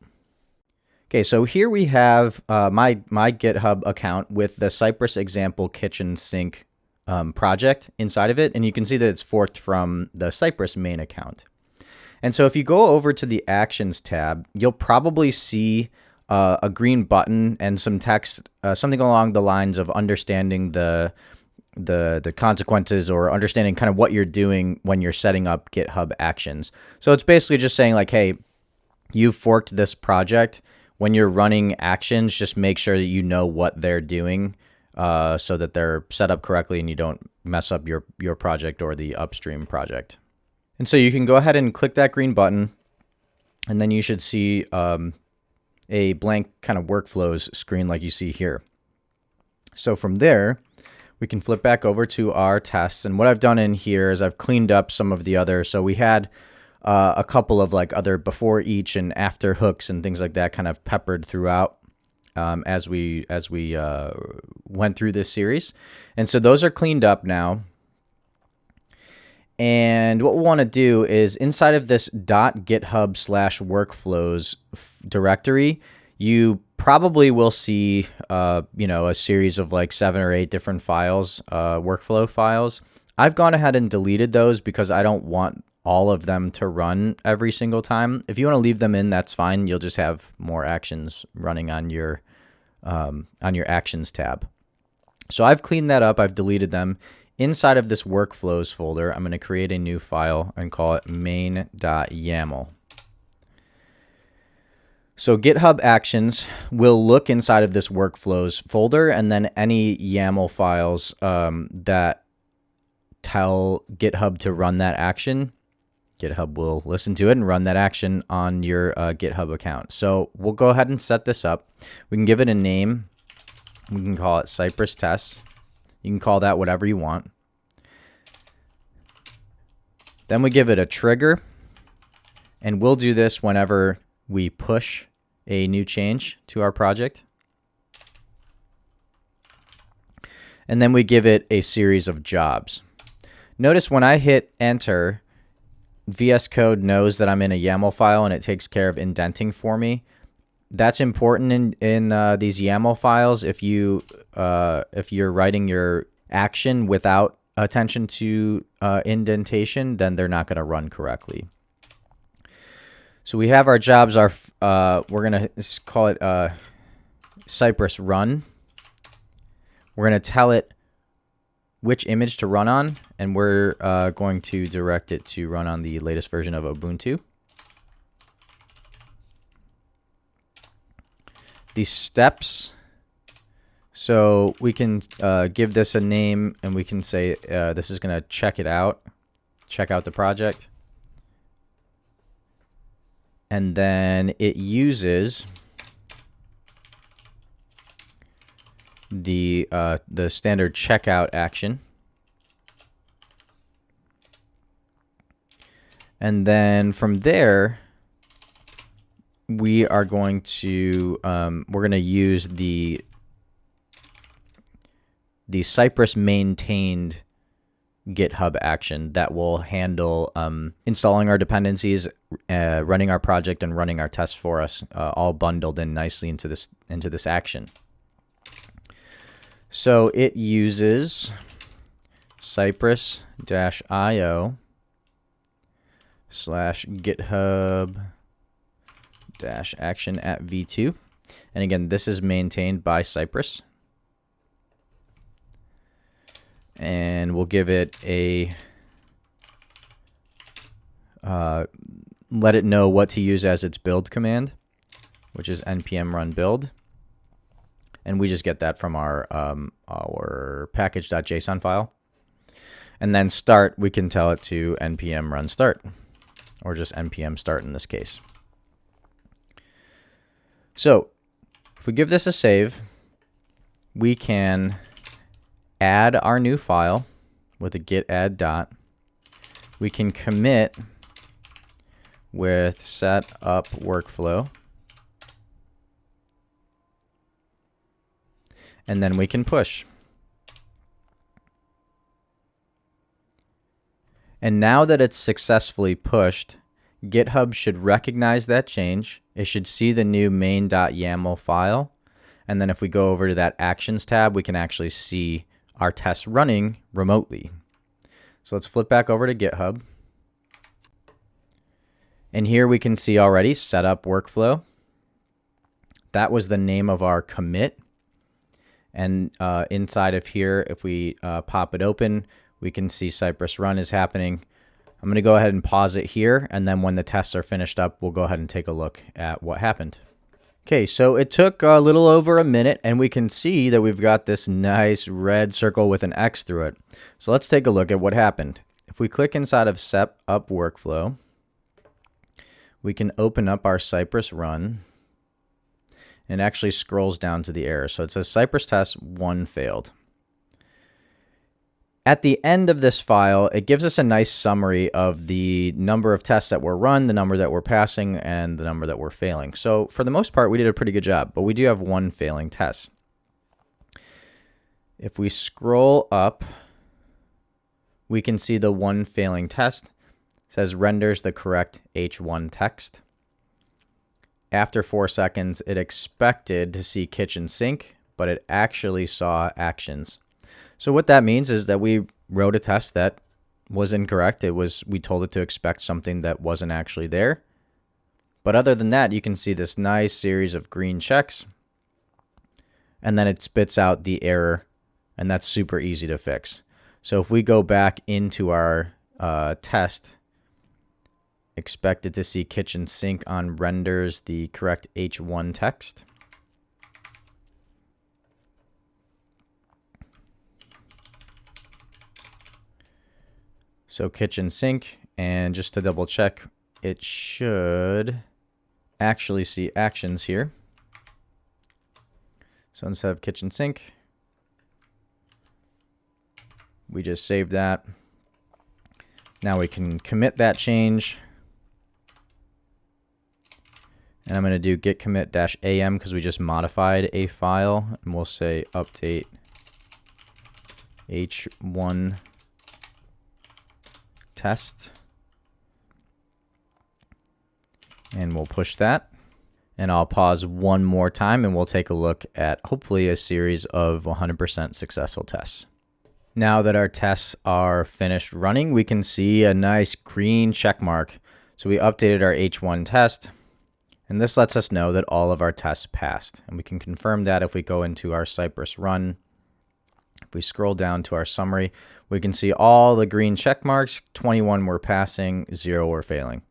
Okay, so here we have my GitHub account with the Cypress example kitchen sink project inside of it, and you can see that it's forked from the Cypress main account. And so if you go over to the Actions tab, you'll probably see a green button and some text, something along the lines of understanding the consequences, or understanding kind of what you're doing when you're setting up GitHub Actions. So it's basically just saying like, hey, you've forked this project. When you're running actions, just make sure that you know what they're doing, so that they're set up correctly and you don't mess up your project or the upstream project. And so you can go ahead and click that green button, and then you should see a blank kind of workflows screen like you see here. So from there, we can flip back over to our tests. And what I've done in here is I've cleaned up some of the other. So we had a couple of like other before each and after hooks and things like that kind of peppered throughout as we went through this series. And so those are cleaned up now. And what we want to do is inside of this .github/workflows directory, you probably will see, a series of like 7 or 8 different files, workflow files. I've gone ahead and deleted those because I don't want all of them to run every single time. If you want to leave them in, that's fine. You'll just have more actions running on your actions tab. So I've cleaned that up. I've deleted them. Inside of this workflows folder, I'm going to create a new file and call it main.yaml. So GitHub Actions will look inside of this workflows folder, and then any YAML files that tell GitHub to run that action, GitHub will listen to it and run that action on your GitHub account. So we'll go ahead and set this up. We can give it a name. We can call it Cypress Tests. You can call that whatever you want. Then we give it a trigger, and we'll do this whenever we push a new change to our project. And then we give it a series of jobs. Notice when I hit enter, VS Code knows that I'm in a YAML file and it takes care of indenting for me. That's important in these YAML files. If you're writing your action without attention to indentation, then they're not going to run correctly. So we have our jobs. We're going to call it Cypress Run. We're going to tell it which image to run on, and we're going to direct it to run on the latest version of Ubuntu. The steps, so we can give this a name, and we can say this is going to check out the project. And then it uses the standard checkout action. And then from there, we are going to use the Cypress maintained GitHub action that will handle installing our dependencies, running our project, and running our tests for us, all bundled in nicely into this action. So it uses cypress-io/github-action@v2. And again, this is maintained by Cypress. And we'll give it a, let it know what to use as its build command, which is npm run build. And we just get that from our package.json file. And then start, we can tell it to npm run start, or just npm start in this case. So if we give this a save, we can add our new file with a git add dot. We can commit with setup workflow. And then we can push. And now that it's successfully pushed, GitHub should recognize that change. It should see the new main.yaml file. And then if we go over to that Actions tab, we can actually see our tests running remotely. So let's flip back over to GitHub. And here we can see already setup workflow. That was the name of our commit. And inside of here, if we pop it open, we can see Cypress run is happening. I'm going to go ahead and pause it here, and then when the tests are finished up, we'll go ahead and take a look at what happened. Okay, so it took a little over a minute, and we can see that we've got this nice red circle with an X through it. So let's take a look at what happened. If we click inside of Set Up Workflow, we can open up our Cypress run, and it actually scrolls down to the error. So it says Cypress test 1 failed. At the end of this file, it gives us a nice summary of the number of tests that were run, the number that we're passing, and the number that we're failing. So for the most part, we did a pretty good job, but we do have 1 failing test. If we scroll up, we can see the 1 failing test. It says renders the correct H1 text. After 4 seconds, it expected to see kitchen sink, but it actually saw actions. So what that means is that we wrote a test that was incorrect. We told it to expect something that wasn't actually there. But other than that, you can see this nice series of green checks, and then it spits out the error, and that's super easy to fix. So if we go back into our test, expected to see kitchen sink on renders the correct H1 text. So kitchen sink, and just to double check, it should actually see actions here. So instead of kitchen sink, we just save that. Now we can commit that change. And I'm going to do git commit -am because we just modified a file, and we'll say update H1 test, and we'll push that, and I'll pause one more time, and we'll take a look at hopefully a series of 100% successful tests. Now that our tests are finished running, we can see a nice green check mark. So we updated our H1 test, and this lets us know that all of our tests passed, and we can confirm that if we go into our Cypress run. If we scroll down to our summary, we can see all the green check marks. 21 were passing, 0 were failing.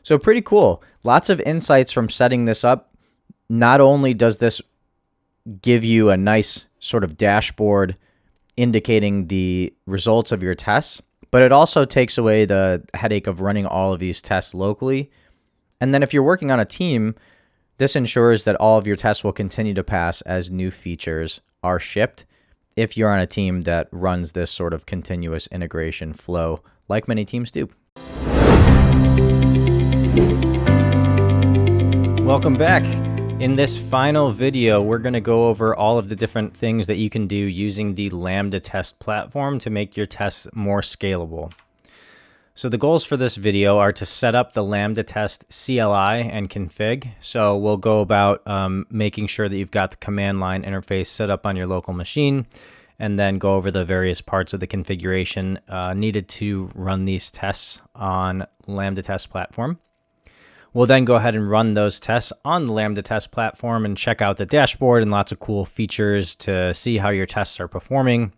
So pretty cool. Lots of insights from setting this up. Not only does this give you a nice sort of dashboard indicating the results of your tests, but it also takes away the headache of running all of these tests locally. And then if you're working on a team, this ensures that all of your tests will continue to pass as new features are shipped, if you're on a team that runs this sort of continuous integration flow like many teams do. Welcome back. In this final video, we're going to go over all of the different things that you can do using the Lambda test platform to make your tests more scalable. So the goals for this video are to set up the Lambda test CLI and config. So we'll go about making sure that you've got the command line interface set up on your local machine, and then go over the various parts of the configuration needed to run these tests on Lambda test platform. We'll then go ahead and run those tests on the Lambda test platform and check out the dashboard and lots of cool features to see how your tests are performing.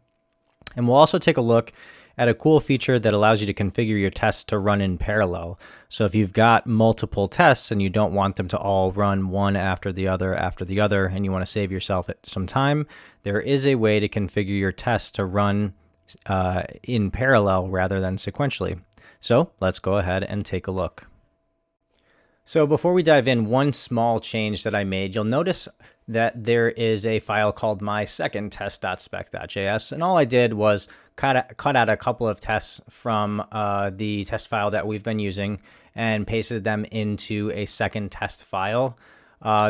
And we'll also take a look at a cool feature that allows you to configure your tests to run in parallel. So if you've got multiple tests and you don't want them to all run one after the other, and you want to save yourself some time, there is a way to configure your tests to run in parallel rather than sequentially. So let's go ahead and take a look. So before we dive in, one small change that I made, you'll notice that there is a file called mysecondtest.spec.js, and all I did was cut out a couple of tests from the test file that we've been using and pasted them into a second test file.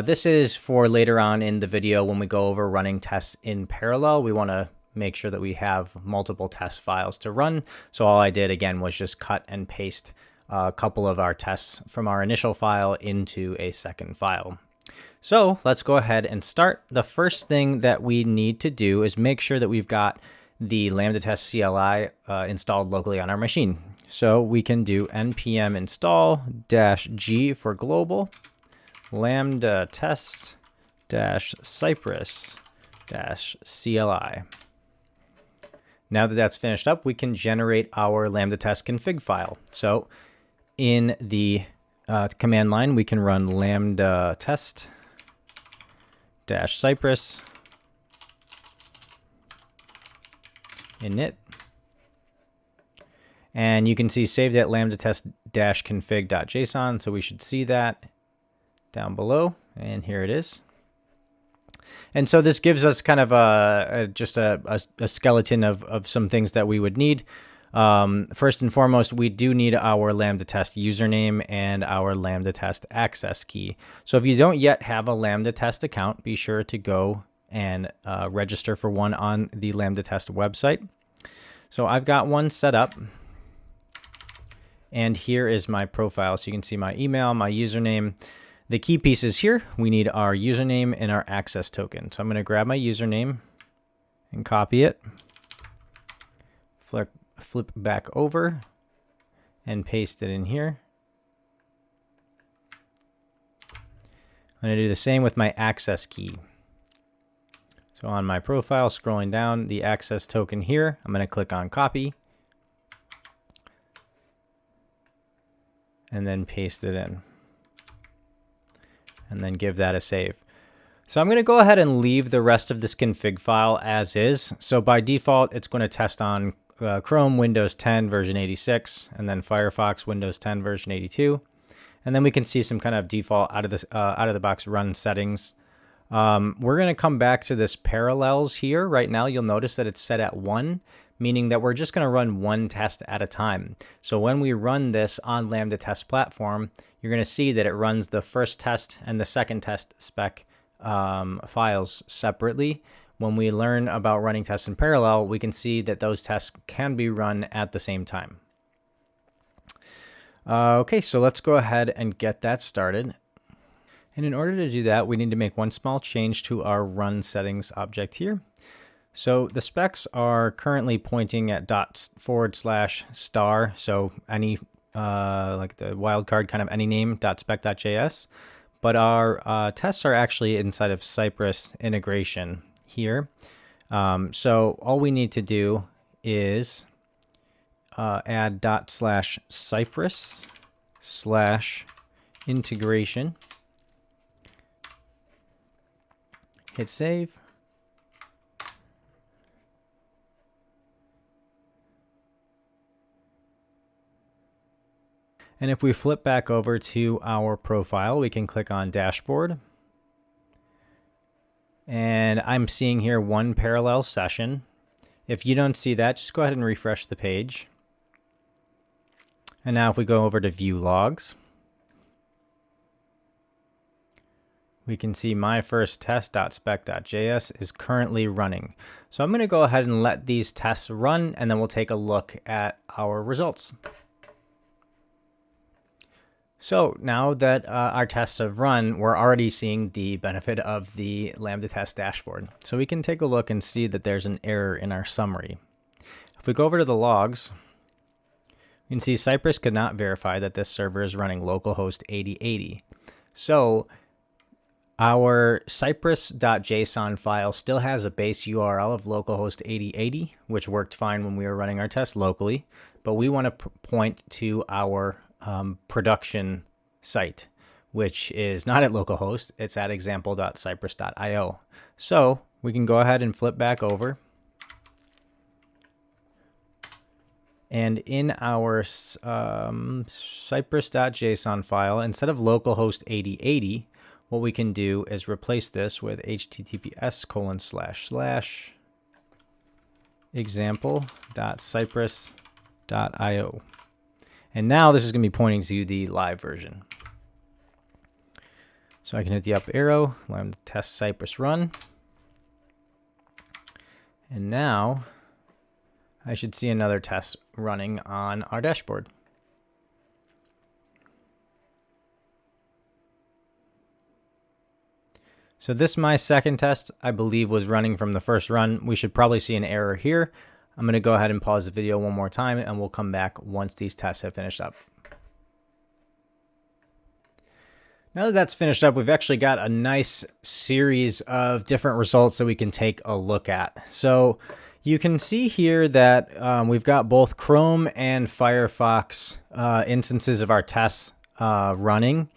This is for later on in the video when we go over running tests in parallel. We want to make sure that we have multiple test files to run. So all I did again was just cut and paste a couple of our tests from our initial file into a second file. So let's go ahead and start. The first thing that we need to do is make sure that we've got the Lambda test CLI installed locally on our machine. So we can do npm install -g for global, lambda test -cypress -cli. Now that that's finished up, we can generate our lambda test config file. So in the command line, we can run lambda test -cypress init. And you can see saved at lambda test -config.json. So we should see that down below. And here it is. And so this gives us kind of just a skeleton of some things that we would need. First and foremost, we do need our lambda test username and our lambda test access key. So if you don't yet have a lambda test account, be sure to go and register for one on the lambda test website. So I've got one set up. And here is my profile. So you can see my email, my username. The key pieces here, we need our username and our access token. So I'm going to grab my username and copy it. Flip back over and paste it in here. I'm going to do the same with my access key. So on my profile, scrolling down, the access token here, I'm going to click on copy. And then paste it in. And then give that a save. So I'm going to go ahead and leave the rest of this config file as is. So by default, it's going to test on Chrome Windows 10 version 86, and then Firefox Windows 10 version 82. And then we can see some kind of default out of the box run settings. We're going to come back to this parallels here. Right now, you'll notice that it's set at 1. Meaning that we're just going to run one test at a time. So when we run this on Lambda Test Platform, you're going to see that it runs the first test and the second test spec files separately. When we learn about running tests in parallel, we can see that those tests can be run at the same time. Okay, so let's go ahead and get that started. And in order to do that, we need to make one small change to our run settings object here. So the specs are currently pointing at /**, so any like the wildcard kind of any name .spec.js, but our tests are actually inside of Cypress integration here. So all we need to do is add /cypress/integration, hit save. And if we flip back over to our profile, we can click on Dashboard. And I'm seeing here one parallel session. If you don't see that, just go ahead and refresh the page. And now if we go over to View Logs, we can see my first test.spec.js is currently running. So I'm going to go ahead and let these tests run, and then we'll take a look at our results. So now that our tests have run, we're already seeing the benefit of the Lambda test dashboard. So we can take a look and see that there's an error in our summary. If we go over to the logs, we can see Cypress could not verify that this server is running localhost 8080. So our cypress.json file still has a base URL of localhost 8080, which worked fine when we were running our test locally, but we want to point to our production site, which is not at localhost, it's at example.cypress.io. So we can go ahead and flip back over. And in our cypress.json file, instead of localhost 8080, what we can do is replace this with https://example.cypress.io. And now this is going to be pointing to the live version. So I can hit the up arrow, lambda test Cypress run. And now I should see another test running on our dashboard. So this, my second test, I believe was running from the first run. We should probably see an error here. I'm going to go ahead and pause the video one more time, and we'll come back once these tests have finished up. Now that that's finished up, we've actually got a nice series of different results that we can take a look at. So you can see here that we've got both Chrome and Firefox instances of our tests running,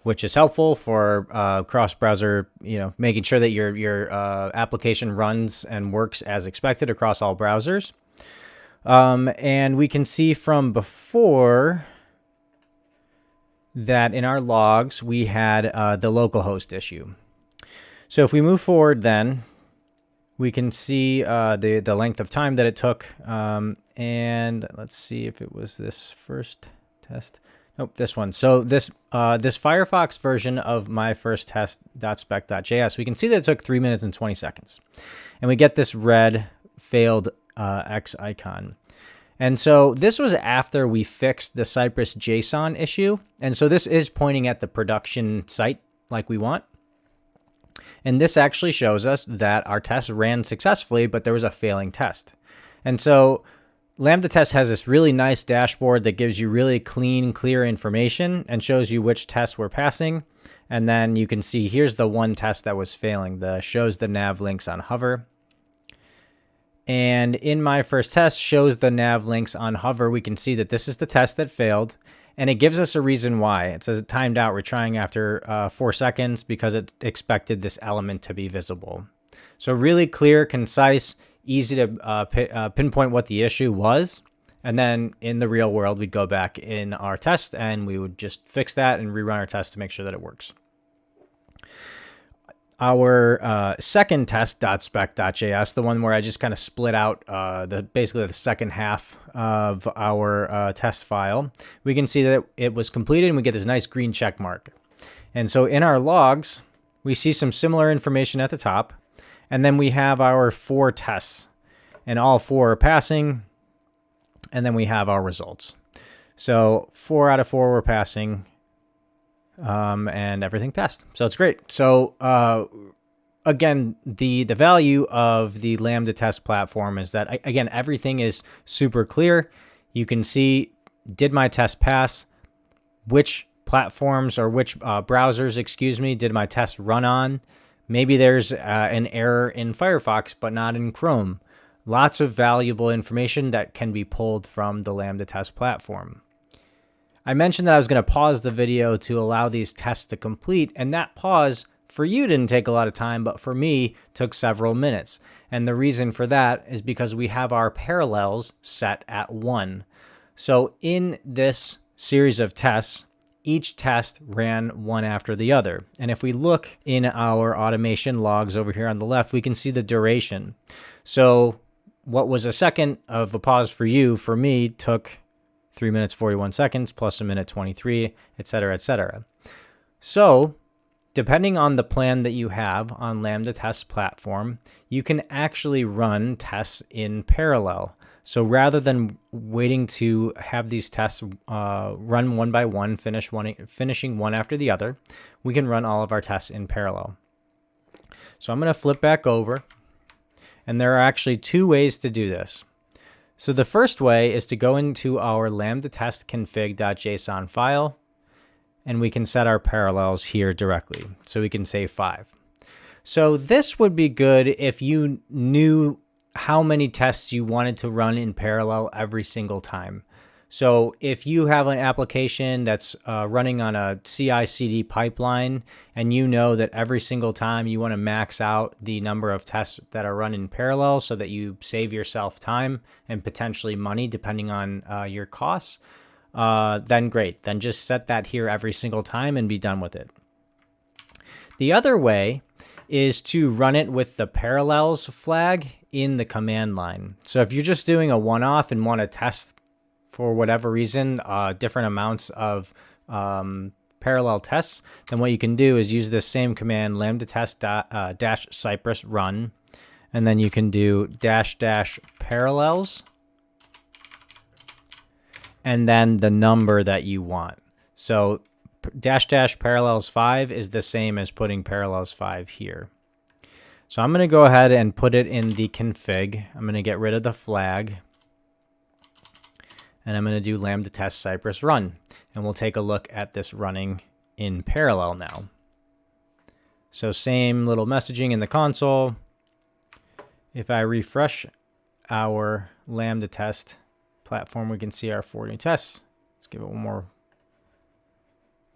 which is helpful for cross-browser, making sure that your application runs and works as expected across all browsers. And we can see from before that in our logs, we had the localhost issue. So if we move forward then, we can see the length of time that it took. And let's see if it was this first test. Nope, this one. So this Firefox version of my first test.spec.js, we can see that it took 3 minutes and 20 seconds. And we get this red failed X icon. And so this was after we fixed the Cypress JSON issue. And so this is pointing at the production site like we want. And this actually shows us that our test ran successfully, but there was a failing test. And so Lambda test has this really nice dashboard that gives you really clean, clear information and shows you which tests were passing. And then you can see here's the one test that was failing. Shows the nav links on hover. And in my first test shows the nav links on hover. We can see that this is the test that failed. And it gives us a reason why. It says it timed out retrying after 4 seconds because it expected this element to be visible. So really clear, concise, easy to pinpoint what the issue was. And then in the real world, we'd go back in our test and we would just fix that and rerun our test to make sure that it works. Our second test.spec.js, the one where I just kind of split out basically the second half of our test file, we can see that it was completed and we get this nice green check mark. And so in our logs, we see some similar information at the top, and then we have our 4 tests, and all 4 are passing, and then we have our results. So 4 out of 4 were passing. And everything passed. So it's great. So again, the value of the Lambda test platform is that, again, everything is super clear. You can see, did my test pass? Which platforms or which browsers, did my test run on? Maybe there's an error in Firefox, but not in Chrome. Lots of valuable information that can be pulled from the Lambda test platform. I mentioned that I was going to pause the video to allow these tests to complete, and that pause for you didn't take a lot of time, but for me took several minutes. And the reason for that is because we have our parallels set at 1. So in this series of tests, each test ran one after the other. And if we look in our automation logs over here on the left, we can see the duration. So what was a second of a pause for you, for me, took 3 minutes, 41 seconds, plus a minute 23, et cetera, et cetera. So depending on the plan that you have on Lambda test platform, you can actually run tests in parallel. So rather than waiting to have these tests run one by one, finishing one after the other, we can run all of our tests in parallel. So I'm going to flip back over, and there are actually 2 ways to do this. So the first way is to go into our lambda test config.json file, and we can set our parallels here directly. So we can say 5. So this would be good if you knew how many tests you wanted to run in parallel every single time. So if you have an application that's running on a CI/CD pipeline, and you know that every single time you want to max out the number of tests that are run in parallel so that you save yourself time and potentially money depending on your costs, then great. Then just set that here every single time and be done with it. The other way is to run it with the parallels flag in the command line. So if you're just doing a one-off and want to test for whatever reason, different amounts of parallel tests, then what you can do is use this same command, lambda test dash Cypress run, and then you can do dash parallels, and then the number that you want. So dash parallels 5 is the same as putting parallels 5 here. So I'm going to go ahead and put it in the config. I'm going to get rid of the flag. And I'm going to do lambda test Cypress run. And we'll take a look at this running in parallel now. So same little messaging in the console. If I refresh our lambda test platform, we can see our 4 new tests. Let's give it one more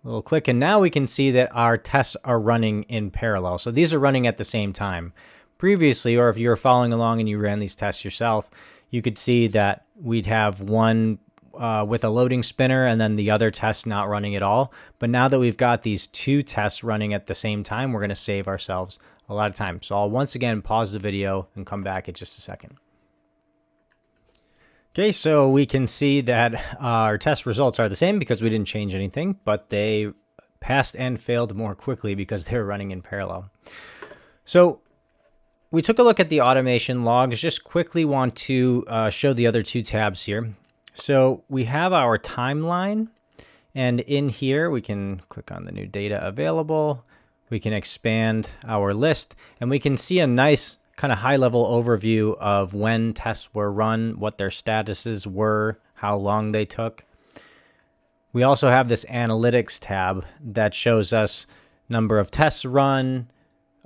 little click. And now we can see that our tests are running in parallel. So these are running at the same time. Previously, or if you were following along and you ran these tests yourself, you could see that we'd have one with a loading spinner and then the other test not running at all. But now that we've got these 2 tests running at the same time, we're going to save ourselves a lot of time. So I'll once again pause the video and come back in just a second. Okay, so we can see that our test results are the same because we didn't change anything, but they passed and failed more quickly because they're running in parallel. So we took a look at the automation logs. Just quickly want to show the other 2 tabs here. So we have our timeline, and in here we can click on the new data available. We can expand our list, and we can see a nice kind of high-level overview of when tests were run, what their statuses were, how long they took. We also have this analytics tab that shows us number of tests run,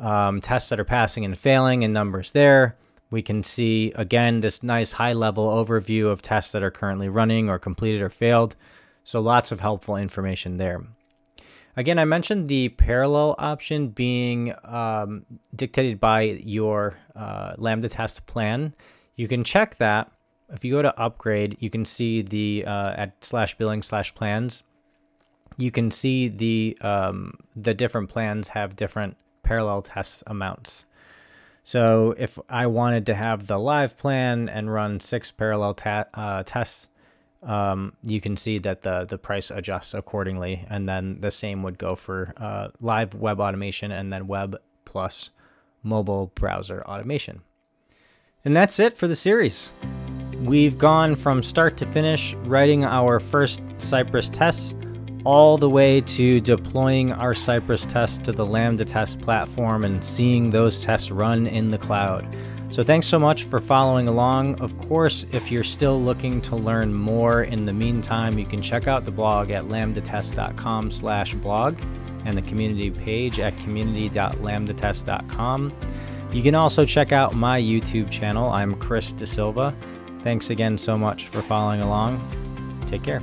tests that are passing and failing, and numbers there. We can see, again, this nice high-level overview of tests that are currently running or completed or failed. So lots of helpful information there. Again, I mentioned the parallel option being dictated by your Lambda test plan. You can check that. If you go to upgrade, you can see the at /billing/plans. You can see the different plans have different parallel test amounts. So if I wanted to have the live plan and run 6 parallel tests, you can see that the price adjusts accordingly. And then the same would go for live web automation and then web plus mobile browser automation. And that's it for the series. We've gone from start to finish writing our first Cypress tests all the way to deploying our Cypress tests to the Lambda test platform and seeing those tests run in the cloud. So thanks so much for following along. Of course, if you're still looking to learn more in the meantime, you can check out the blog at lambdatest.com/blog and the community page at community.lambdatest.com. You can also check out my YouTube channel. I'm Chris Da Silva. Thanks again so much for following along. Take care.